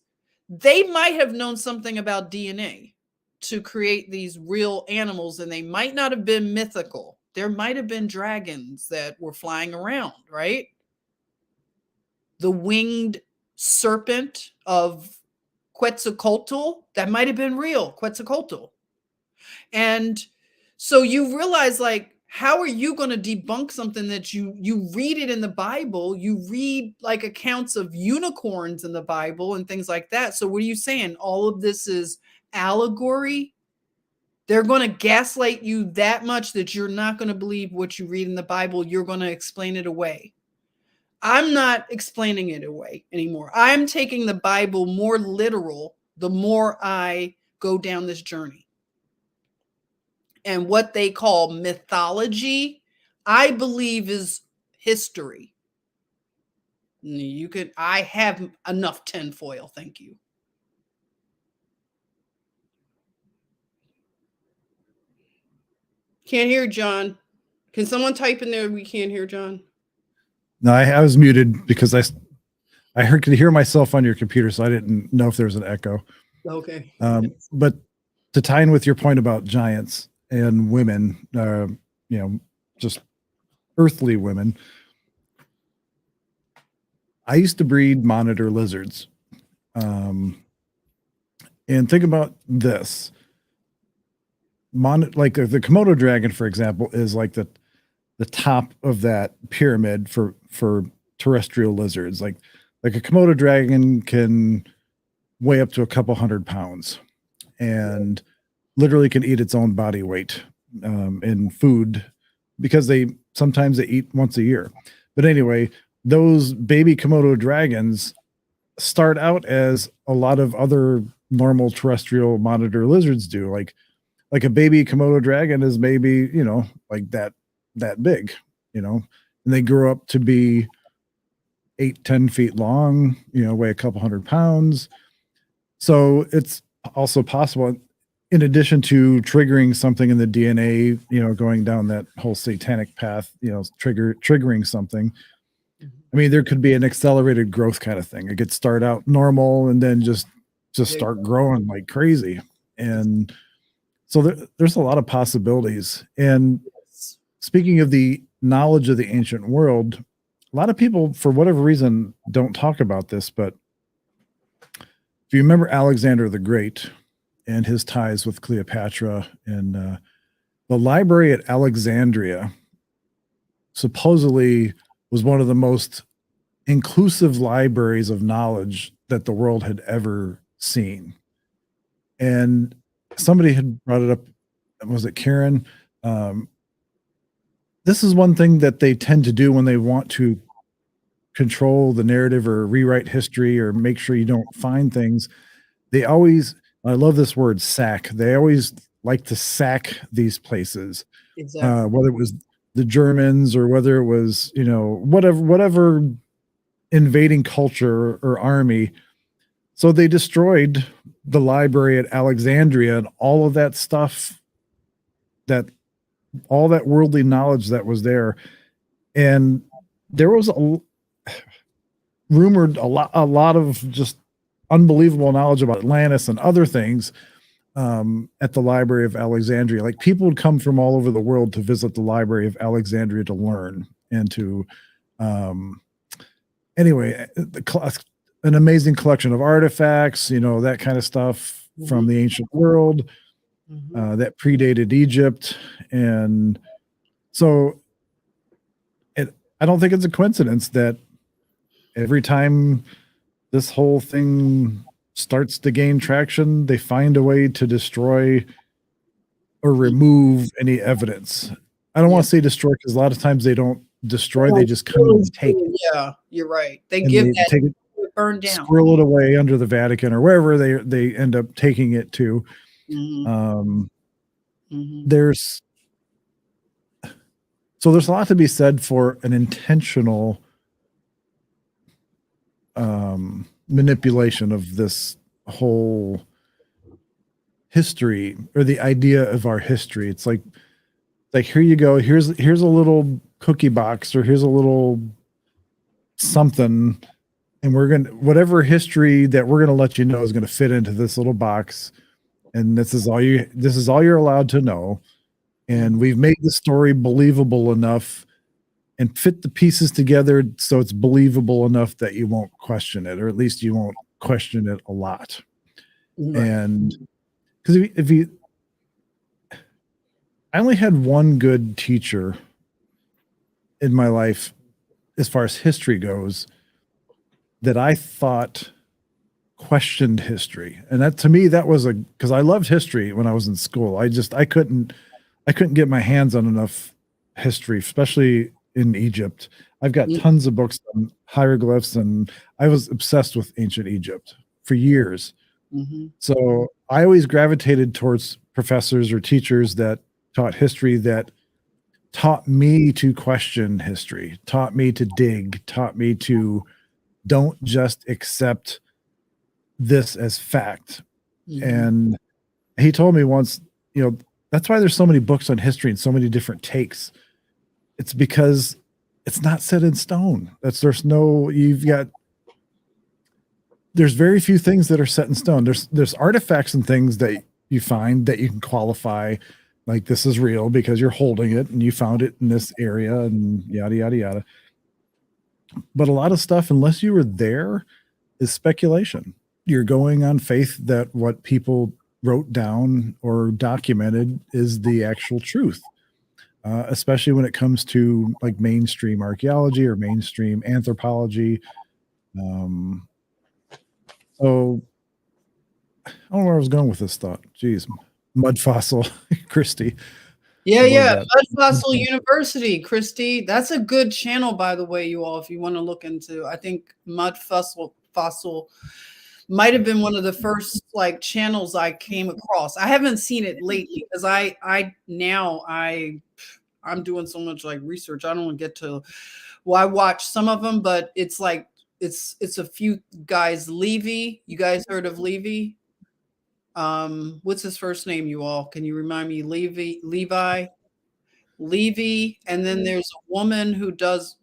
they might have known something about DNA to create these real animals, and they might not have been mythical. There might have been dragons that were flying around, right? The winged serpent of Quetzalcoatl, that might have been real, Quetzalcoatl. And so you realize, like, how are you going to debunk something that you read it in the Bible? You read like accounts of unicorns in the Bible and things like that. So what are you saying? All of this is allegory? They're going to gaslight you that much that you're not going to believe what you read in the Bible. You're going to explain it away. I'm not explaining it away anymore. I'm taking the Bible more literal the more I go down this journey. And what they call mythology, I believe, is history. I have enough tinfoil. Thank you. Can't hear John. Can someone type in there? We can't hear John. No, I was muted because I could hear myself on your computer, so I didn't know if there was an echo. Okay. But to tie in with your point about giants and women, just earthly women, I used to breed monitor lizards. And think about this. Like the Komodo dragon, for example, is like the top of that pyramid for terrestrial lizards. Like Like a Komodo dragon can weigh up to a couple 100 pounds and literally can eat its own body weight in food because sometimes they eat once a year. But anyway, those baby Komodo dragons start out as a lot of other normal terrestrial monitor lizards do. Like a baby Komodo dragon is maybe, like that big, and they grow up to be 8-10 feet long, weigh a couple 100 pounds. So it's also possible, in addition to triggering something in the DNA, going down that whole satanic path, triggering something. I mean, there could be an accelerated growth kind of thing. It could start out normal and then just start growing like crazy. And so there's a lot of possibilities. And speaking of the knowledge of the ancient world, a lot of people, for whatever reason, don't talk about this, but if you remember Alexander the Great and his ties with Cleopatra, and the library at Alexandria supposedly was one of the most inclusive libraries of knowledge that the world had ever seen. And somebody had brought it up. Was it Karen? This is one thing that they tend to do when they want to control the narrative or rewrite history or make sure you don't find things. They always, I love this word, sack. They always like to sack these places, Exactly. whether it was the Germans or whether it was, whatever invading culture or army. So they destroyed the library at Alexandria and all of that stuff, all that worldly knowledge that was there. And there was rumored a lot of just unbelievable knowledge about Atlantis and other things at the Library of Alexandria. Like, people would come from all over the world to visit the Library of Alexandria to learn and to anyway, an amazing collection of artifacts, that kind of stuff from the ancient world that predated Egypt. And so I don't think it's a coincidence that every time this whole thing starts to gain traction, they find a way to destroy or remove any evidence. I don't want to say destroy, because a lot of times they don't destroy, they just come and take it. Yeah, you're right. They And give they that take it, burned down. squirrel it away under the Vatican or wherever they end up taking it to. There's a lot to be said for an intentional manipulation of this whole history, or the idea of our history. It's like here you go, here's a little cookie box, or here's a little something, and we're gonna, whatever history that we're gonna let you know is gonna fit into this little box, and this is all you're allowed to know. And we've made the story believable enough and fit the pieces together so it's believable enough that you won't question it, or at least you won't question it a lot. Right. And because I only had one good teacher in my life as far as history goes that I thought questioned history. And that, to me, that was because I loved history when I was in school. I couldn't get my hands on enough history, especially in Egypt. I've got tons of books on hieroglyphs, and I was obsessed with ancient Egypt for years. So I always gravitated towards professors or teachers that taught history, that taught me to question history, taught me to dig, taught me to don't just accept this as fact. And he told me once, that's why there's so many books on history and so many different takes. It's because it's not set in stone. There's very few things that are set in stone. There's artifacts and things that you find that you can qualify, like this is real because you're holding it and you found it in this area and yada, yada, yada. But a lot of stuff, unless you were there, is speculation. You're going on faith that what people wrote down or documented is the actual truth, especially when it comes to like mainstream archaeology or mainstream anthropology. Um, so I don't know where I was going with this thought. Jeez, Mud Fossil, Christy. Yeah, What was yeah. that? Mud Fossil University, Christy. That's a good channel, by the way, you all, if you want to look into. I think Mud Fossil might have been one of the first like channels I came across. I haven't seen it lately because I'm doing so much like research. I don't get to, well, I watch some of them, but it's like it's a few guys. Levy, you guys heard of Levy? What's his first name, you all? Can you remind me? Levi, and then there's a woman who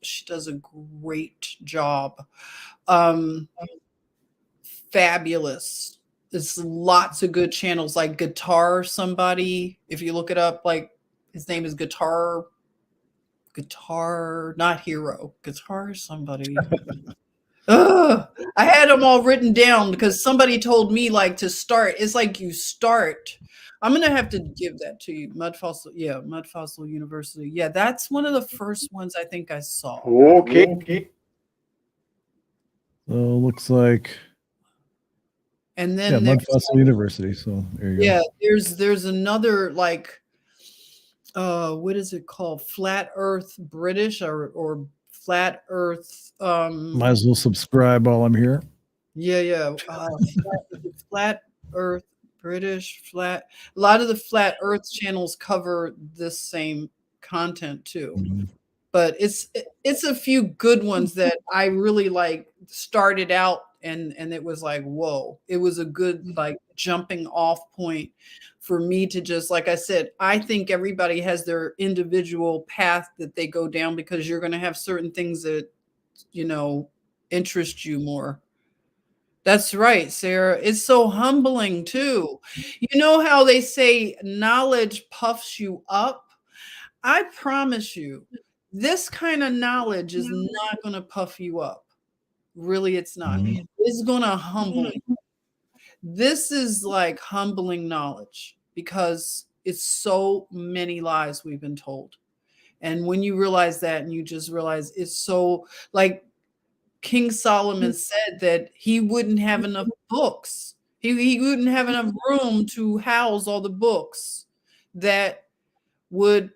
she does a great job. Fabulous. There's lots of good channels like Guitar Somebody. If you look it up, like his name is Guitar, not Hero, Guitar Somebody. Ugh, I had them all written down because somebody told me like to start. It's like you start. I'm gonna have to give that to you. Mud Fossil University. Yeah, that's one of the first ones I think I saw. Okay. So looks like And then Mud Fossil University. So there you go. Yeah, there's another like what is it called? Flat Earth British or Flat Earth Might as well subscribe while I'm here. yeah. Flat Earth British flat. A lot of the Flat Earth channels cover this same content too. Mm-hmm. But it's a few good ones that I really like started out and it was like, whoa, it was a good like jumping off point for me to just, like I said, I think everybody has their individual path that they go down because you're going to have certain things that, you know, interest you more. That's right, Sarah. It's so humbling too. You know how they say knowledge puffs you up? I promise you, this kind of knowledge is not going to puff you up. Really, it's not. It's going to humble you. This is like humbling knowledge because it's so many lies we've been told. And when you realize that and you just realize it's so, like King Solomon said that he wouldn't have enough books. He wouldn't have enough room to house all the books that would,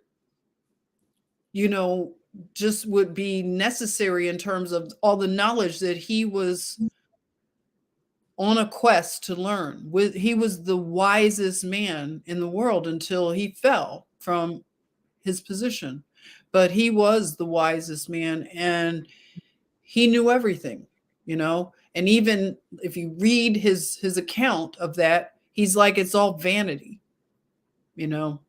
you know, just would be necessary in terms of all the knowledge that he was on a quest to learn. He was the wisest man in the world until he fell from his position. But he was the wisest man and he knew everything, you know? And even if you read his account of that, he's like, it's all vanity, you know?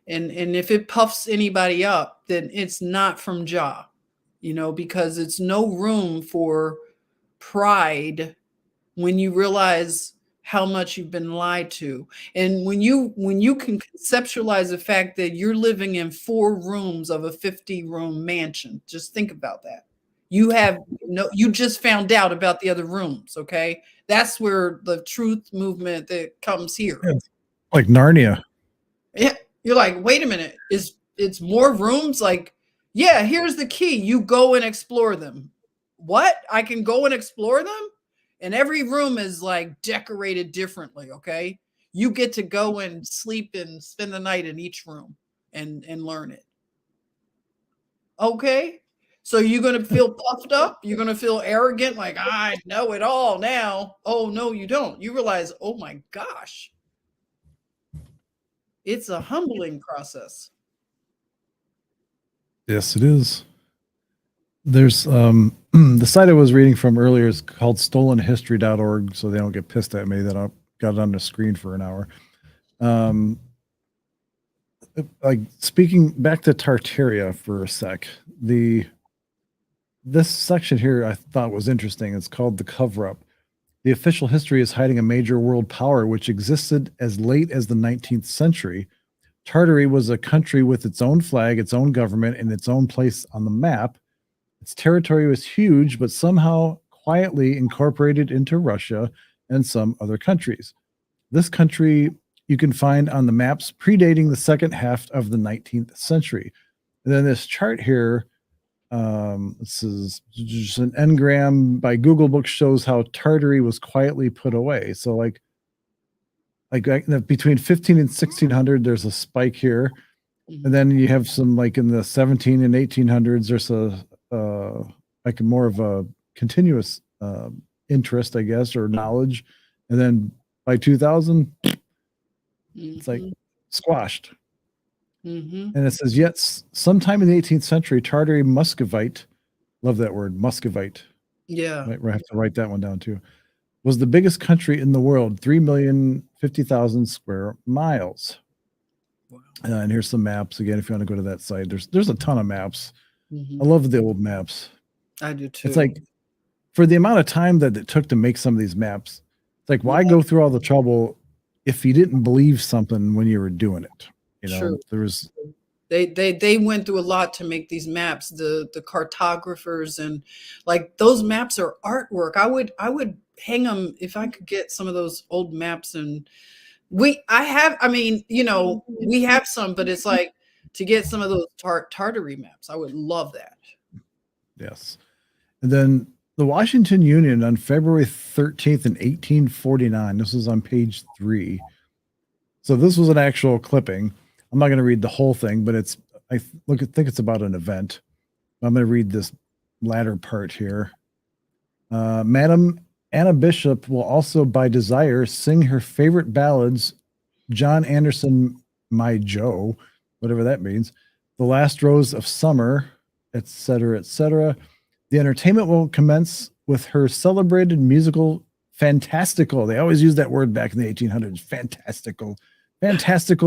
And if it puffs anybody up, then it's not from Jah, you know, because it's no room for pride when you realize how much you've been lied to. And when you can conceptualize the fact that you're living in 4 rooms of a 50-room mansion, just think about that. You just found out about the other rooms, okay? That's where the truth movement that comes here. Yeah, like Narnia. Yeah, you're like, wait a minute, it's more rooms? Like, yeah, here's the key. You go and explore them. What? I can go and explore them? And every room is like decorated differently, okay? You get to go and sleep and spend the night in each room and learn it. Okay? So you're going to feel puffed up? You're going to feel arrogant like I know it all now. Oh no, you don't. You realize, "Oh my gosh. It's a humbling process." Yes, it is. There's the site I was reading from earlier is called stolenhistory.org, so they don't get pissed at me that I got it on the screen for an hour. Like speaking back to Tartaria for a sec, this section here I thought was interesting. It's called the cover-up. The official history is hiding a major world power which existed as late as the 19th century. Tartary was a country with its own flag, its own government, and its own place on the map. Its territory was huge, but somehow quietly incorporated into Russia and some other countries. This country you can find on the maps predating the second half of the 19th century. And then this chart here This is just an engram by Google Books shows how Tartary was quietly put away. So like between 15 and 1600, there's a spike here. Mhm. And then you have some like in the 17 and 1800s, there's a like more of a continuous interest, I guess, or knowledge. And then by 2000, it's like squashed. Mhm. And it says, yet sometime in the 18th century, Tartary Muscovite, love that word, Muscovite. Yeah. Right, I have to write that one down too. Was the biggest country in the world, 3,050,000 square miles. Wow. And here's some maps again. If you want to go to that site, there's a ton of maps. Mhm. I love the old maps. I do too. It's like for the amount of time that it took to make some of these maps, it's like why go through all the trouble if you didn't believe something when you were doing it? You know, True. there was they went through a lot to make these maps, the cartographers, and like those maps are artwork. I would hang them if I could get some of those old maps. And I mean, you know, we have some, but it's like to get some of those Tartary maps. I would love that. yes. And then the Washington Union on February 13th in 1849. This is on page 3. So this was an actual clipping. I'm not going to read the whole thing, but I think it's about an event. I'm going to read this latter part here. Madam Anna Bishop will also, by desire, sing her favorite ballads, John Anderson, My Joe, whatever that means, The Last Rose of Summer, etc., etc. The entertainment will commence with her celebrated musical fantastical. They always used that word back in the 1800s, fantastical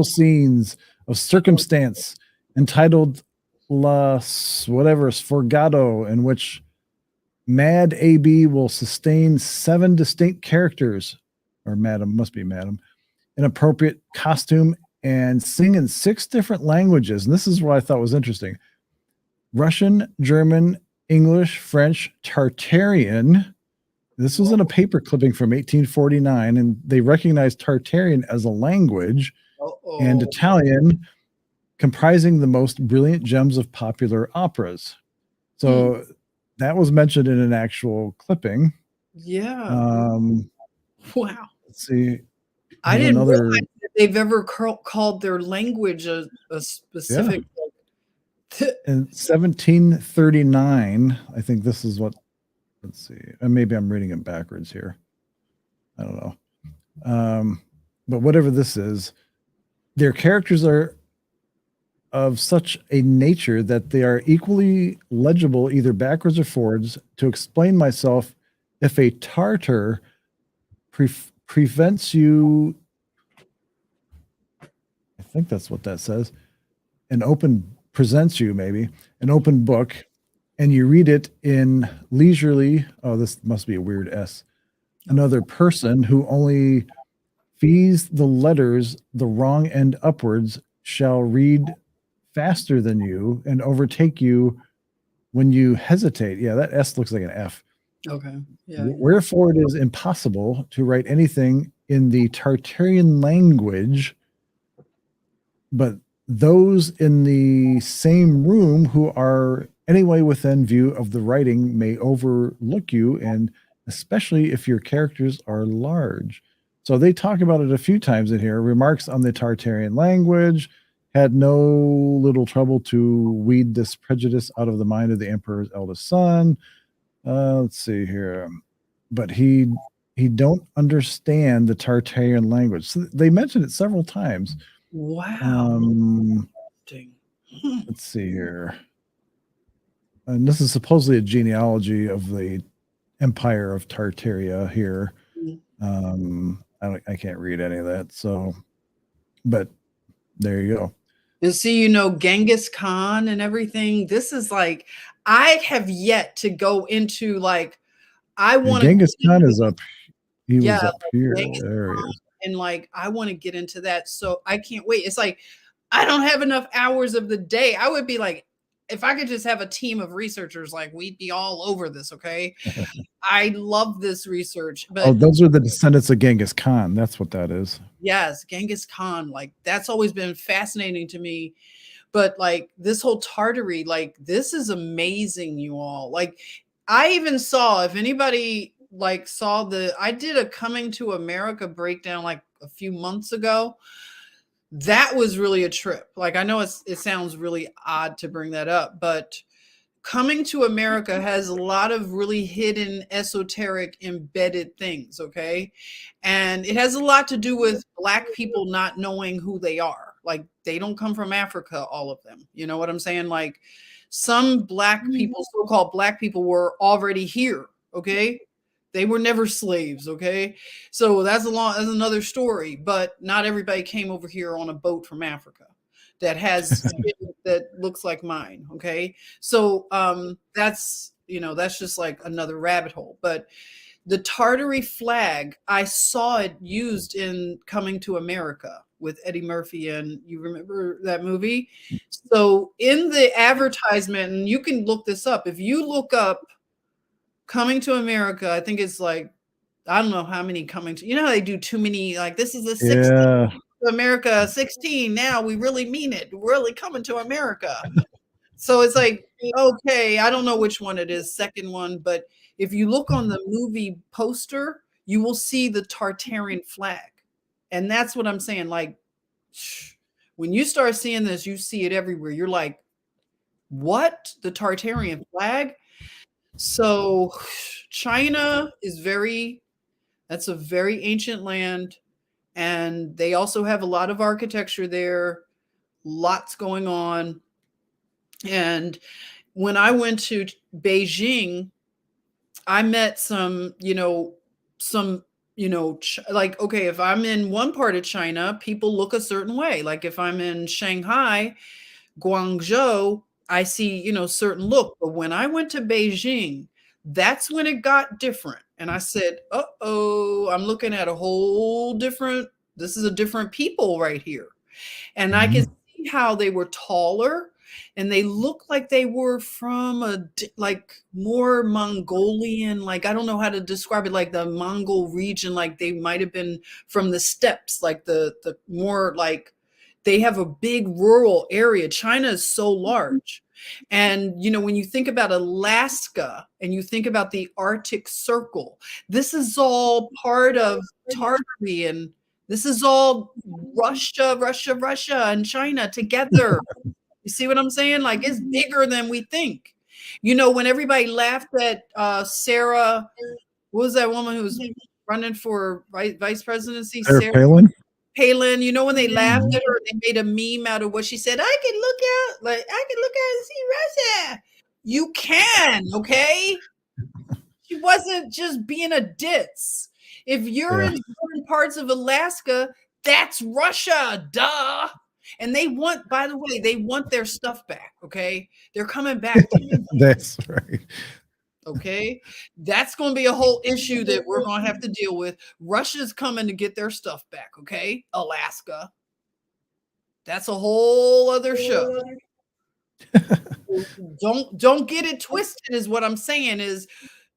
scenes of circumstance entitled La whatever Sforgado, in which Mad AB will sustain 7 distinct characters, or madam, must be madam, in appropriate costume and sing in 6 different languages. And this is what I thought was interesting: Russian, German, English, French, Tartarian. This was in a paper clipping from 1849, and they recognized Tartarian as a language, and Italian, comprising the most brilliant gems of popular operas. So that was mentioned in an actual clipping. Yeah. Wow. Let's see. I didn't realize that they've ever called their language a specific. In 1739, I think this is what. Let's see. Maybe I'm reading it backwards here. I don't know. But whatever this is, their characters are of such a nature that they are equally legible either backwards or forwards. To explain myself, if a Tartar prevents you, I think that's what that says, presents you maybe an open book, and you read it in leisurely, oh, this must be a weird S, another person who only fees the letters the wrong end upwards shall read faster than you and overtake you when you hesitate. Yeah, that S looks like an F. Okay. Yeah. Wherefore it is impossible to write anything in the Tartarian language, but those in the same room who are anyway within view of the writing may overlook you, and especially if your characters are large. So they talk about it a few times in here. Remarks on the Tartarian language, had no little trouble to weed this prejudice out of the mind of the emperor's eldest son. Let's see here. But he don't understand the Tartarian language. So they mentioned it several times. Wow. Let's see here. And this is supposedly a genealogy of the Empire of Tartaria here. I can't read any of that. So, but there you go. And see, you know, Genghis Khan and everything. This is like, I have yet to go into like, I want to. Genghis Khan is up. He was up here. Genghis There he Khan, is. and like, I want to get into that. So I can't wait. It's like, I don't have enough hours of the day. I would be like, if I could just have a team of researchers, like we'd be all over this. Okay. I love this research, but oh, those are the descendants of Genghis Khan. That's what that is. yes, Genghis Khan, like that's always been fascinating to me. But like this whole Tartary, like this is amazing, you all. Like I even saw, if anybody like saw I did a Coming to America breakdown like a few months ago. That was really a trip. Like I know it sounds really odd to bring that up, but Coming to America has a lot of really hidden, esoteric, embedded things, okay? And it has a lot to do with Black people not knowing who they are. Like they don't come from Africa, all of them. You know what I'm saying? Like some Black people, so-called Black people, were already here, okay? They were never slaves, okay? So that's another story, but not everybody came over here on a boat from Africa that has skin that looks like mine, okay? So that's just like another rabbit hole. But the Tartary flag, I saw it used in Coming to America with Eddie Murphy, and you remember that movie? So in the advertisement, and you can look this up, if you look up Coming to America, I think it's like, I don't know how many coming to, how they do too many, like this is the 16th to America 16. Now we really mean it. We're really coming to America. So it's like, okay, I don't know which one it is, second one, but if you look on the movie poster, you will see the Tartarian flag. And that's what I'm saying. Like, when you start seeing this, you see it everywhere. You're like, what? The Tartarian flag? So China is that's a very ancient land. And they also have a lot of architecture there, lots going on. And when I went to Beijing, I met like, okay, if I'm in one part of China, people look a certain way. Like if I'm in Shanghai, Guangzhou, I see, certain look. But when I went to Beijing, that's when it got different. And I said, uh-oh, I'm looking at a whole different, this is a different people right here. And I can see how they were taller and they look like they were from like more Mongolian, like, I don't know how to describe it, like the Mongol region, like they might've been from the steppes, like the more like, they have a big rural area. China is so large. And, when you think about Alaska and you think about the Arctic Circle, this is all part of Tartary, and this is all Russia, and China together. You see what I'm saying? Like it's bigger than we think. When everybody laughed at Sarah, what was that woman who was running for vice presidency? Sarah Palin? Palin, when they laughed at her, they made a meme out of what she said. I can look out and see Russia. You can, okay? She wasn't just being a ditz. If you're in certain parts of Alaska, that's Russia, duh. And by the way, they want their stuff back, okay? They're coming back. That's right. Okay, that's going to be a whole issue that we're going to have to deal with. Russia's coming to get their stuff back. Okay, Alaska. That's a whole other show. Don't get it twisted. Is what I'm saying is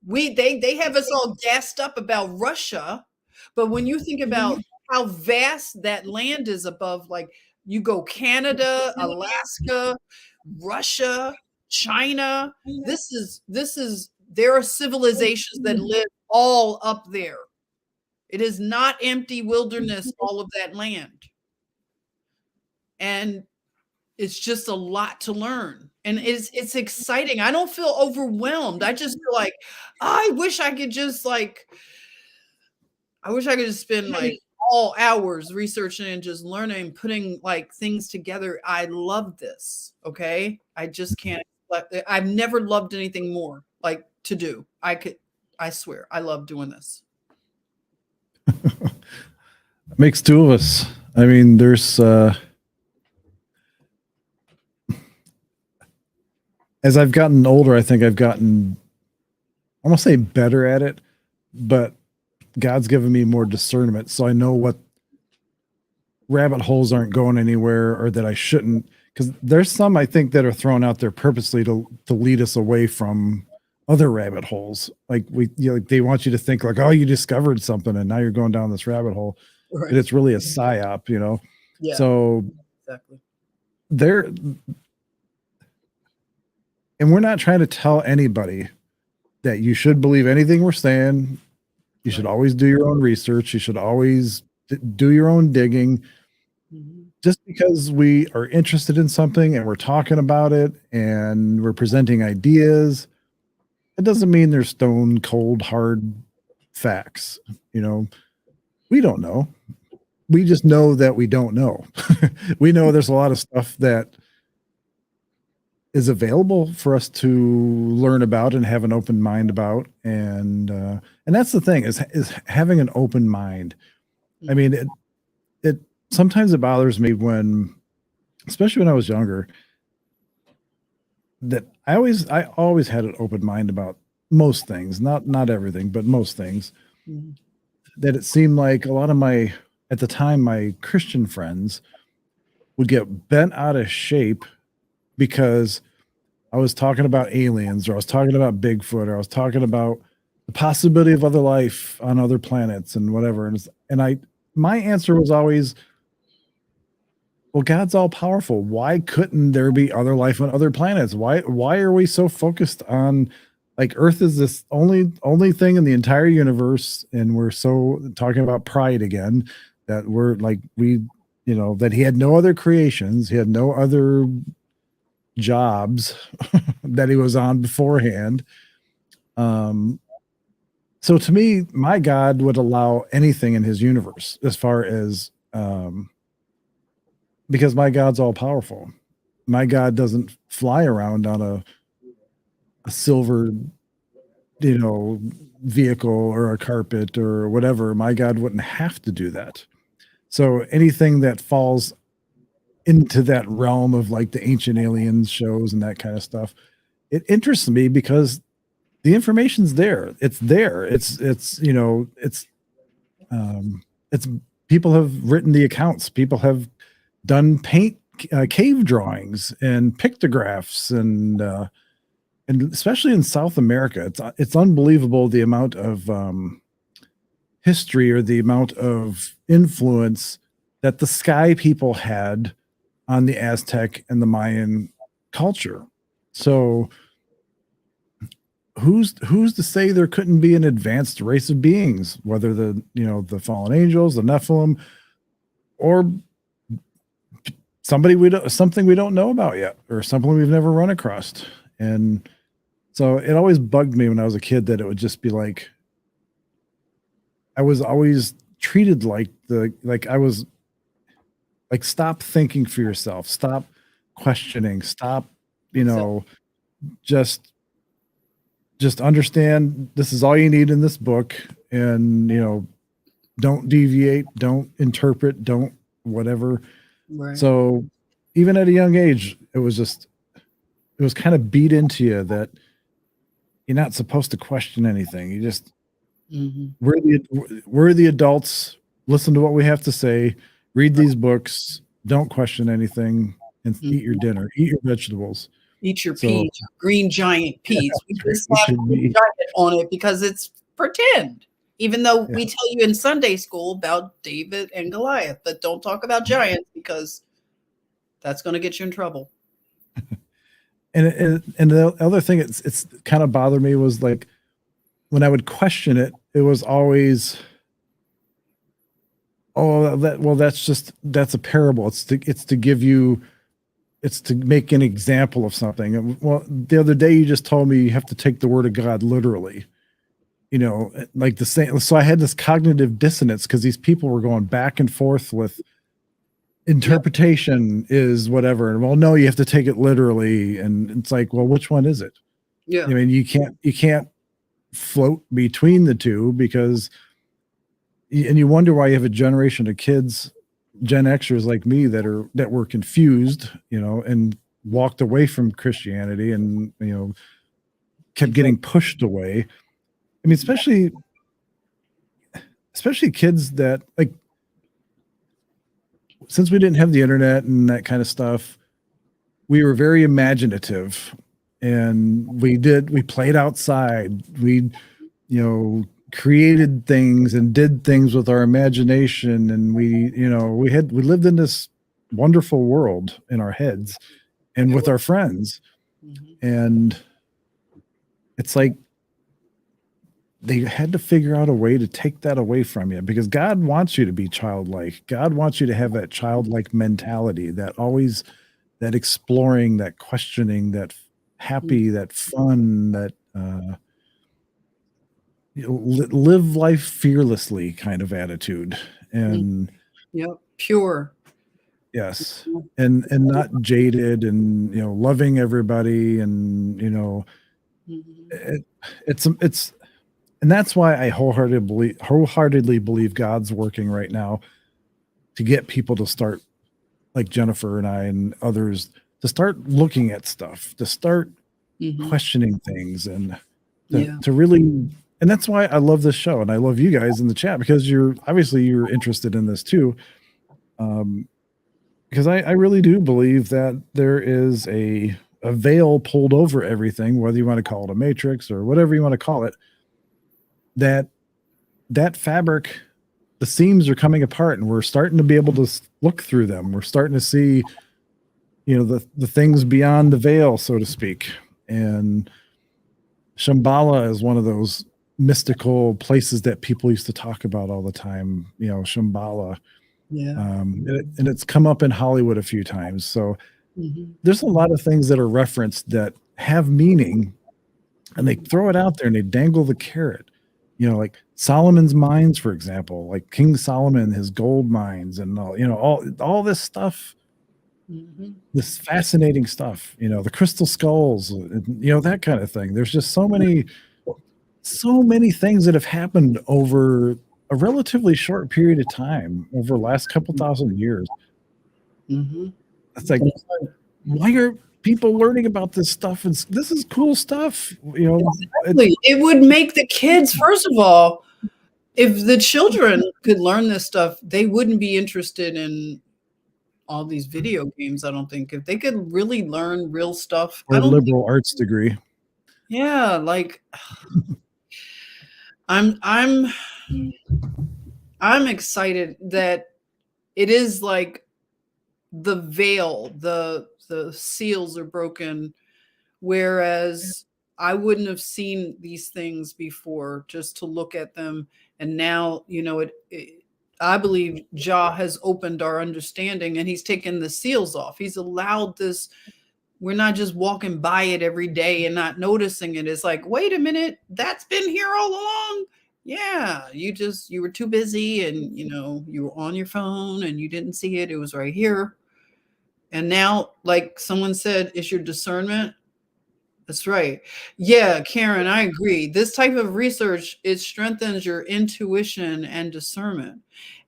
they have us all gassed up about Russia, but when you think about how vast that land is above, like you go Canada, Alaska, Russia, China. There are civilizations that live all up there. It is not empty wilderness, all of that land. And it's just a lot to learn. And it's exciting. I don't feel overwhelmed. I just feel like, I wish I could just spend like all hours researching and just learning, putting like things together. I love this. Okay. I just can't. I've never loved anything more like to do. I swear, I love doing this. Makes two of us. I mean, there's, as I've gotten older, I think I've gotten, I won't say better at it, but God's given me more discernment. So I know what rabbit holes aren't going anywhere or that I shouldn't. Because there's some I think that are thrown out there purposely to lead us away from other rabbit holes. Like they want you to think like, oh, you discovered something and now you're going down this rabbit hole. Right. But it's really a psyop, Yeah, so exactly. There, and we're not trying to tell anybody that you should believe anything we're saying. You should always do your own research. You should always do your own digging. Just because we are interested in something and we're talking about it and we're presenting ideas, it doesn't mean they're stone cold hard facts. You know, we don't know. We just know that we don't know. We know there's a lot of stuff that is available for us to learn about and have an open mind about, and that's the thing is having an open mind. I mean, it sometimes it bothers me when, especially when I was younger, that I always had an open mind about most things, not everything, but most things. That it seemed like a lot of at the time, my Christian friends would get bent out of shape because I was talking about aliens, or I was talking about Bigfoot, or I was talking about the possibility of other life on other planets and whatever. And my answer was always, well, God's all powerful. Why couldn't there be other life on other planets? Why are we so focused on, like, Earth is this only thing in the entire universe, and we're so talking about pride again, that we're like, that he had no other creations, he had no other jobs that he was on beforehand. So to me, my God would allow anything in his universe, as far as because my God's all powerful. My God doesn't fly around on a silver, vehicle or a carpet or whatever. My God wouldn't have to do that. So anything that falls into that realm of like the Ancient Aliens shows and that kind of stuff, it interests me because the information's there. It's there. It's people have written the accounts. People have done cave drawings and pictographs, and especially in South America, it's unbelievable the amount of history, or the amount of influence that the sky people had on the Aztec and the Mayan culture. So who's to say there couldn't be an advanced race of beings, whether the fallen angels, the Nephilim, or something we don't know about yet, or something we've never run across. And so it always bugged me when I was a kid that it would just be like, I was always treated like I was like, stop thinking for yourself, stop questioning, stop, just understand this is all you need in this book, and don't deviate, don't interpret, don't whatever. Right. So even at a young age, it was kind of beat into you that you're not supposed to question anything. You just we're the adults, listen to what we have to say, read these books, don't question anything, and eat your dinner, eat your vegetables. Eat your peas, green giant peas. We just have green giant on it because it's pretend. Even though we tell you in Sunday school about David and Goliath, but don't talk about giants because that's going to get you in trouble. And the other thing it's kind of bothered me was, like, when I would question it, it was always, that's a parable. It's to make an example of something. Well, the other day you just told me you have to take the word of God literally, like the same. So I had this cognitive dissonance because these people were going back and forth with interpretation is whatever. And, well, no, you have to take it literally. And it's like, well, which one is it? Yeah. I mean, you can't float between the two, because, and you wonder why you have a generation of kids, Gen Xers like me, that were confused, and walked away from Christianity, and kept getting pushed away. I mean, especially kids that, like, since we didn't have the internet and that kind of stuff, we were very imaginative, and we played outside. We, created things and did things with our imagination, and we lived in this wonderful world in our heads and with our friends. And it's like they had to figure out a way to take that away from you, because God wants you to be childlike. God wants you to have that childlike mentality, that always, that exploring, that questioning, that happy, that fun, that live life fearlessly kind of attitude. And Yep, pure. yes, and not jaded, and loving everybody, and it's and that's why I wholeheartedly believe God's working right now to get people to start, like Jennifer and I and others, to start looking at stuff, to start questioning things, and to really. And that's why I love this show, and I love you guys in the chat, because you're interested in this too. Because I really do believe that there is a veil pulled over everything, whether you want to call it a matrix or whatever you want to call it. That fabric, the seams are coming apart, and we're starting to be able to look through them. We're starting to see, the things beyond the veil, so to speak. And Shambhala is one of those mystical places that people used to talk about all the time. Shambhala. Yeah. And it's come up in Hollywood a few times. So there's a lot of things that are referenced that have meaning, and they throw it out there and they dangle the carrot. Like Solomon's mines, for example, like King Solomon, his gold mines, and all this stuff, this fascinating stuff, the crystal skulls, that kind of thing. There's just so many things that have happened over a relatively short period of time, over the last couple thousand years. It's like, why are people learning about this stuff? And this is cool stuff. Exactly. It would make the kids, first of all, if the children could learn this stuff, they wouldn't be interested in all these video games. I don't think if they could really learn real stuff. Or a liberal arts degree. Yeah, like I'm excited that it is like the veil, the seals are broken, whereas I wouldn't have seen these things before, just to look at them. And now, I believe Jah has opened our understanding, and he's taken the seals off. He's allowed this. We're not just walking by it every day and not noticing it. It's like, wait a minute, that's been here all along. Yeah, you were too busy, and you were on your phone and you didn't see it. It was right here. And now, like someone said, it's your discernment. That's right. Yeah, Karen, I agree. This type of research, it strengthens your intuition and discernment.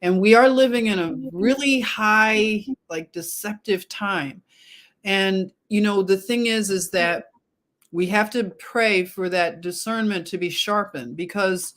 And we are living in a really high, like, deceptive time. And, the thing is that we have to pray for that discernment to be sharpened, because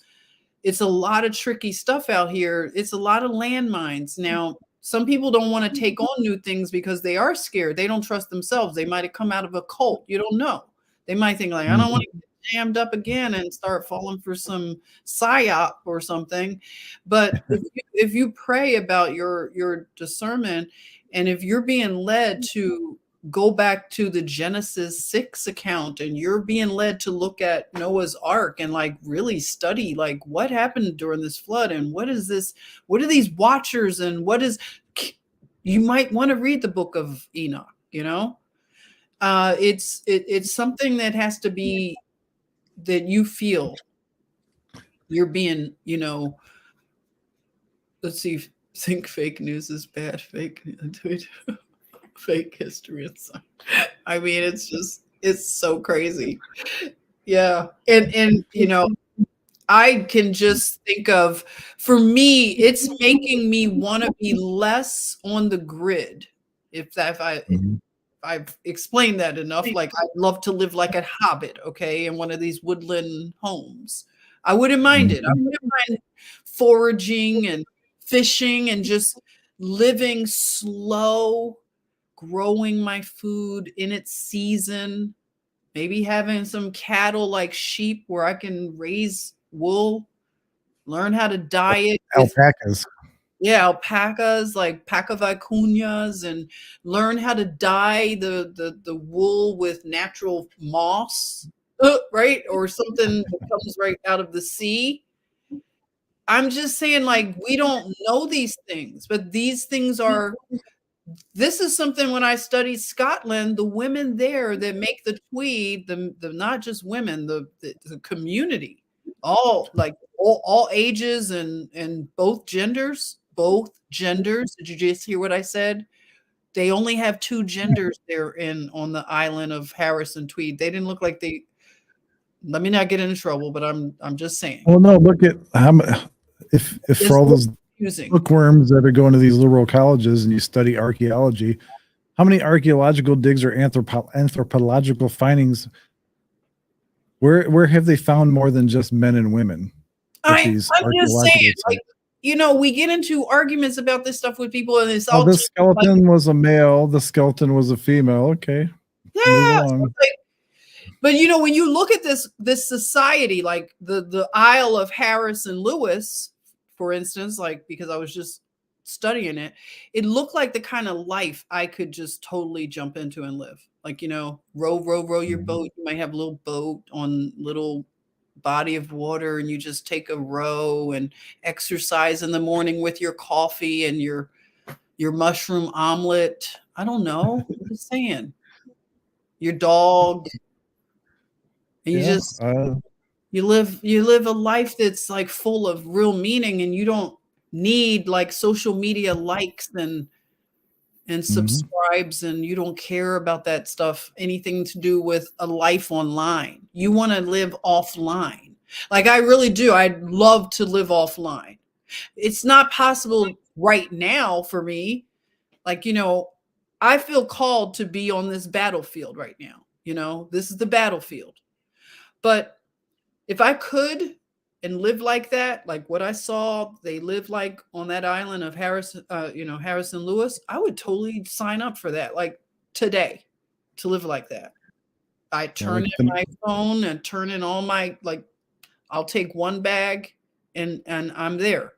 it's a lot of tricky stuff out here. It's a lot of landmines. Now, some people don't want to take on new things because they are scared. They don't trust themselves. They might have come out of a cult. You don't know. They might think like, I don't want to get jammed up again and start falling for some psyop or something. But if you pray about your discernment, and if you're being led to go back to the Genesis 6 account, and you're being led to look at Noah's Ark and like really study like what happened during this flood, and what is this, what are these watchers, and you might want to read the book of Enoch. It's something that has to be, that you feel you're being, let's see, think fake news is bad, fake history and stuff. I mean, it's so crazy. Yeah. And I can just think of, for me, it's making me want to be less on the grid. I've explained that enough. Like, I'd love to live like a hobbit, okay, in one of these woodland homes. I wouldn't mind it. I wouldn't mind foraging and fishing and just living slow, growing my food in its season, maybe having some cattle like sheep where I can raise wool, learn how to dye it. Alpacas. Yeah, alpacas, like paca vicuñas, and learn how to dye the wool with natural moss, right? Or something that comes right out of the sea. I'm just saying, like, we don't know these things, but these things are this is something when I studied Scotland, the women there that make the tweed, the not just women, the community, all like all ages and both genders, both genders. Did you just hear what I said? They only have two genders there in on the island of Harris and Tweed. They didn't look like they. Let me not get into trouble, but I'm just saying. Well, no, look at how if It's for all those confusing. bookworms that are going to these liberal colleges and you study archaeology, how many archaeological digs or anthropological findings? Where have they found more than just men and women? I'm just saying, like, you know, we get into arguments about this stuff with people, and it's all this skeleton was a male, the skeleton was a female. Okay, yeah. move on. But you know, when you look at this society, like the Isle of Harris and Lewis, for instance, like because I was just studying it, it looked like the kind of life I could just totally jump into and live. Like, you know, row your boat. You might have a little boat on little body of water, and you just take a row and exercise in the morning with your coffee and your mushroom omelet. I don't know. I'm just saying. Your dog. And you just you live a life that's like full of real meaning, and you don't need like social media likes and subscribes, and you don't care about that stuff, anything to do with a life online. You want to live offline. Like I really do. I'd love to live offline. It's not possible right now for me. Like, you know, I feel called to be on this battlefield right now. You know, this is the battlefield. But if I could and live like that, like what I saw they live like on that island of Harris, Harris and Lewis, I would totally sign up for that, like today, to live like that. I turn in my phone and turn in all my, like, I'll take one bag and I'm there.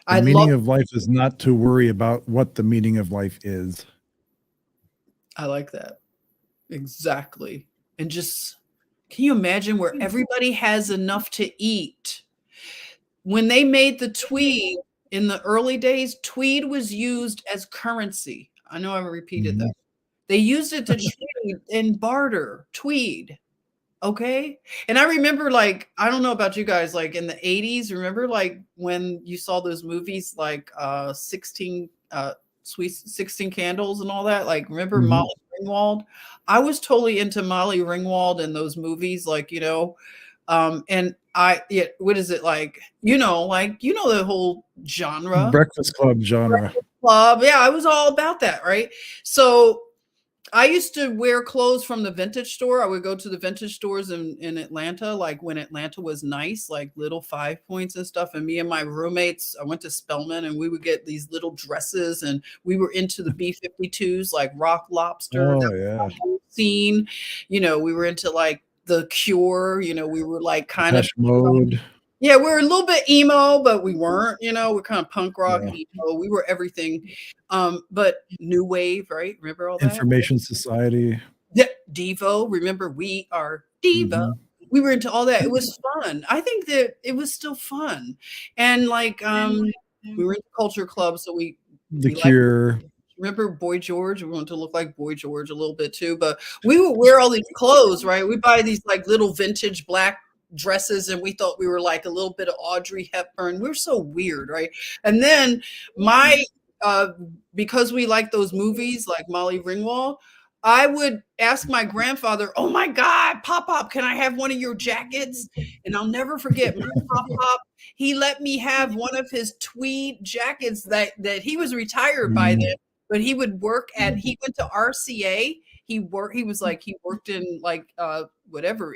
The meaning of life is not to worry about what the meaning of life is. I like that. Exactly. And just, can you imagine where everybody has enough to eat? When they made the tweed in the early days, tweed was used as currency. I know I repeated that. They used it to trade and barter tweed. Okay. And I remember, like, I don't know about you guys, like in the 80s, remember like when you saw those movies like 16 Candles and all that? Like, remember Molly Ringwald? I was totally into Molly Ringwald and those movies, like, you know, and what is it like, the whole genre. Breakfast Club genre. Breakfast Club. Yeah, I was all about that, right? So I used to wear clothes from the vintage store. I would go to the vintage stores in Atlanta, like when Atlanta was nice, like little 5 Points and stuff. And me and my roommates, I went to Spelman, and we would get these little dresses, and we were into the B-52s, like Rock Lobster. Oh, yeah. Scene. You know, we were into like The Cure. You know, we were like kind of mode. Yeah, we were a little bit emo, but we weren't, you know, we're kind of punk rock, emo. We were everything. But new wave, right? Remember all that? Information Society. Yeah, Devo. Remember, we are Devo. We were into all that. It was fun. I think that it was still fun. And like we were in the culture club, so we Cure. Remember Boy George? We wanted to look like Boy George a little bit too, but we would wear all these clothes, right? We buy these like little vintage black dresses, and we thought we were like a little bit of Audrey Hepburn. We're so weird, right? And then because we like those movies like Molly Ringwald, I would ask my grandfather, "Oh my God, Pop, can I have one of your jackets?" And I'll never forget my Pop. He let me have one of his tweed jackets that he was retired by then, but he would work he went to RCA. He worked in like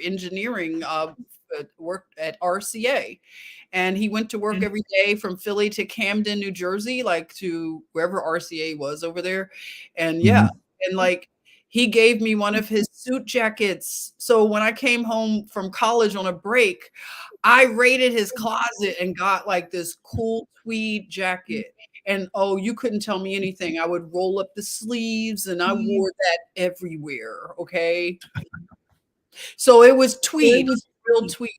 engineering, worked at RCA, and he went to work every day from Philly to Camden, New Jersey, like to wherever RCA was over there. And and like he gave me one of his suit jackets. So when I came home from college on a break, I raided his closet and got like this cool tweed jacket. And oh, you couldn't tell me anything. I would roll up the sleeves and I wore that everywhere. Okay. So it was tweed, real tweed.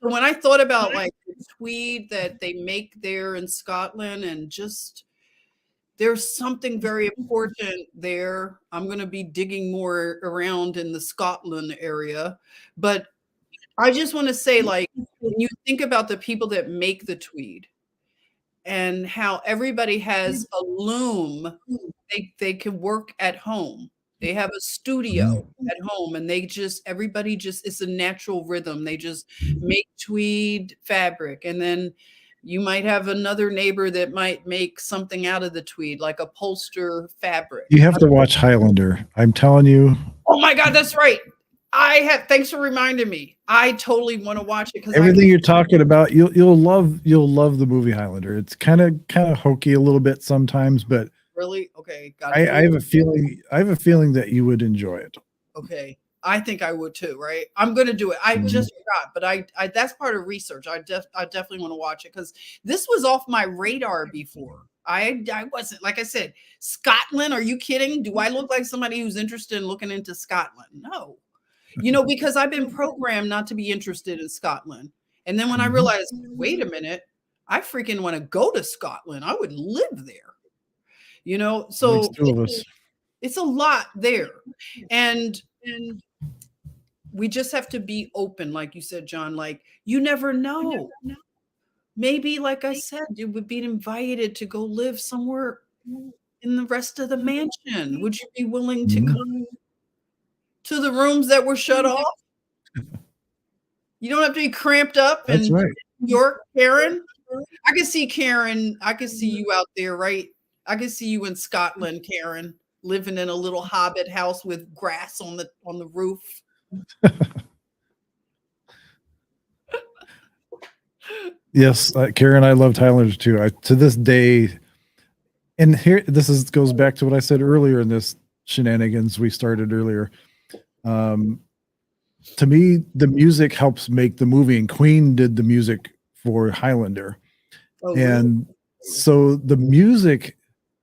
So when I thought about like the tweed that they make there in Scotland and just there's something very important there. I'm going to be digging more around in the Scotland area, but I just want to say, like, when you think about the people that make the tweed and how everybody has a loom, they can work at home. They have a studio at home and everybody just, it's a natural rhythm. They just make tweed fabric. And then you might have another neighbor that might make something out of the tweed, like upholster fabric. You have to watch Highlander. I'm telling you. Oh my God, that's right. Thanks for reminding me. I totally want to watch it because Everything you're talking about, you'll love the movie Highlander. It's kind of hokey a little bit sometimes, but really okay. I have a feeling that you would enjoy it. Okay, I think I would too. Right, I'm going to do it. I just forgot, but I that's part of research. I definitely want to watch it because this was off my radar before. I wasn't, like I said, Scotland. Are you kidding? Do I look like somebody who's interested in looking into Scotland? No. You know, because I've been programmed not to be interested in Scotland. And then when I realized, wait a minute, I freaking want to go to Scotland. I would live there. You know, so two of us. It's a lot there. And we just have to be open, like you said, John. Like, you never know. Maybe, like I said, you would be invited to go live somewhere in the rest of the mansion. Would you be willing to come to the rooms that were shut off? You don't have to be cramped up in New York, Karen. I can see Karen. I can see you out there, right? I can see you in Scotland, Karen, living in a little hobbit house with grass on the roof. Yes, Karen, I loved Highlander too. To this day, and here goes back to what I said earlier in this shenanigans we started earlier. To me, the music helps make the movie, and Queen did the music for Highlander. Oh, and so the music,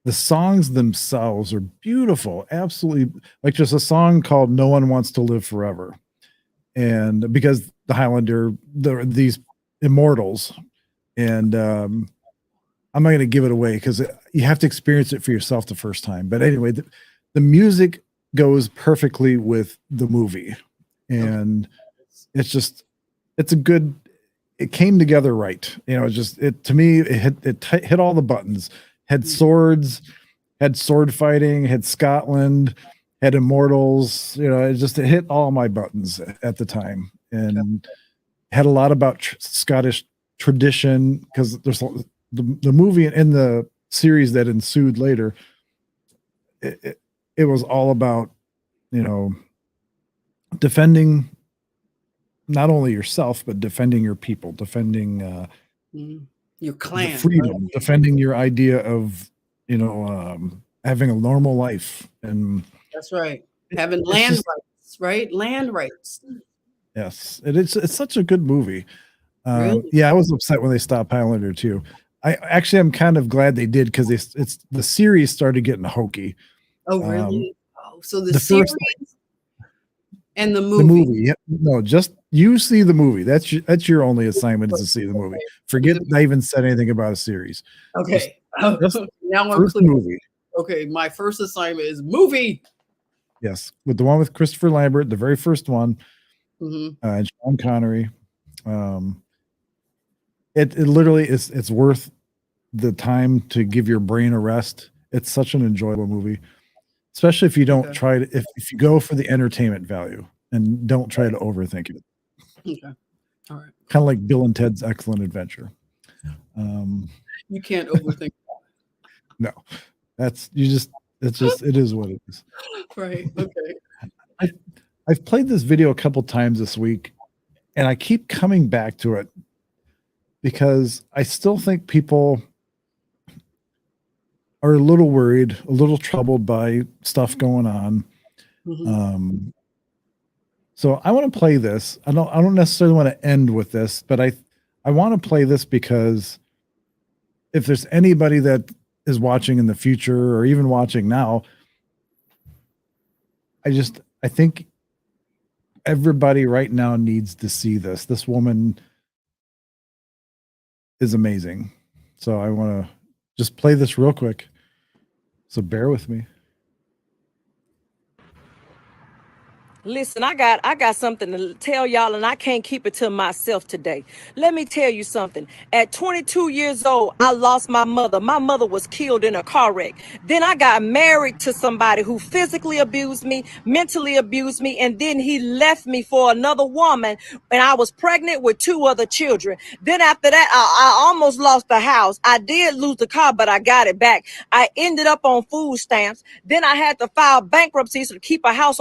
the songs themselves are beautiful, absolutely. Like just a song called "No One Wants to Live Forever," and because the Highlander, these immortals, and I'm not going to give it away because you have to experience it for yourself the first time. But anyway, the music goes perfectly with the movie, and it came together right. You know, to me, it hit all the buttons. Had swords, had sword fighting, had Scotland, had immortals. You know, it hit all my buttons at the time, and had a lot about Scottish tradition because there's the movie and the series that ensued later. It was all about, you know, defending not only yourself, but defending your people, defending your clan, freedom, right? Defending your idea of, you know, having a normal life. And that's right. Having land rights, right? Land rights. Yes. It's such a good movie. Really? Yeah, I was upset when they stopped Highlander too. I'm kind of glad they did because the series started getting hokey. Oh, really? So the series and the movie. The movie, yeah. No, just you see the movie. That's your only assignment is to see the movie. Forget I even said anything about a series. Okay. Just now I'm clear. Movie. Okay, my first assignment is movie. Yes, with the one with Christopher Lambert, the very first one, and Sean Connery. It literally is. It's worth the time to give your brain a rest. It's such an enjoyable movie, especially if you don't try to. If you go for the entertainment value and don't try to overthink it. Okay, all right. Kind of like Bill and Ted's Excellent Adventure. You can't overthink. No, it is what it is. Right. Okay. I've played this video a couple times this week, and I keep coming back to it because I still think people are a little worried, a little troubled by stuff going on. Mhm. So I want to play this. I don't necessarily want to end with this, but I want to play this because if there's anybody that is watching in the future or even watching now, I think everybody right now needs to see this. This woman is amazing. So I want to just play this real quick. So bear with me. Listen, I got something to tell y'all, and I can't keep it to myself today. Let me tell you something. At 22 years old, I lost my mother. My mother was killed in a car wreck. Then I got married to somebody who physically abused me, mentally abused me, and then he left me for another woman, and I was pregnant with 2 other children. Then after that, I almost lost the house. I did lose the car, but I got it back. I ended up on food stamps. Then I had to file bankruptcy to keep a house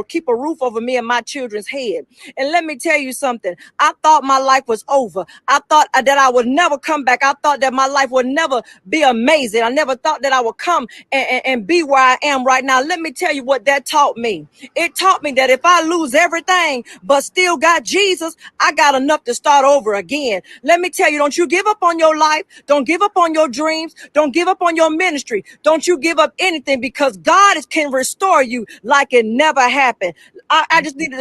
keep a roof over me and my children's head. And let me tell you something. I thought my life was over. I thought that I would never come back. I thought that my life would never be amazing. I never thought that I would come and be where I am right now. Let me tell you what that taught me. It taught me that if I lose everything but still got Jesus, I got enough to start over again. Let me tell you, don't you give up on your life. Don't give up on your dreams. Don't give up on your ministry. Don't you give up anything, because God can restore you like it never happened. I just need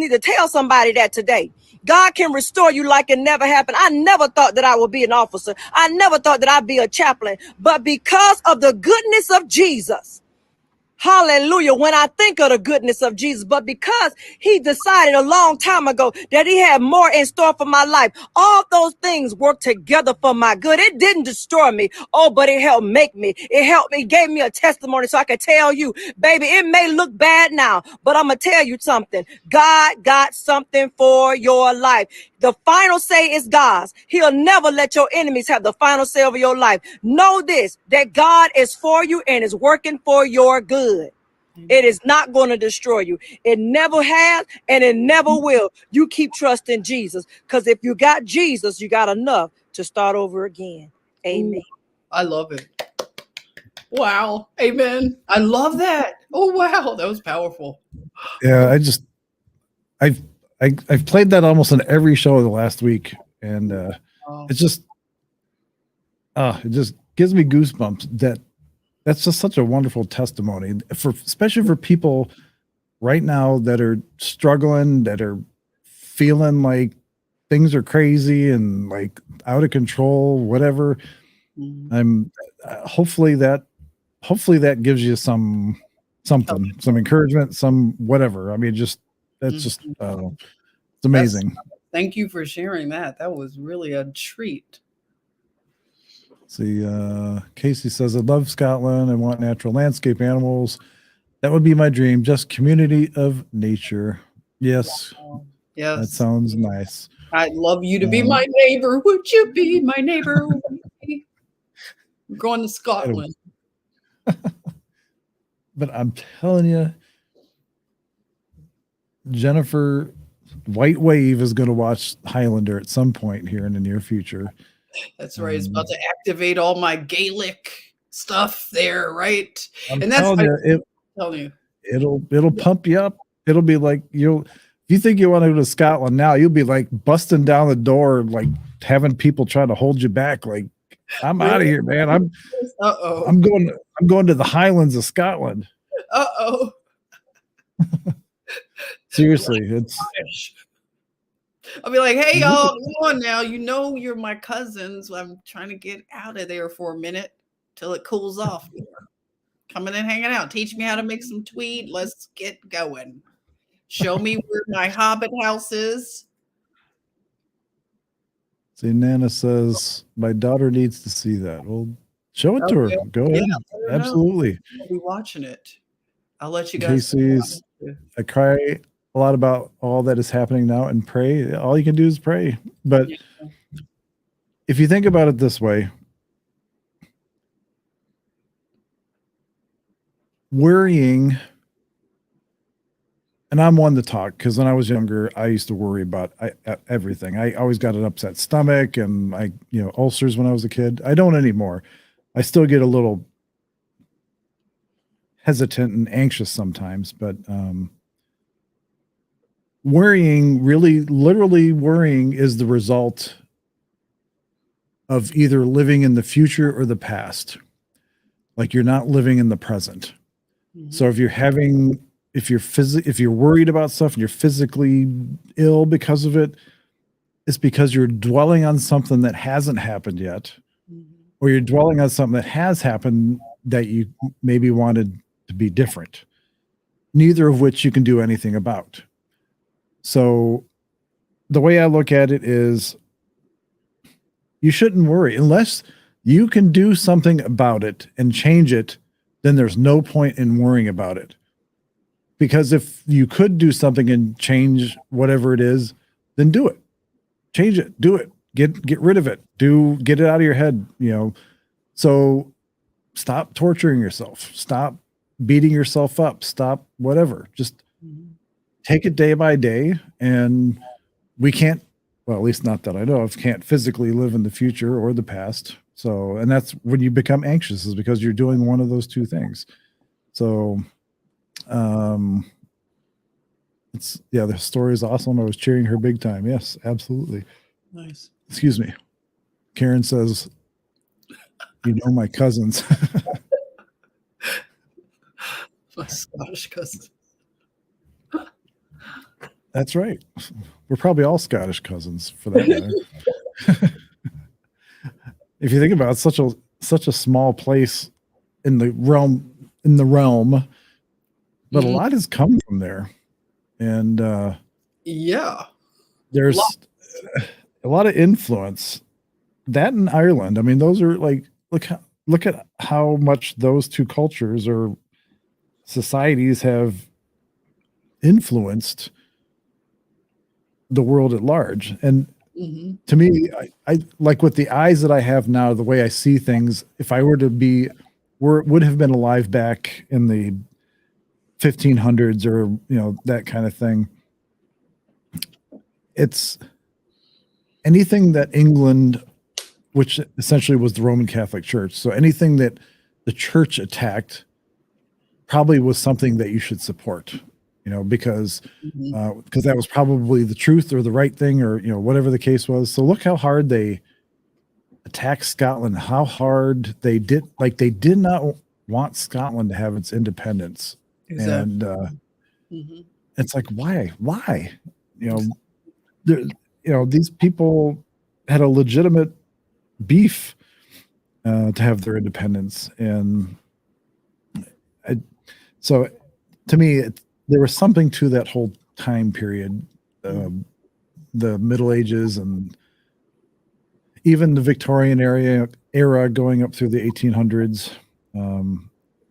to tell somebody that today. God can restore you like it never happened. I never thought that I would be an officer. I never thought that I'd be a chaplain. But because of the goodness of Jesus, hallelujah, when I think of the goodness of Jesus, but because he decided a long time ago that he had more in store for my life, all those things work together for my good. It didn't destroy me. Oh, but it helped make me. It helped me, gave me a testimony so I could tell you, baby, it may look bad now, but I'm going to tell you something. God got something for your life. The final say is God's. He'll never let your enemies have the final say over your life. Know this, that God is for you and is working for your good. It is not going to destroy you. It never has, and it never will. You keep trusting Jesus, because if you got Jesus, you got enough to start over again. Amen. Ooh, I love it. Wow. Amen. I love that. Oh, wow. That was powerful. Yeah, I've played that almost in every show of the last week, and it just gives me goosebumps. That's just such a wonderful testimony, especially for people right now that are struggling, that are feeling like things are crazy and like out of control, whatever. I'm hopefully that gives you some encouragement, some whatever. I mean, that's just it's amazing. Thank you for sharing that. That was really a treat. See, Casey says, I love Scotland. I want natural landscape animals. That would be my dream. Just community of nature. Yes. Yes. That sounds nice. I'd love you to be my neighbor. Would you be my neighbor? We're going to Scotland. But I'm telling you, Jennifer White Wave is going to watch Highlander at some point here in the near future. That's right. It's about to activate all my Gaelic stuff there, right? I'm and that's telling you, it'll pump you up. It'll be like if you think you want to go to Scotland now, you'll be like busting down the door, like having people trying to hold you back. Like, I'm out of here, man. I'm going to the Highlands of Scotland. Seriously, I'll be like, hey, y'all, come on now. You know you're my cousins. I'm trying to get out of there for a minute till it cools off. Coming and hanging out. Teach me how to make some tweed. Let's get going. Show me where my hobbit house is. See, Nana says, my daughter needs to see that. Well, show it to her. Go ahead. Absolutely. I'll be watching it. I'll let you guys. Casey's, I cry a lot about all that is happening now and pray. All you can do is pray. But if you think about it this way, worrying, and I'm one to talk because when I was younger, I used to worry about everything. I always got an upset stomach and ulcers when I was a kid. I don't anymore. I still get a little hesitant and anxious sometimes, but worrying, really literally worrying, is the result of either living in the future or the past. Like, you're not living in the present. So if you're worried about stuff and you're physically ill because of it, it's because you're dwelling on something that hasn't happened yet, or you're dwelling on something that has happened that you maybe wanted to be different, neither of which you can do anything about. So the way I look at it is, you shouldn't worry unless you can do something about it and change it. Then there's no point in worrying about it. Because if you could do something and change whatever it is, then do it. Change it, do it, get rid of it, get it out of your head, So stop torturing yourself, stop beating yourself up, stop whatever. Just take it day by day. And we can't, well, at least not that I know of, can't physically live in the future or the past. So, and that's when you become anxious, is because you're doing one of those two things. So, the story is awesome. I was cheering her big time. Yes, absolutely. Nice. Excuse me. Karen says, my cousins. My Scottish cousin. That's right. We're probably all Scottish cousins, for that matter. If you think about it, such a small place in the realm, but a lot has come from there. And there's a lot of influence. That in Ireland, I mean, those are like, look at how much those two cultures or societies have influenced the world at large. And to me, I like, with the eyes that I have now, the way I see things, if I were to would have been alive back in the 1500s or that kind of thing, it's anything that England, which essentially was the Roman Catholic Church, so anything that the church attacked probably was something that you should support, because that was probably the truth or the right thing, or whatever the case was. So look how hard they attacked Scotland, how hard they did not want Scotland to have its independence. Exactly. And it's like, why? These people had a legitimate beef to have their independence. And so to me, there was something to that whole time period, the Middle Ages, and even the Victorian era going up through the 1800s,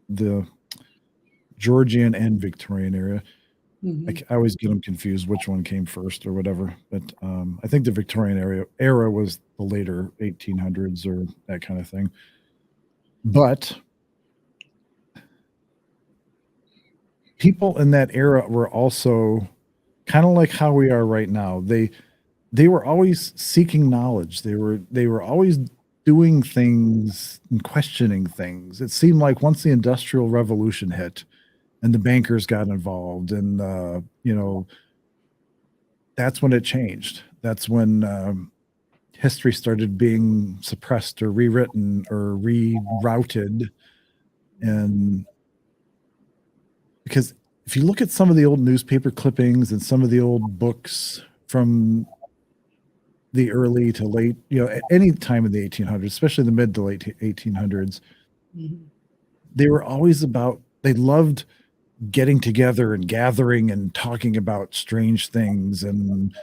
the Georgian and Victorian era. I always get them confused which one came first or whatever, but I think the Victorian era was the later 1800s or that kind of thing. But people in that era were also kind of like how we are right now. They were always seeking knowledge. They were always doing things and questioning things. It seemed like once the Industrial Revolution hit and the bankers got involved, and that's when it changed. That's when history started being suppressed or rewritten or rerouted. And because if you look at some of the old newspaper clippings and some of the old books from the early to late, any time in the 1800s, especially the mid to late 1800s, they were always they loved getting together and gathering and talking about strange things and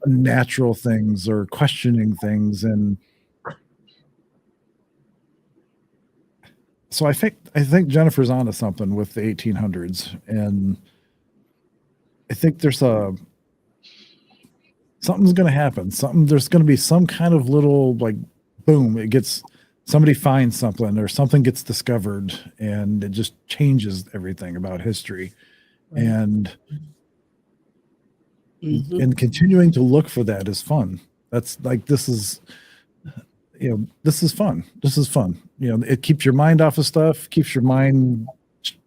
unnatural things or questioning things. And so I think Jennifer's onto something with the 1800s, and I think there's something's going to happen. There's going to be some kind of little, like, boom, somebody finds something or something gets discovered, and it just changes everything about history. Right. And continuing to look for that is fun. That's like, this is, this is fun. This is fun. It keeps your mind off of stuff, keeps your mind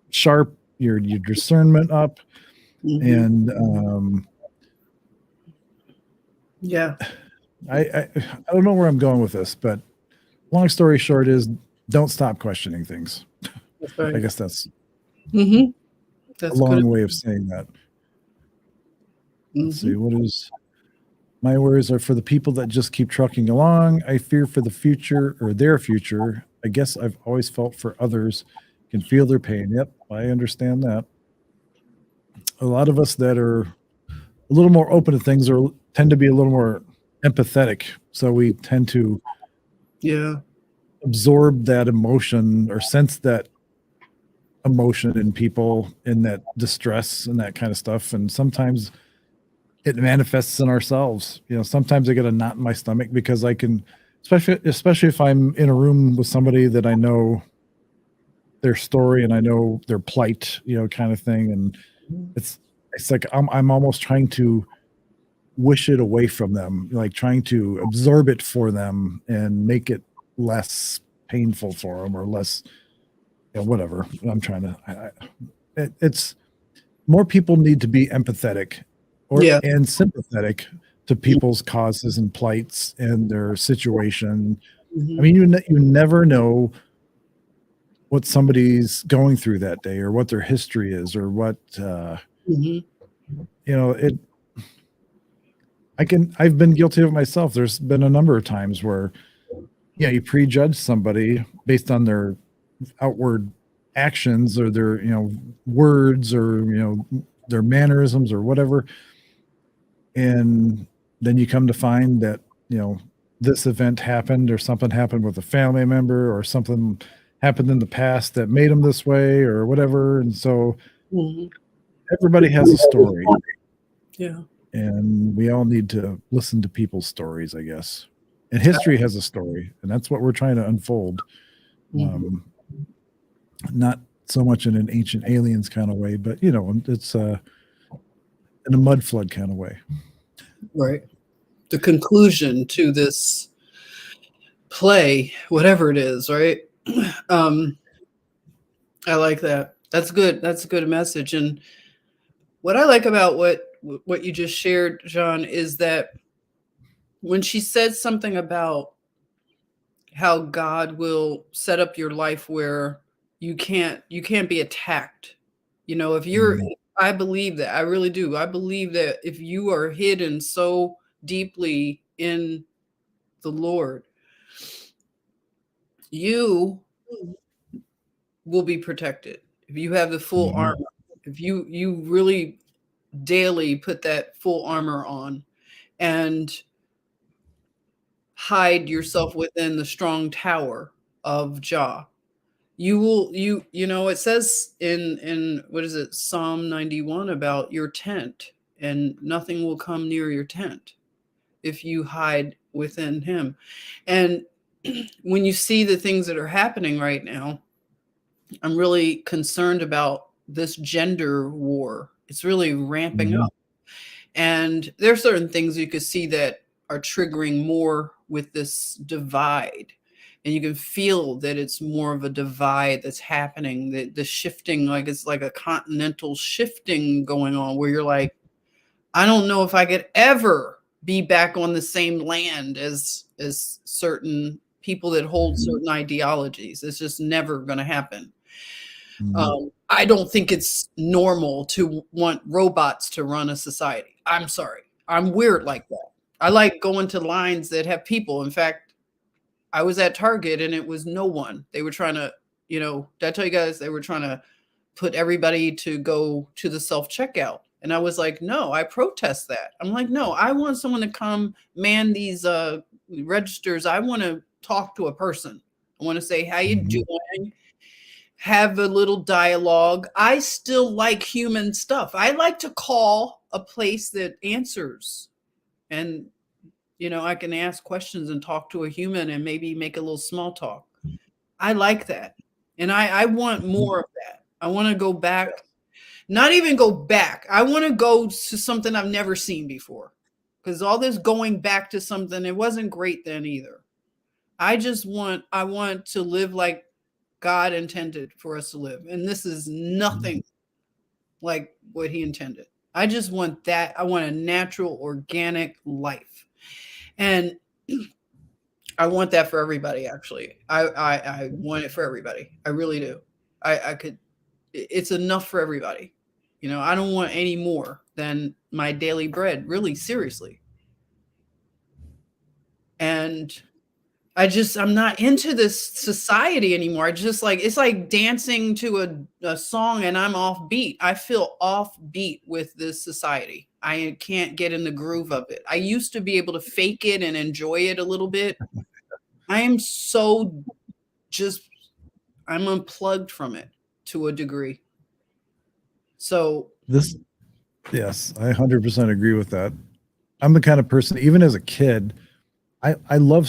sharp, your discernment up. Mhm. And Yeah. I don't know where I'm going with this, but long story short is don't stop questioning things. That's right. I guess that's Mm-hmm. a That's long good. way of saying that. Let's see, Mhm. what is my words are for the people that just keep trucking along. I fear for the future or their future. I guess I've always felt for others, can feel their pain. Yep, I understand that. A lot of us that are a little more open to things tend to be a little more empathetic. So we tend to Yeah. absorb that emotion or sense that emotion in people in that distress and that kind of stuff. And sometimes it manifests in ourselves. Sometimes I get a knot in my stomach because I can, especially if I'm in a room with somebody that I know their story and I know their plight, kind of thing. And it's like I'm almost trying to wish it away from them, like trying to absorb it for them and make it less painful for them or less, whatever. I'm trying to. It's more people need to be empathetic Yeah. and sympathetic to people's causes and plights and their situation. Mhm. I mean, you never know what somebody's going through that day or what their history is or what Mhm. it. I've been guilty of it myself. There's been a number of times where you prejudge somebody based on their outward actions or their words or their mannerisms or whatever, and then you come to find that this event happened or something happened with a family member or something happened in the past that made them this way or whatever. And so Mhm. everybody has a story, Yeah. and we all need to listen to people's stories, I guess. And history has a story, and that's what we're trying to unfold. Mhm. Not so much in an ancient aliens kind of way, but it's in a mud flood kind of way. Right. The conclusion to this play, whatever it is, right? um, I like that. That's good. That's a good message. And what I like about what you just shared, John, is that when she said something about how God will set up your life where you can't be attacked. If you're Mhm. I believe that. I really do. I believe that if you are hidden so deeply in the Lord, you will be protected. If you have the full Mhm. armor, if you really daily put that full armor on and hide yourself within the strong tower of Jah, you will it says in what is it, Psalm 91, about your tent, and nothing will come near your tent if you hide within him. And when you see the things that are happening right now, I'm really concerned about this gender war. It's really ramping Mhm. up. And there are certain things you could see that are triggering more with this divide. And you can feel that it's more of a divide that's happening, the shifting, like it's like a continental shifting going on where you're like, I don't know if I could ever be back on the same land as certain people that hold certain ideologies. It's just never going to happen. Mhm. I don't think it's normal to want robots to run a society. I'm sorry. I'm weird like that. I like going to lines that have people. In fact, I was at Target and it was no one. They were trying to, did I tell you guys they were trying to put everybody to go to the self checkout? And I was like, no, I protest that. I'm like, no, I want someone to come man these registers. I want to talk to a person. I want to say, how you Mhm. doing? Have a little dialogue. I still like human stuff. I like to call a place that answers, and I can ask questions and talk to a human and maybe make a little small talk. I like that. And I want more of that. I want to go back, not even go back. I want to go to something I've never seen before. Because all this going back to something, it wasn't great then either. I want to live like God intended for us to live. And this is nothing like what he intended. I just want that. I want a natural, organic life. And I want that for everybody, actually. I want it for everybody. I really do. I could, it's enough for everybody. You know, I don't want any more than my daily bread, really, seriously. And I'm not into this society anymore. I just like, it's like dancing to a song and I'm off beat. I feel off beat with this society. I can't get in the groove of it. I used to be able to fake it and enjoy it a little bit. I am so I'm unplugged from it to a degree. So Yes, I 100% agree with that. I'm the kind of person, even as a kid, I love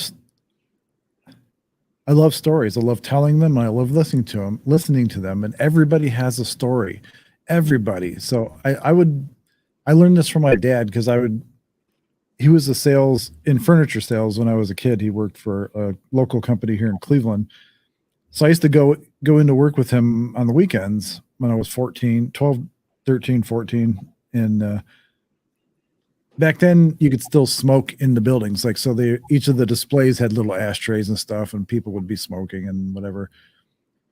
stories. I love telling them. I love listening to them. And everybody has a story. Everybody. So I learned this from my dad because he was in furniture sales when I was a kid. He worked for a local company here in Cleveland. So I used to go into work with him on the weekends when I was 13, 14. And back then you could still smoke in the buildings. Like, so each of the displays had little ashtrays and stuff and people would be smoking and whatever.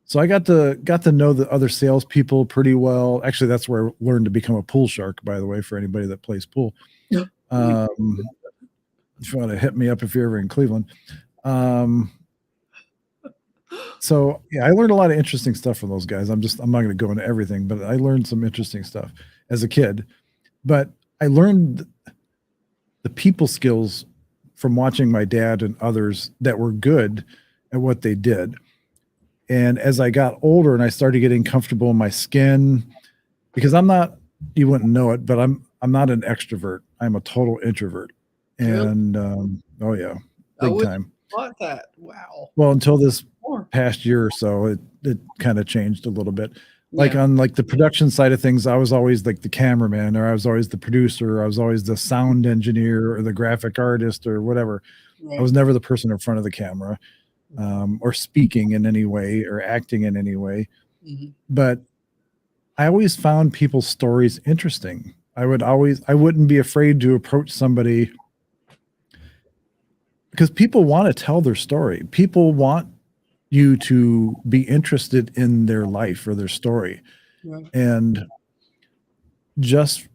So I got to know the other salespeople pretty well. Actually, that's where I learned to become a pool shark, by the way, for anybody that plays pool. If you want to hit me up if you're ever in Cleveland. So yeah, I learned a lot of interesting stuff from those guys. I'm not going to go into everything, but I learned some interesting stuff as a kid. But I learned the people skills from watching my dad and others that were good at what they did. And as I got older and I started getting comfortable in my skin, because you wouldn't know it, but I'm not an extrovert. I'm a total introvert. And oh yeah, big time. Thought that. Wow. Well, until this past year or so, it kind of changed a little bit. Like on like the production side of things, I was always like the cameraman, or I was always the producer, or I was always the sound engineer or the graphic artist or whatever. Right. I was never the person in front of the camera, or speaking in any way or acting in any way. Mm-hmm. But I always found people's stories interesting. I wouldn't be afraid to approach somebody because people want to tell their story. People want you to be interested in their life or their story. Right. And just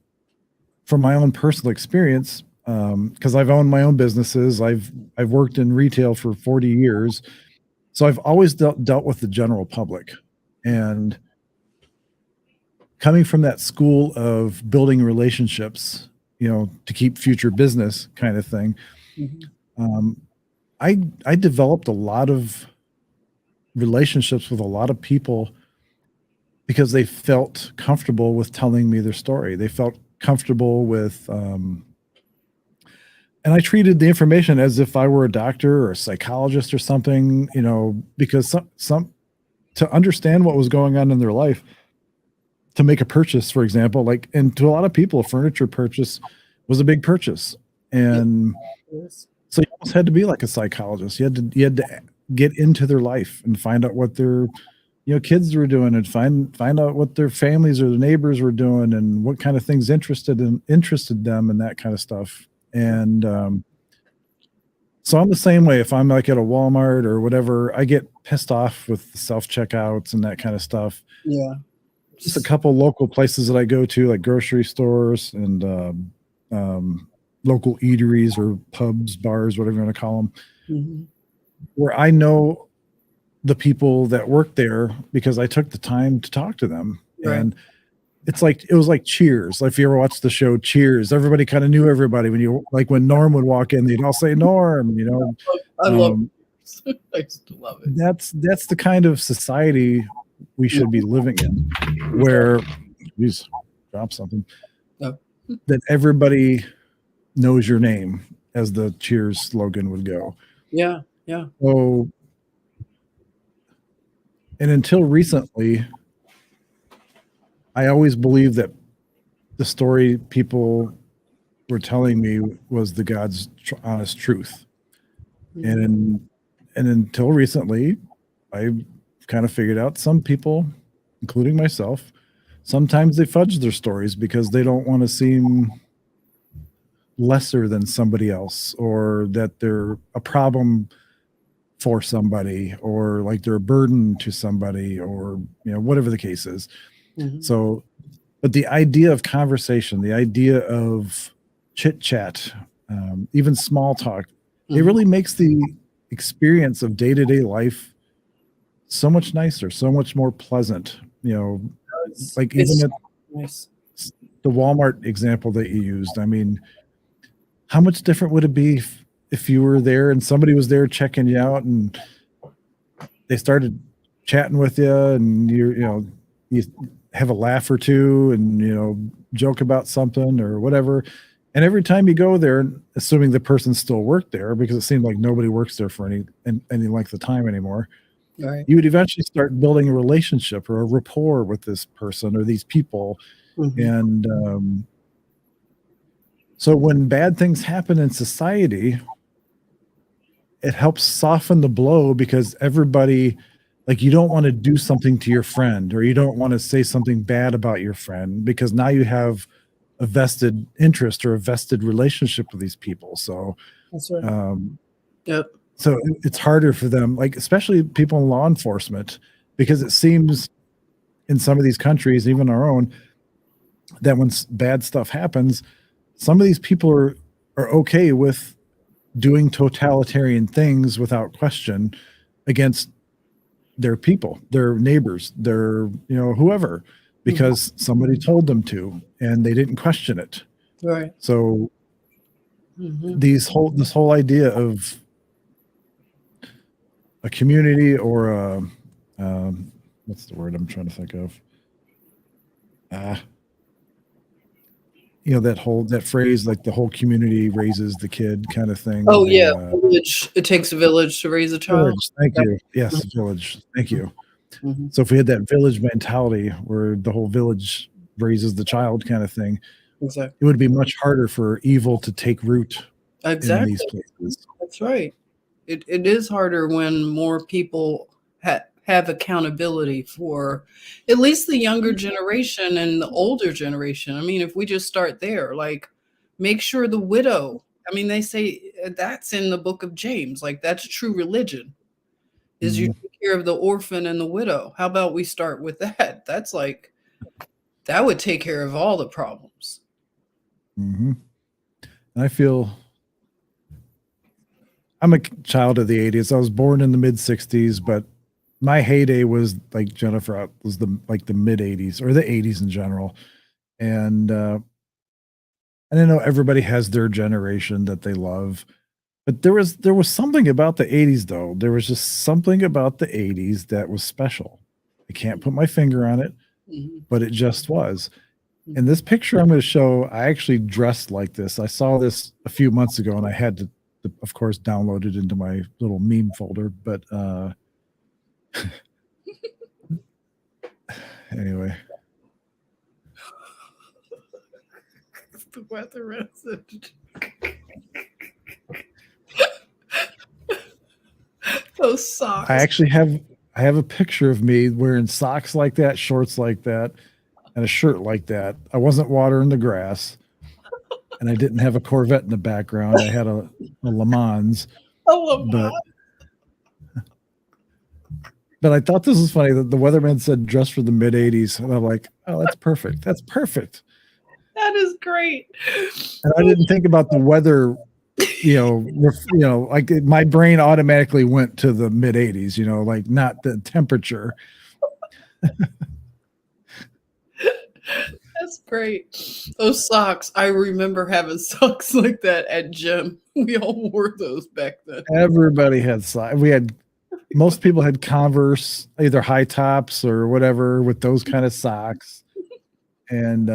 from my own personal experience, because I've owned my own businesses, I've worked in retail for 40 years. So I've always dealt with the general public. And coming from that school of building relationships, to keep future business kind of thing, mm-hmm. I developed a lot of relationships with a lot of people because they felt comfortable with telling me their story. They felt comfortable with, and I treated the information as if I were a doctor or a psychologist or something, because to understand what was going on in their life, to make a purchase, for example, and to a lot of people, a furniture purchase was a big purchase. And so you almost had to be like a psychologist. You had to get into their life and find out what their kids were doing, and find out what their families or their neighbors were doing, and what kind of things interested them and that kind of stuff. And so I'm the same way. If I'm like at a Walmart or whatever, I get pissed off with the self-checkouts and that kind of stuff. Yeah. Just a couple local places that I go to, like grocery stores and local eateries or pubs, bars, whatever you want to call them. Mm-hmm. Where I know the people that work there because I took the time to talk to them. Right. And it was like Cheers. Like if you ever watched the show Cheers, everybody kind of knew everybody. When Norm would walk in, they'd all say Norm, I love it. I just love it. That's the kind of society we should be living in, where drop something. No. That everybody knows your name, as the Cheers slogan would go. Yeah. Yeah. So, and until recently, I always believed that the story people were telling me was the God's honest truth. Mm-hmm. And until recently, I kind of figured out some people, including myself, sometimes they fudge their stories because they don't want to seem lesser than somebody else, or that they're a problem for somebody, or like they're a burden to somebody, or whatever the case is. So, but the idea of conversation, the idea of chit chat, even small talk, it really makes the experience of day-to-day life so much nicer, so much more pleasant. Like even at Nice. the Walmart example that you used, I mean, how much different would it be if you were there and somebody was there checking you out and they started chatting with you, and you have a laugh or two, and joke about something or whatever. And every time you go there, assuming the person still worked there, because it seemed like nobody works there for any length of time anymore, Right. you would eventually start building a relationship or a rapport with this person or these people. And so when bad things happen in society, it helps soften the blow, because everybody, like, you don't want to do something to your friend, or you don't want to say something bad about your friend, because now you have a vested interest or a vested relationship with these people. So That's right. Yep. so it's harder for them, like especially people in law enforcement, because it seems in some of these countries, even our own, that when bad stuff happens, some of these people are okay with doing totalitarian things without question against their people, their neighbors, their whoever, because somebody told them to and they didn't question it. Right. So this whole idea of a community, or a what's the word I'm trying to think of? That phrase, like the whole community raises the kid kind of thing. Oh yeah, village. It takes a village to raise a child. Village. Thank you. Yes, village. Thank you. So if we had that village mentality where the whole village raises the child kind of thing, Exactly. it would be much harder for evil to take root in these places. That's right. It is harder when more people have accountability for at least the younger generation and the older generation. I mean, if we just start there, like make sure the widow, I mean, they say that's in the book of James, like that's true religion, is you take care of the orphan and the widow. How about we start with that? That's like, that would take care of all the problems. And I feel I'm a child of the 80s. I was born in the mid 60s, but my heyday was, like Jennifer, was the mid 80s, or the 80s in general. And I know everybody has their generation that they love, but there was something about the 80s though. There was just something about the 80s that was special. I can't put my finger on it, but it just was. In this picture I'm going to show, I actually dressed like this. I saw this a few months ago and I had to of course download it into my little meme folder, but anyway. The weather message. Those socks. I actually have a picture of me wearing socks like that, shorts like that, and a shirt like that. I wasn't watering the grass, and I didn't have a Corvette in the background. I had a Le Mans. But I thought this was funny that the weatherman said dress for the mid 80s, and I'm like, oh, that's perfect. That's perfect. That is great. And I didn't think about the weather, like my brain automatically went to the mid 80s, like not the temperature. That's great. Those socks. I remember having socks like that at gym. We all wore those back then. Everybody had socks. Most people had Converse, either high tops or whatever, with those kind of socks. And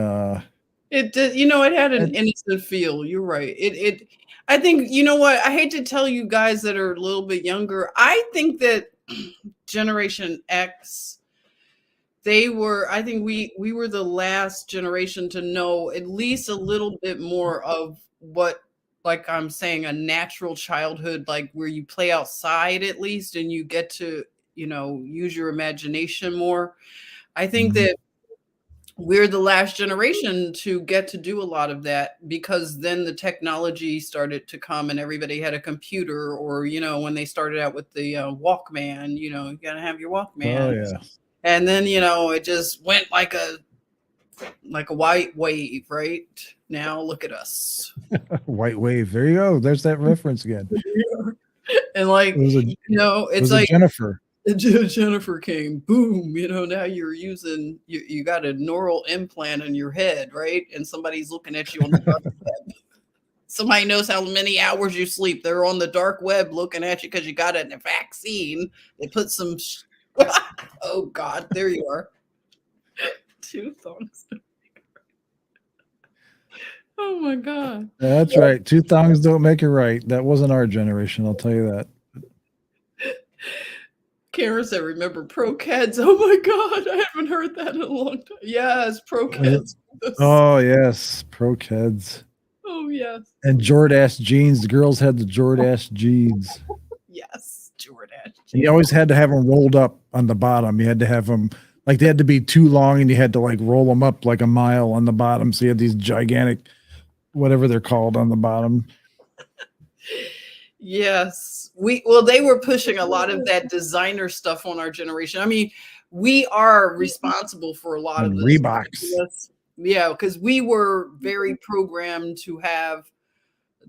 it did, it had an innocent feel. You're right. I think, you know what? I hate to tell you guys that are a little bit younger. I think that Generation X, I think we were the last generation to know at least a little bit more of what like I'm saying, a natural childhood, like where you play outside at least and you get to, use your imagination more. I think Mhm. that we're the last generation to get to do a lot of that because then the technology started to come and everybody had a computer, or when they started out with the Walkman, you got to have your Oh Walkman. yeah. And then it just went like a white wave. Right now, look at us. White wave. There you go. There's that reference again. And like, It was a it's like Jennifer. Jennifer came, boom, now you're using, you got a neural implant in your head, right? And somebody's looking at you on the dark web. Somebody knows how many hours you sleep. They're on the dark web looking at you because you got a vaccine. They put some, oh God, there you are. Two thongs. Oh my God. That's right. Two thongs don't make it right. That wasn't our generation, I'll tell you that. Karen said, remember ProKeds? Oh my God, I haven't heard that in a long time. Yes, ProKeds. Oh yes, ProKeds. Oh yes. And Jordache jeans. The girls had the Jordache jeans. Yes, Jordache. And you always had to have them rolled up on the bottom. You had to have them, like they had to be too long, and you had to like roll them up like a mile on the bottom. So you had these gigantic, whatever they're called, on the bottom. Yes. They were pushing a lot of that designer stuff on our generation. I mean, we are responsible for a lot of this. Reeboks. Yeah, because we were very programmed to have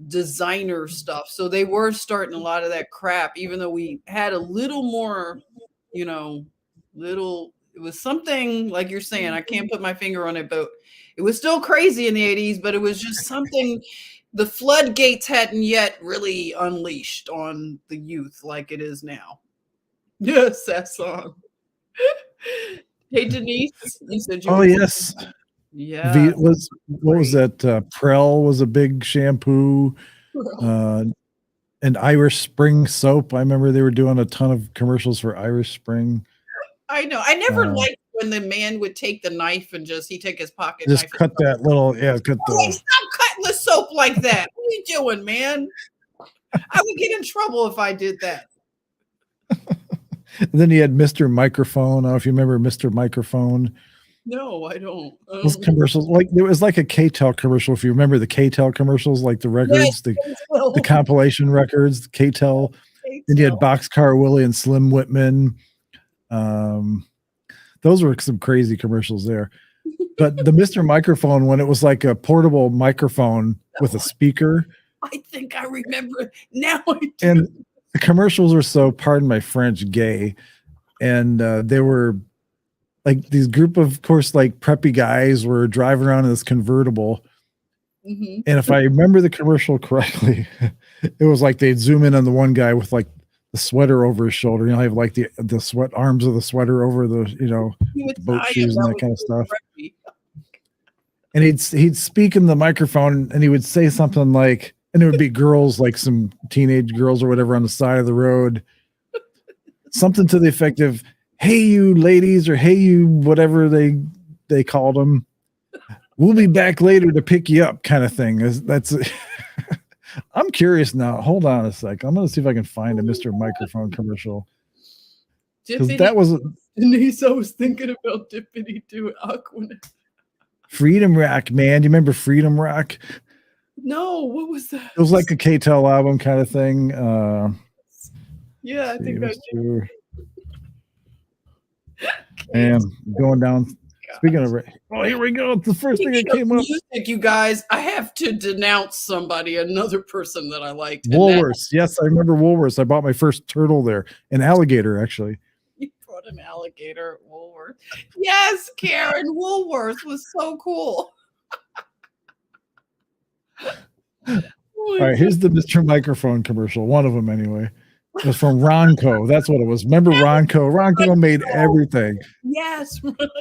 designer stuff. So they were starting a lot of that crap, even though we had a little more, it was something like you're saying, I can't put my finger on it, but it was still crazy in the 80s, but it was just something. The floodgates hadn't yet really unleashed on the youth like it is now. Yes, that song. Hey, Denise, you said you. Oh yes. Yeah. What was that? Prel was a big shampoo. And Irish Spring soap. I remember they were doing a ton of commercials for Irish Spring. I know. I never liked when the man would take the knife and he'd take his pocket just knife. Cut that little, cut the. Stop cutting the soap like that. What are you doing, man? I would get in trouble if I did that. And then he had Mr. Microphone. I don't know if you remember Mr. Microphone. No, I don't. Those commercials, like there was like a K-Tel commercial. If you remember the K-Tel commercials, like the records, the compilation records, the K-Tel. Then you had Boxcar Willie and Slim Whitman. Those were some crazy commercials there. But the Mr. Microphone, when it was like a portable microphone with a speaker. I think I remember now. I do. And the commercials were so, pardon my French, gay. And they were like these group of course, like preppy guys were driving around in this convertible. Mm-hmm. And if I remember the commercial correctly, it was like they'd zoom in on the one guy with like the sweater over his shoulder. You know, have like the sweat arms of the sweater over the, the boat shoes and that kind of stuff. Preppy. And he'd speak in the microphone and he would say something like, and it would be girls, like some teenage girls or whatever on the side of the road. Something to the effect of, hey, you ladies, or hey, you, whatever they called them. We'll be back later to pick you up, kind of thing. That's I'm curious now. Hold on a sec. I'm going to see if I can find a Mr. Microphone commercial. Because that was Denise, I was thinking about Dippity Doo Aquanet. Freedom Rock, man. Do you remember Freedom Rock? No, what was that? It was like a K-Tel album kind of thing. Yeah, I think I do. And going down. Speaking of, here we go. It's the first thing that came up. Music, you guys, I have to denounce somebody, another person that I liked. Woolworths. Yes, I remember Woolworths. I bought my first turtle there, an alligator, actually. You brought an alligator at Woolworths. Yes, Karen, Woolworths was so cool. All right, here's the Mr. Microphone commercial. One of them, anyway. It was from Ronco. That's what it was. Remember Ronco? Ronco made everything. Yes, Ronco.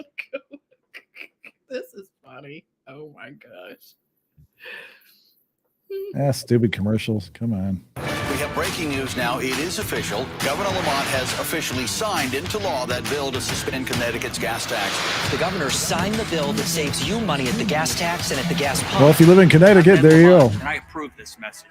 This is funny. Oh my gosh. Stupid commercials. Come on. We have breaking news now. It is official. Governor Lamont has officially signed into law that bill to suspend Connecticut's gas tax. The governor signed the bill that saves you money at the gas tax and at the gas pump. Well, if you live in Connecticut, there you go. And I approve this message.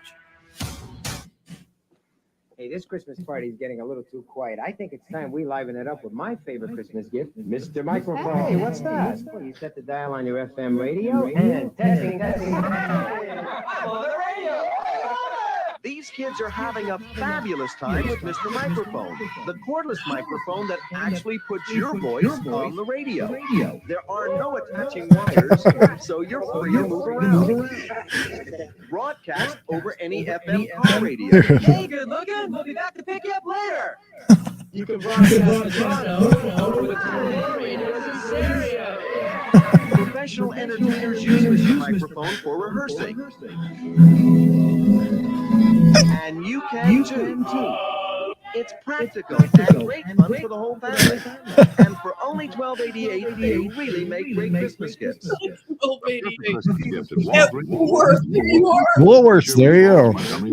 Hey, this Christmas party is getting a little too quiet. I think it's time we liven it up with my favorite Christmas gift, Mr. Microphone. Hey, what's that? Well, you set the dial on your FM radio and testing. These kids are having a fabulous time with Mr. Microphone, the cordless microphone that actually puts your voice on the radio. There are no attaching wires, so you're free to move around. Broadcast over any FM car radio. Hey, good looking. We'll be back to pick you up later. You can broadcast over the radio stereo. Professional entertainers use Mr. Microphone for rehearsing. And you can too. It's practical and great fun for the whole family. And for only $12.88, they really make great Christmas gifts. Woolworths, there you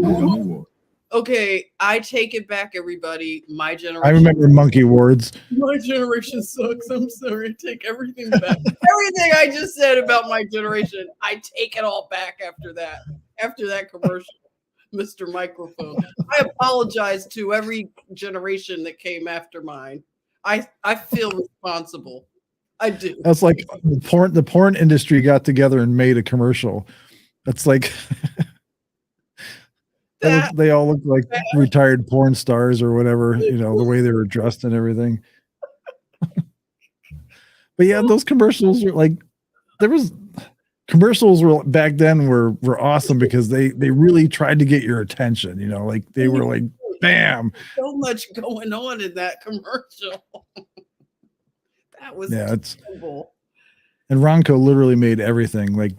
go. Okay, I take it back, everybody. My generation. I remember Monkey Wards. My generation sucks. I'm sorry. Take everything back. Everything I just said about my generation, I take it all back after that. After that commercial, Mr. Microphone. I apologize to every generation that came after mine. I feel responsible. I do. That's like the porn industry got together and made a commercial. That's like they all look like retired porn stars or whatever, you know, the way they were dressed and everything. But yeah, those commercials were like, commercials were back then were awesome because they really tried to get your attention, you know, like they were like, bam. So much going on in that commercial. That was terrible. And Ronco literally made everything. Like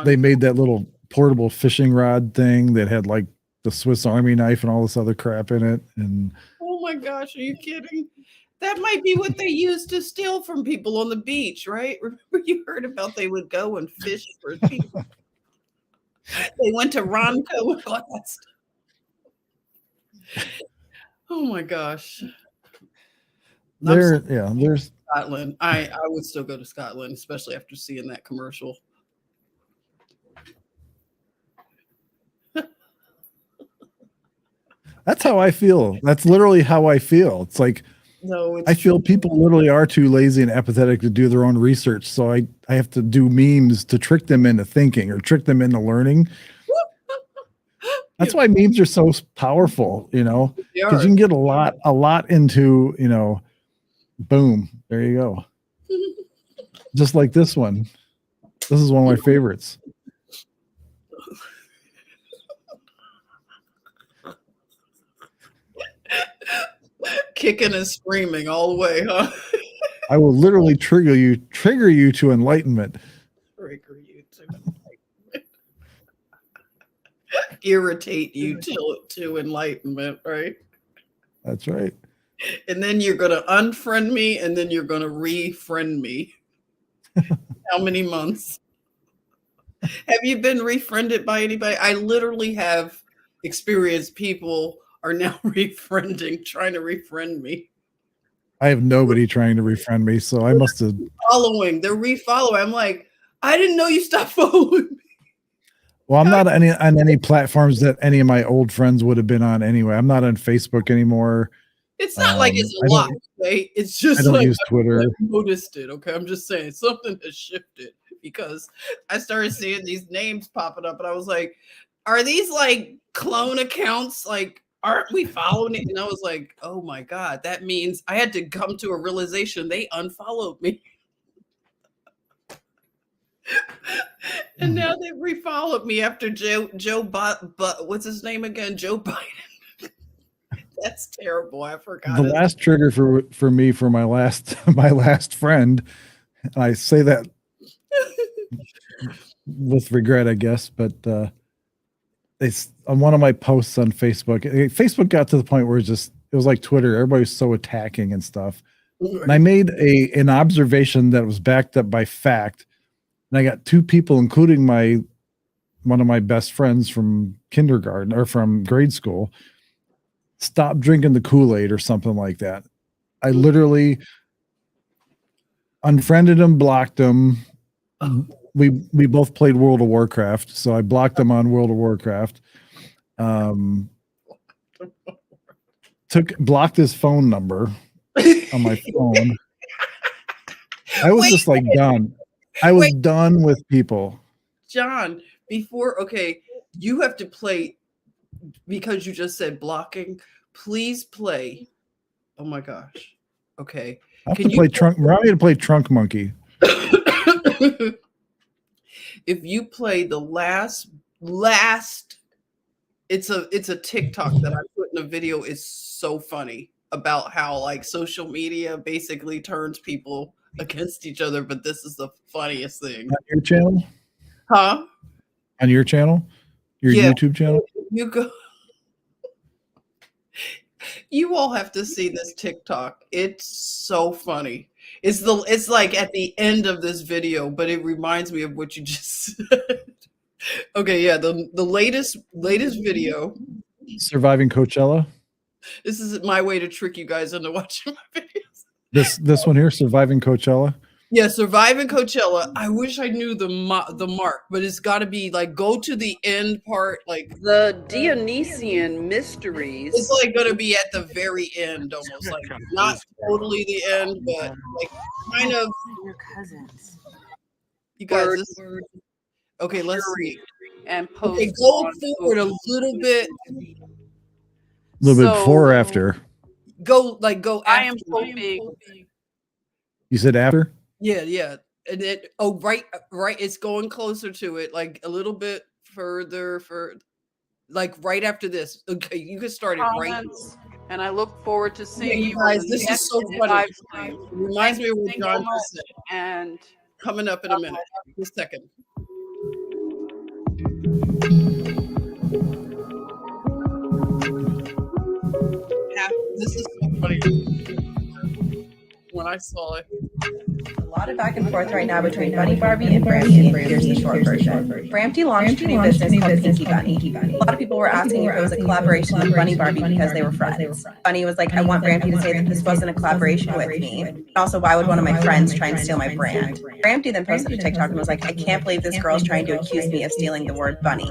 they made that little portable fishing rod thing that had like the Swiss Army knife and all this other crap in it. And oh my gosh, are you kidding? That might be what they used to steal from people on the beach, right? Remember you heard about they would go and fish for people. They went to Ronco with all that stuff. Oh my gosh. There's Scotland. I would still go to Scotland, especially after seeing that commercial. That's how I feel. That's literally how I feel. It's like I feel people literally are too lazy and apathetic to do their own research. So I have to do memes to trick them into thinking or trick them into learning. That's why memes are so powerful, you know, because you can get a lot into, you know, boom, there you go. Just like this one. This is one of my favorites. Kicking and screaming all the way, huh? I will literally trigger you to enlightenment. Trigger you to enlightenment. Irritate you to enlightenment, right? That's right. And then you're going to unfriend me, and then you're going to refriend me. How many months? Have you been refriended by anybody? I literally have experienced people are now trying to refriend me. I have nobody trying to refriend me, so I must have They're refollowing. I'm like, I didn't know you stopped following me. Well, I'm not on any platforms that any of my old friends would have been on anyway. I'm not on Facebook anymore. It's not like it's a lot, okay? It's just I don't like use Twitter. I noticed it, okay? I'm just saying something has shifted because I started seeing these names popping up, and I was like, are these like clone accounts? Like, aren't we following it? And I was like, oh my God, that means I had to come to a realization they unfollowed me. And now they've refollowed me after what's his name again? Joe Biden. That's terrible. I forgot. The last trigger for me for my last friend, and I say that with regret, I guess, but it's on one of my posts on Facebook. Facebook got to the point where it was like Twitter. Everybody was so attacking and stuff. And I made an observation that was backed up by fact. And I got two people, including my one of my best friends from kindergarten or from grade school stopped drinking the Kool-Aid or something like that. I literally unfriended him, blocked him. We both played World of Warcraft, so I blocked him on World of Warcraft. Blocked his phone number on my phone. I was just like done. I was done with people. John, you have to play, because you just said blocking. Please play. Oh my gosh. Okay. I have to play Trunk. Remind me to play Trunk Monkey. If you play the last, it's a TikTok that I put in a video. It's so funny about how like social media basically turns people against each other, but this is the funniest thing. On your channel? Huh? On your channel? Your YouTube channel? You go. You all have to see this TikTok. It's so funny. It's like at the end of this video, but it reminds me of what you just said. Okay, yeah, the latest video. Surviving Coachella? This is my way to trick you guys into watching my videos. This one here, Surviving Coachella? Yeah, Surviving Coachella. I wish I knew the mark, but it's got to be like go to the end part, like the Dionysian mysteries. It's like going to be at the very end, almost like not totally the end, but like kind of. Your cousins. You guys, okay, let's see. And post. Okay, go forward a little bit. A little bit before or after? Go after. I am hoping. You said after? Yeah. And then right, it's going closer to it, like a little bit further like right after this. Okay, you can start it right. And I look forward to seeing you guys. This is so funny. It reminds me of what John just said. And coming up in a minute. Just a second. This is so funny. When I saw it. A lot of back and forth right now between Bunny Barbie and Brampty, and here's the short version. Brampty launched a new business called Pinky Bunny. A lot of people were asking if it was a collaboration with Bunny Barbie because they were friends. Bunny was like, I want Brampty to say that this wasn't a collaboration with me. And also, why would one of my friends try and steal my brand? Brampty then posted a TikTok and was like, I can't believe this girl's trying to accuse me of stealing the word bunny.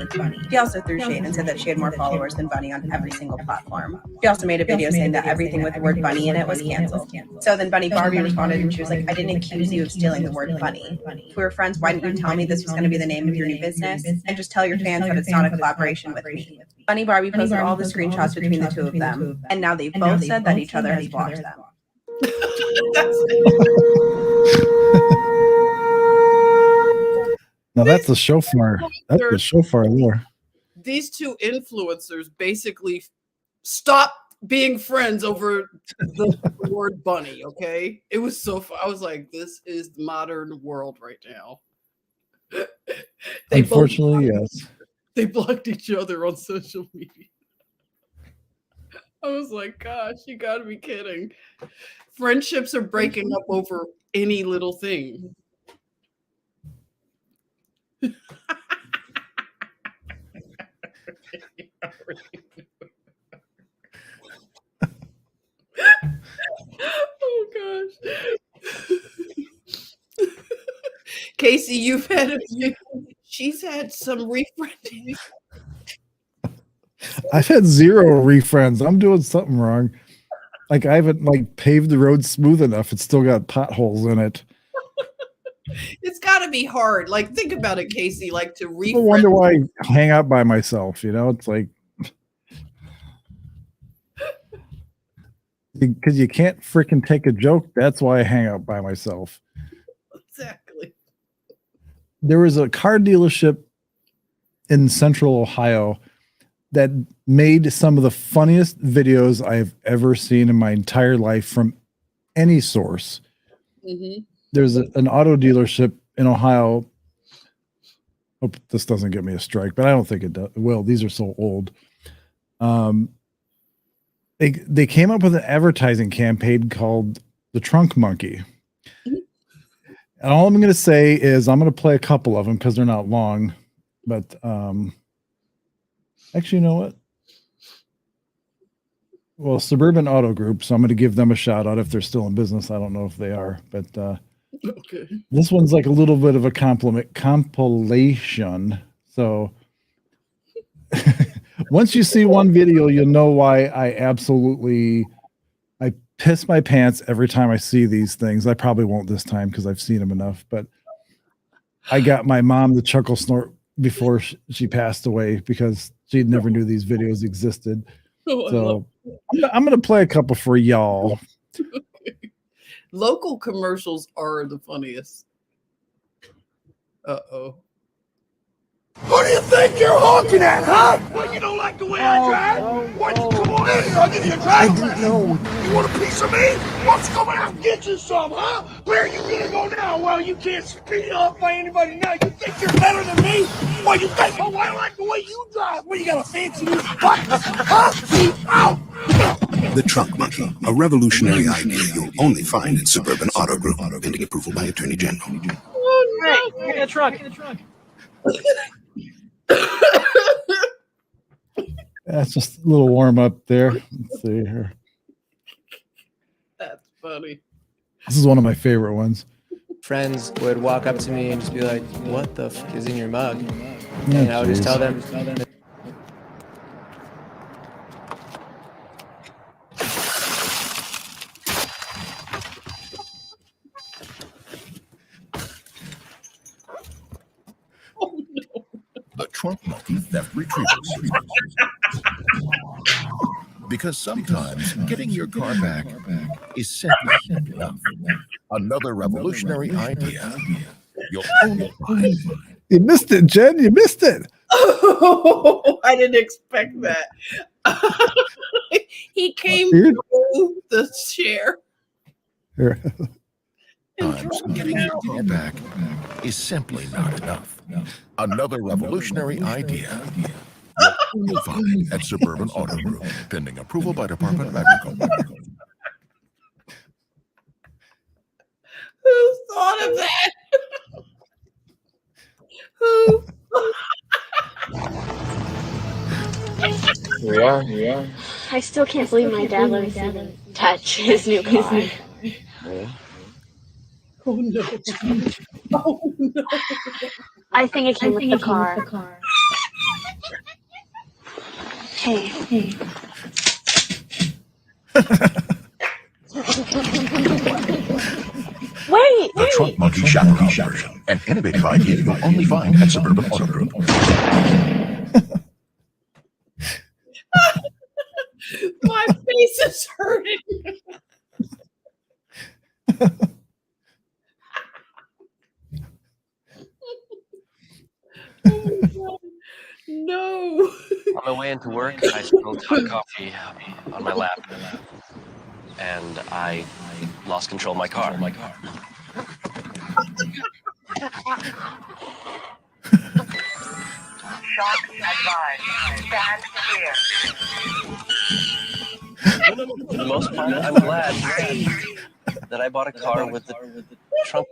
She also threw shade and said that she had more followers than Bunny on every single platform. She also made a video saying that everything with the word bunny in it was canceled. So then Bunny Barbie responded and she was like, I didn't accuse you of stealing the word bunny. If we were friends, why didn't you tell me this was going to be the name of your new business? And just tell your fans that it's not a collaboration with me. Bunny Barbie posted all the screenshots between the two of them, and now they've both said that each other has blocked them. Now that's the shofar. That's the shofar lore. These two influencers basically stopped being friends over the word bunny. Okay, it was so fun. I was like, this is the modern world right now. Unfortunately, yes. They blocked each other on social media. I was like, gosh, you gotta be kidding. Friendships are breaking up over any little thing. Oh gosh. Casey, you've had she's had some refriending. I've had 0 refriends. I'm doing something wrong. Like I haven't paved the road smooth enough. It's still got potholes in it. It's got to be hard. Like think about it, Casey. Like to refriend. I wonder why I hang out by myself. You know, it's like because you can't freaking take a joke. That's why I hang out by myself. Exactly. There was a car dealership in Central Ohio that made some of the funniest videos I've ever seen in my entire life from any source. Mm-hmm. There's an auto dealership in Ohio. Hope this doesn't get me a strike, but I don't think it does. Well, these are so old. They came up with an advertising campaign called the Trunk Monkey. And all I'm going to say is I'm going to play a couple of them because they're not long. But actually, you know what? Well, Suburban Auto Group, so I'm going to give them a shout out if they're still in business. I don't know if they are, but Okay. this one's like a little bit of a compilation. So once you see one video, you'll know why I piss my pants every time I see these things. I probably won't this time because I've seen them enough, but I got my mom the chuckle snort before she passed away because she never knew these videos existed. So I'm going to play a couple for y'all. Local commercials are the funniest. Uh-oh. Who do you think you're honking at, huh? What, you don't like the way I drive? Why don't you come on in here? I'll give you a drive. I didn't know. You want a piece of me? Why don't you come out and get you some, huh? Where are you gonna go now? Well, you can't speed up by anybody now. You think you're better than me? Why you think? Oh, I like the way you drive. What, you got a fancy new what? Huh? Ow! The Trunk Monkey, a revolutionary idea you'll only find in Suburban Auto Group, pending approval by Attorney General. Hey, get in the truck. That's just a little warm up there. Let's see here. That's funny. This is one of my favorite ones. Friends would walk up to me and just be like, "What the f is in your mug?" Yeah, And I would just tell them. The Trunk Monkey Theft Retrieval Series. Because sometimes getting your car back is simply enough. Another revolutionary idea you'll only find. You missed it, Jen. You missed it. Oh, I didn't expect that. He came through the chair. Sometimes getting your car back is simply not enough. Another revolutionary idea you'll only find at Suburban Auto Group, pending approval by Department of Agriculture. Who thought of that? Who? Yeah. I still can't believe my dad let me touch his new car. Oh no. Oh no. I think it came with the car. Hey. Wait! The Trunk Monkey Chaperone version, an innovative idea you'll only find at Suburban Auto Group. My face is hurting. Oh no. On my way into work, I spilled hot coffee on my lap, and I lost control of my car. Shock advised. Stand clear. For the most part, I'm glad that I bought a car with the trunk.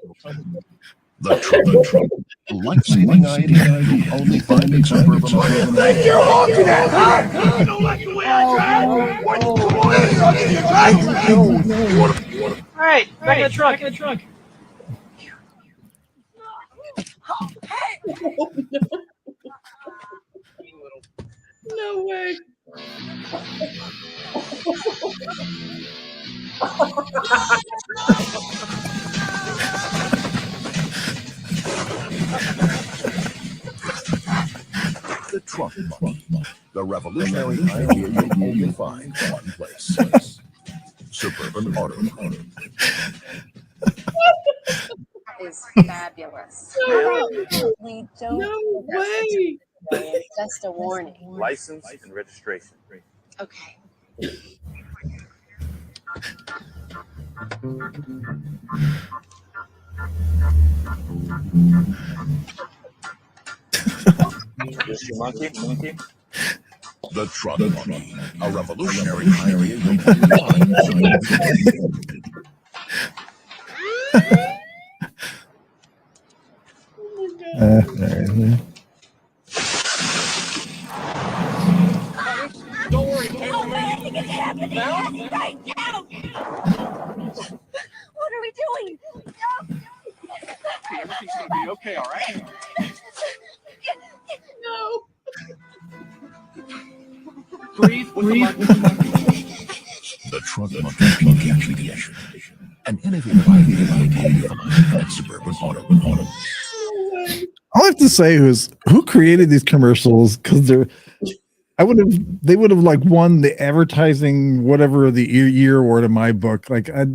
The Trunk, a life-saving idea you'll only find in Suburban Auto Group. Think you're honking at, huh? You don't like the way I drive? Why don't you come on in here? I'll give you a drive. You want to... All right, back in the truck. Oh, no. No way. The Trunk Monkey, the revolutionary idea you'll only find one place. Suburban Auto Group. Is fabulous. We don't. No way. It's just a warning. License and registration. Okay. This your monkey? The Trunk Monkey, a revolutionary idea you'll only find. okay, all right? No. Breathe with the monkey. The Trunk Monkey PKG Edition. An innovative idea you can find at Suburban Auto. I'll have to say who created these commercials, because they would have like won the advertising whatever of the year award in my book. Like I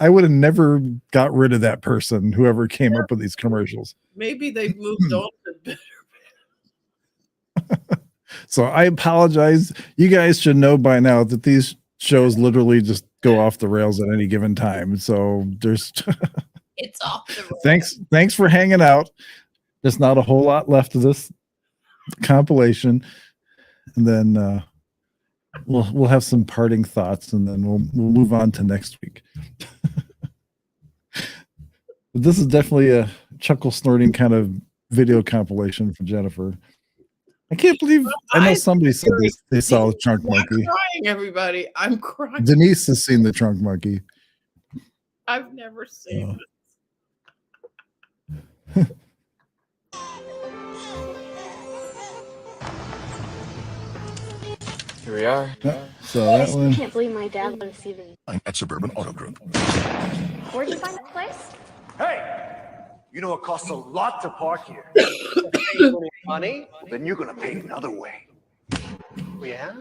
would have never got rid of that person, whoever came up with these commercials. Maybe they've moved on to better. So I apologize. You guys should know by now that these shows literally just go off the rails at any given time. So there's It's off the rails. thanks for hanging out. There's not a whole lot left of this compilation. And then we'll have some parting thoughts, and then we'll move on to next week. But this is definitely a chuckle snorting kind of video compilation for Jennifer. I can't believe I know somebody said they saw the Trunk I'm Monkey. crying, everybody. I'm crying. Denise has seen the Trunk Monkey. I've never seen Here we are. So I that still one. can't believe my dad let us even. At Suburban Auto Group. Where'd you find that place? Hey, you know it costs a lot to park here. Pay money? Then you're gonna pay another way. Yeah?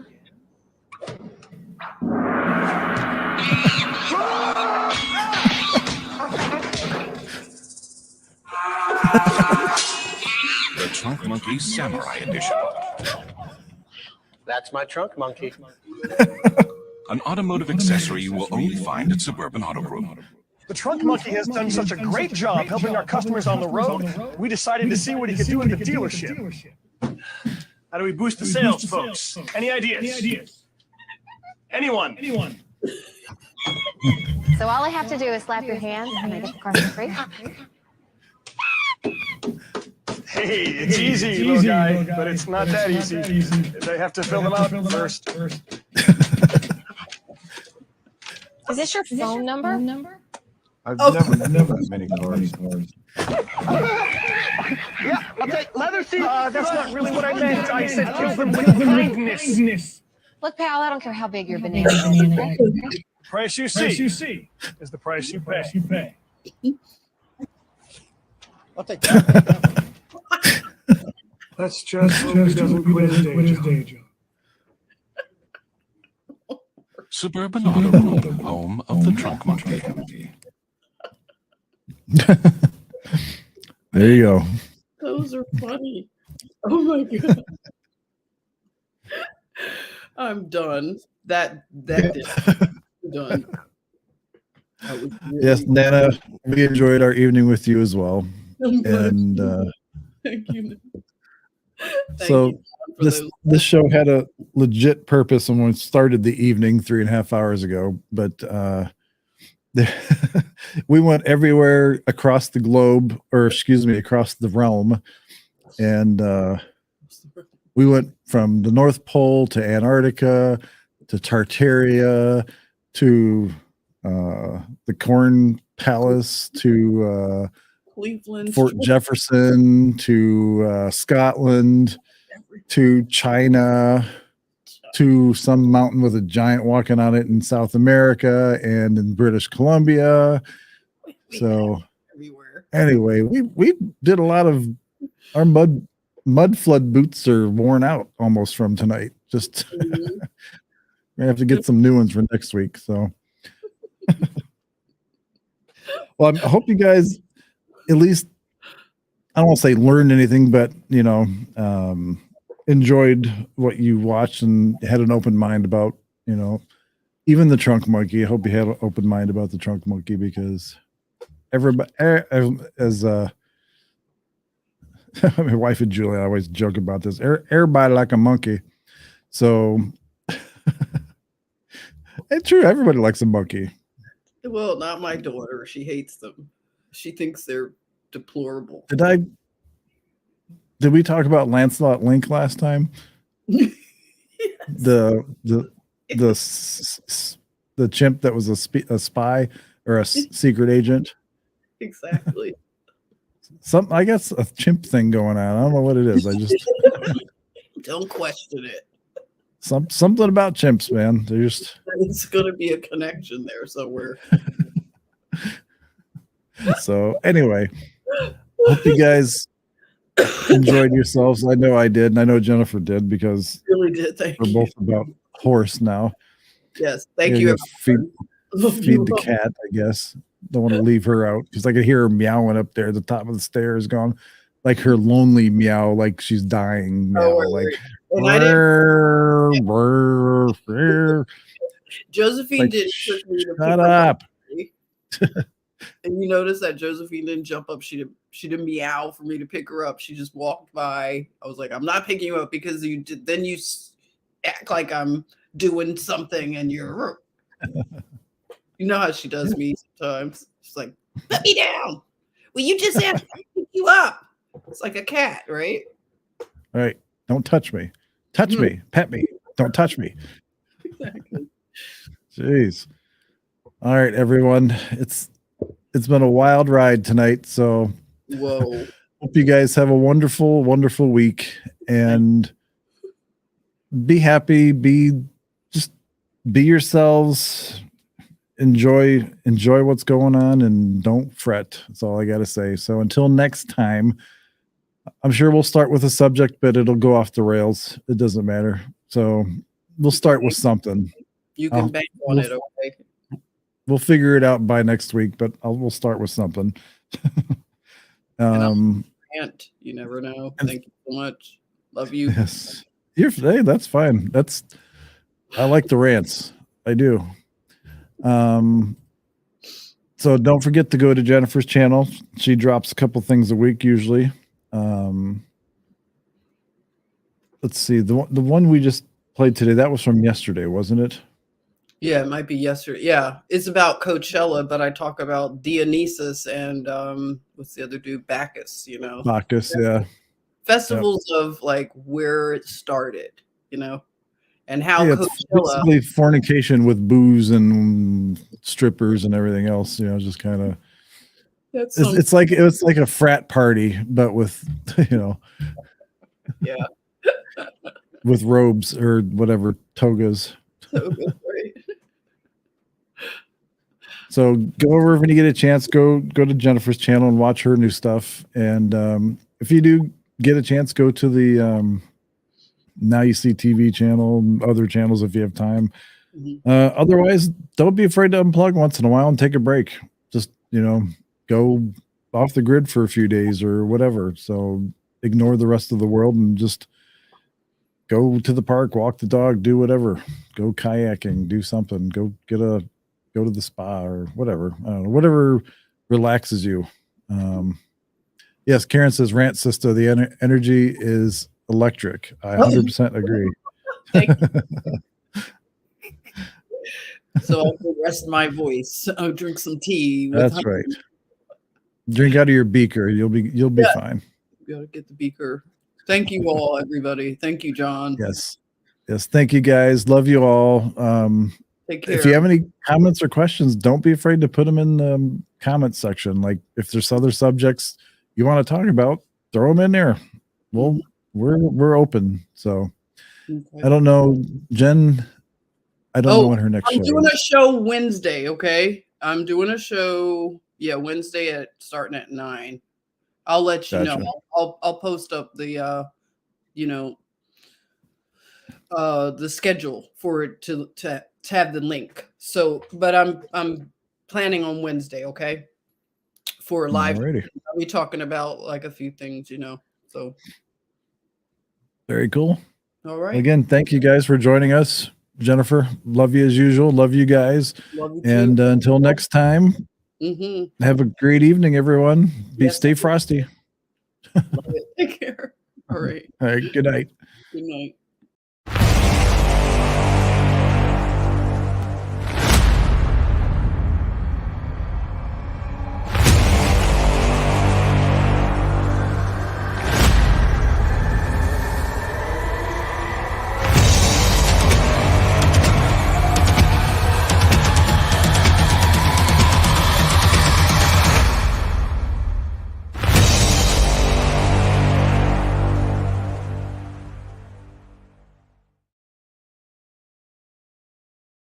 The Trunk Monkey Samurai Edition. That's my trunk monkey. An automotive accessory you will only find at Suburban Auto Group. The Trunk Monkey has done such a great job helping our customers on the road, we decided to see what he could do at the dealership. How do we boost the sales, folks? Any ideas? Anyone? So all I have to do is slap your hand and I get the car for free? Hey, it's easy, little guy, but it's not that easy. They have to fill them out first. Is this your phone number? I've never had many cars. Yeah, I'll take leather seats. That's not really what I meant. I said kill them with kindness. Look, pal, I don't care how big your banana is. Price you see is the price you pay. I'll take that. Let's just hope he doesn't quit his day job. Suburban Auto Group, home of the Trunk Monkey. There you go. Those are funny. Oh my god. I'm done. That did. I'm done. That was really Yes, Nana, we enjoyed our evening with you as well. I'm glad. And Thank you. Thank so you for those. this show had a legit purpose when we started the evening 3.5 hours ago, but we went everywhere across the globe, or excuse me, across the realm, and we went from the North Pole to Antarctica to Tartaria to the Corn Palace to Cleveland, Fort Jefferson to Scotland to China to some mountain with a giant walking on it in South America and in British Columbia. So anyway, we did a lot of our mud flood boots are worn out almost from tonight. Just we have to get some new ones for next week. So well, I hope you guys at least, I don't want to say learned anything, but enjoyed what you watched and had an open mind about, even the Trunk Monkey. I hope you had an open mind about the Trunk Monkey, because everybody, as my wife and Julie, I always joke about this. Everybody like a monkey. So it's true. Everybody likes a monkey. Well, not my daughter. She hates them. She thinks they're deplorable. Did we talk about Lancelot Link last time? Yes. The chimp that was a spy or a secret agent. Exactly. I guess a chimp thing going on. I don't know what it is. I just Don't question it. something about chimps, man. They're just It's going to be a connection there somewhere. so. Anyway, hope you guys enjoyed yourselves. I know I did, and I know Jennifer did because Really did. Thank we're you. both about horse now. Yes. Thank Gotta you. go feed the cat, I guess. Don't want to leave her out because I could hear her meowing up there at the top of the stairs, going like her lonely meow, like she's dying meow, like And I didn't. Josephine Like, didn't trick me to pick shut her up. And you notice that Josephine didn't jump up. She didn't meow for me to pick her up. She just walked by. I was like, I'm not picking you up because you did. Then you act like I'm doing something, and you're. You know how she does me sometimes. She's like, "Put me down." Well, you just asked me to pick you up. It's like a cat, right? All right, don't touch me. Touch me, pet me. Don't touch me. Exactly. Jeez. All right, everyone. It's been a wild ride tonight. So Whoa. hope you guys have a wonderful, wonderful week and be happy. Be yourselves. Enjoy what's going on and don't fret. That's all I got to say. So until next time, I'm sure we'll start with a subject, but it'll go off the rails. It doesn't matter. So we'll start with something. You can bank on it, okay? We'll figure it out by next week, but we'll start with something. Rant. You never know. Thank you so much. Love you. Yes. Hey, that's fine. I like the rants. I do. So don't forget to go to Jennifer's channel. She drops a couple things a week usually. Let's see. The one we just played today, that was from yesterday, wasn't it? Yeah, it might be yesterday. Yeah, it's about Coachella, but I talk about Dionysus and what's the other dude? Bacchus, Bacchus, yeah. Festivals of like where it started, and how Yeah, it's Coachella. basically fornication with booze and strippers and everything else, just kind of it's like a frat party, but with Yeah. with robes or whatever, togas. Right. So go over when you get a chance, go to Jennifer's channel and watch her new stuff. And if you do get a chance, go to the Now You See TV channel and other channels if you have time. Otherwise, don't be afraid to unplug once in a while and take a break. Just, go off the grid for a few days or whatever. So ignore the rest of the world and just go to the park, walk the dog, do whatever. Go kayaking, do something. Go to the spa or whatever. I don't know, whatever relaxes you. Yes, Karen says, rant sister, the energy is electric. I 100% agree. So I can rest my voice. I'll drink some tea. That's honey. right. Drink out of your beaker. You'll be fine. You gotta get the beaker. Thank you all, everybody. Thank you, John. Yes. Thank you guys. Love you all. Take care. If you have any comments or questions, don't be afraid to put them in the comments section. Like if there's other subjects you want to talk about, throw them in there. Well, we're open. So I don't know, Jen. I don't know when her next show I'm doing is. a show Wednesday. Okay, I'm doing a show. Yeah, Wednesday starting at 9. I'll let you Gotcha. know. I'll post up the the schedule for it to have the link. So, but I'm planning on Wednesday. Okay, for a live. Alrighty. I'll be talking about like a few things. So Very cool. all right. Again, thank you guys for joining us. Jennifer, love you as usual. Love you guys. Love you too. And until next time, have a great evening, everyone. Stay frosty. Take care. All right. All right. Good night. Good night.